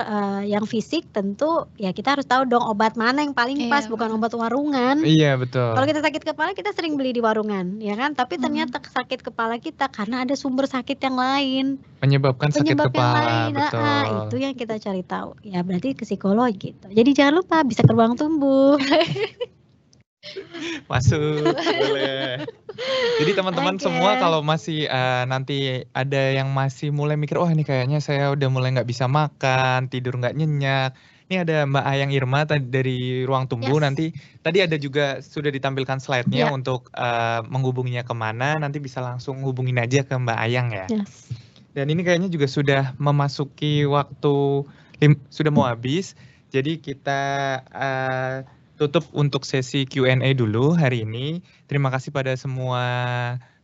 yang fisik tentu ya kita harus tahu dong obat mana yang paling pas, Iya, bukan benar. obat warungan. Iya, Kalau betul. kita sakit kepala kita sering beli di warungan, ya kan? Tapi ternyata sakit kepala kita karena ada sumber sakit yang lain, Menyebabkan sakit penyebab yang kepala, lain. Itu betul. yang kita cari tahu. Ya berarti ke psikolog gitu. Jadi jangan lupa bisa ke ruang tumbuh. Masuk, boleh. Jadi teman-teman Oke. semua kalau masih nanti ada yang masih mulai mikir, oh ini kayaknya saya udah mulai nggak bisa makan, tidur nggak nyenyak. Ini ada Mbak Ayang Irma dari Ruang Tumbuh. Yes. Nanti tadi ada juga sudah ditampilkan slide-nya Ya. untuk menghubunginya kemana. Nanti bisa langsung hubungin aja ke Mbak Ayang ya. Yes. Dan ini kayaknya juga sudah memasuki waktu sudah mau habis. Jadi kita tutup untuk sesi Q&A dulu hari ini. Terima kasih pada semua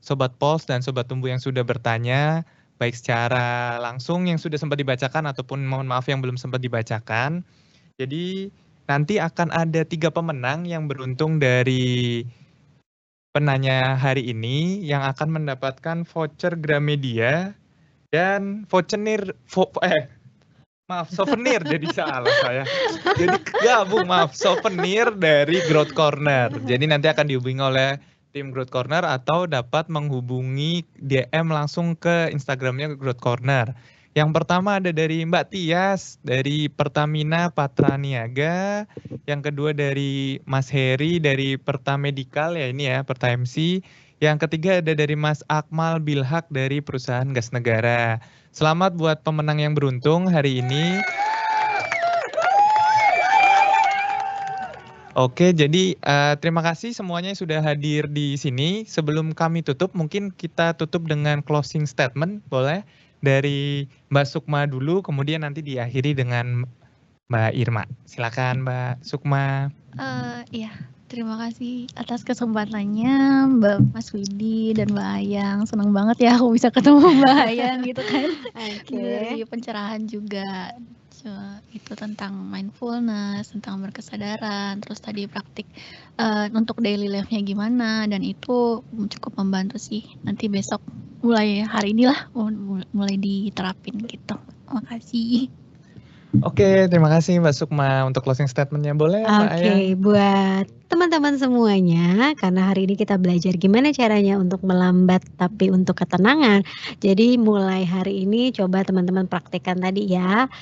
Sobat Pols dan Sobat Tumbuh yang sudah bertanya, baik secara langsung yang sudah sempat dibacakan ataupun mohon maaf yang belum sempat dibacakan. Jadi nanti akan ada 3 pemenang yang beruntung dari penanya hari ini yang akan mendapatkan voucher Gramedia dan souvenir jadi salah saya. Jadi gabung souvenir dari Growth Corner. Jadi nanti akan dihubungi oleh tim Growth Corner atau dapat menghubungi DM langsung ke Instagramnya Growth Corner. Yang pertama ada dari Mbak Tias dari Pertamina Patraniaga. Yang kedua dari Mas Heri dari Pertamedical ya ini ya, Pertamsi. Yang ketiga ada dari Mas Akmal Bilhak dari perusahaan gas negara. Selamat buat pemenang yang beruntung hari ini. Oke, jadi terima kasih semuanya yang sudah hadir di sini. Sebelum kami tutup, mungkin kita tutup dengan closing statement, boleh? Dari Mbak Sukma dulu, kemudian nanti diakhiri dengan Mbak Irma. Silakan Mbak Sukma. Iya, terima kasih atas kesempatannya Mbak Mas Widi dan Mbak Ayang. Senang banget ya aku bisa ketemu Mbak Ayang gitu kan. Dari pencerahan juga. Itu tentang mindfulness, tentang berkesadaran, terus tadi praktik untuk daily life-nya gimana, dan itu cukup membantu sih. Nanti besok mulai hari inilah mulai diterapin gitu. Makasih. Oke, terima kasih Mbak Sukma untuk closing statement-nya. Boleh Mbak Ayang? Oke, buat teman-teman semuanya, karena hari ini kita belajar gimana caranya untuk melambat tapi untuk ketenangan. Jadi mulai hari ini coba teman-teman praktekkan tadi ya,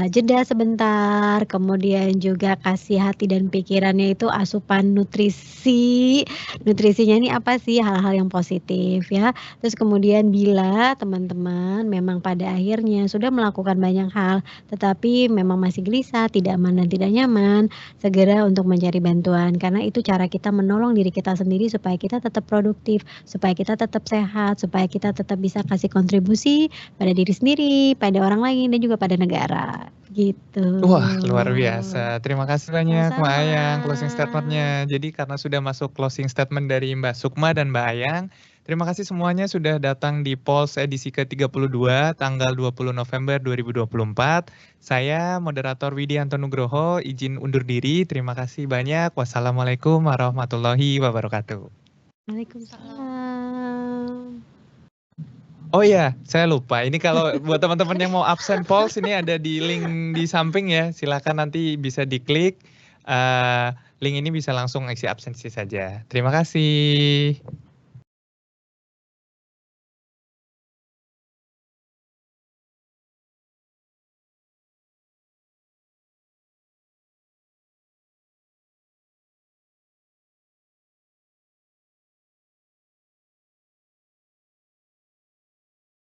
jeda sebentar, kemudian juga kasih hati dan pikirannya itu asupan nutrisi. Nutrisinya ini apa sih? Hal-hal yang positif ya. Terus kemudian bila teman-teman memang pada akhirnya sudah melakukan banyak hal, tetapi memang masih gelisah, tidak aman dan tidak nyaman, segera untuk mencari bantuan, karena itu cara kita menolong diri kita sendiri supaya kita tetap produktif, supaya kita tetap sehat, supaya kita tetap bisa kasih kontribusi pada diri sendiri, pada orang lain, dan juga pada negara gitu. Wah, luar biasa. Terima kasih banyak Mbak Sama-sama. Ayang closing statement-nya. Jadi karena sudah masuk closing statement dari Mbak Sukma dan Mbak Ayang, terima kasih semuanya sudah datang di Pols edisi ke-32 tanggal 20 November 2024. Saya moderator Widianto Nugroho izin undur diri. Terima kasih banyak. Wassalamualaikum warahmatullahi wabarakatuh. Waalaikumsalam. Oh iya, saya lupa. Ini kalau buat teman-teman yang mau absen Pols, ini ada di link di samping ya. Silakan nanti bisa diklik. Link ini bisa langsung isi absensi saja. Terima kasih.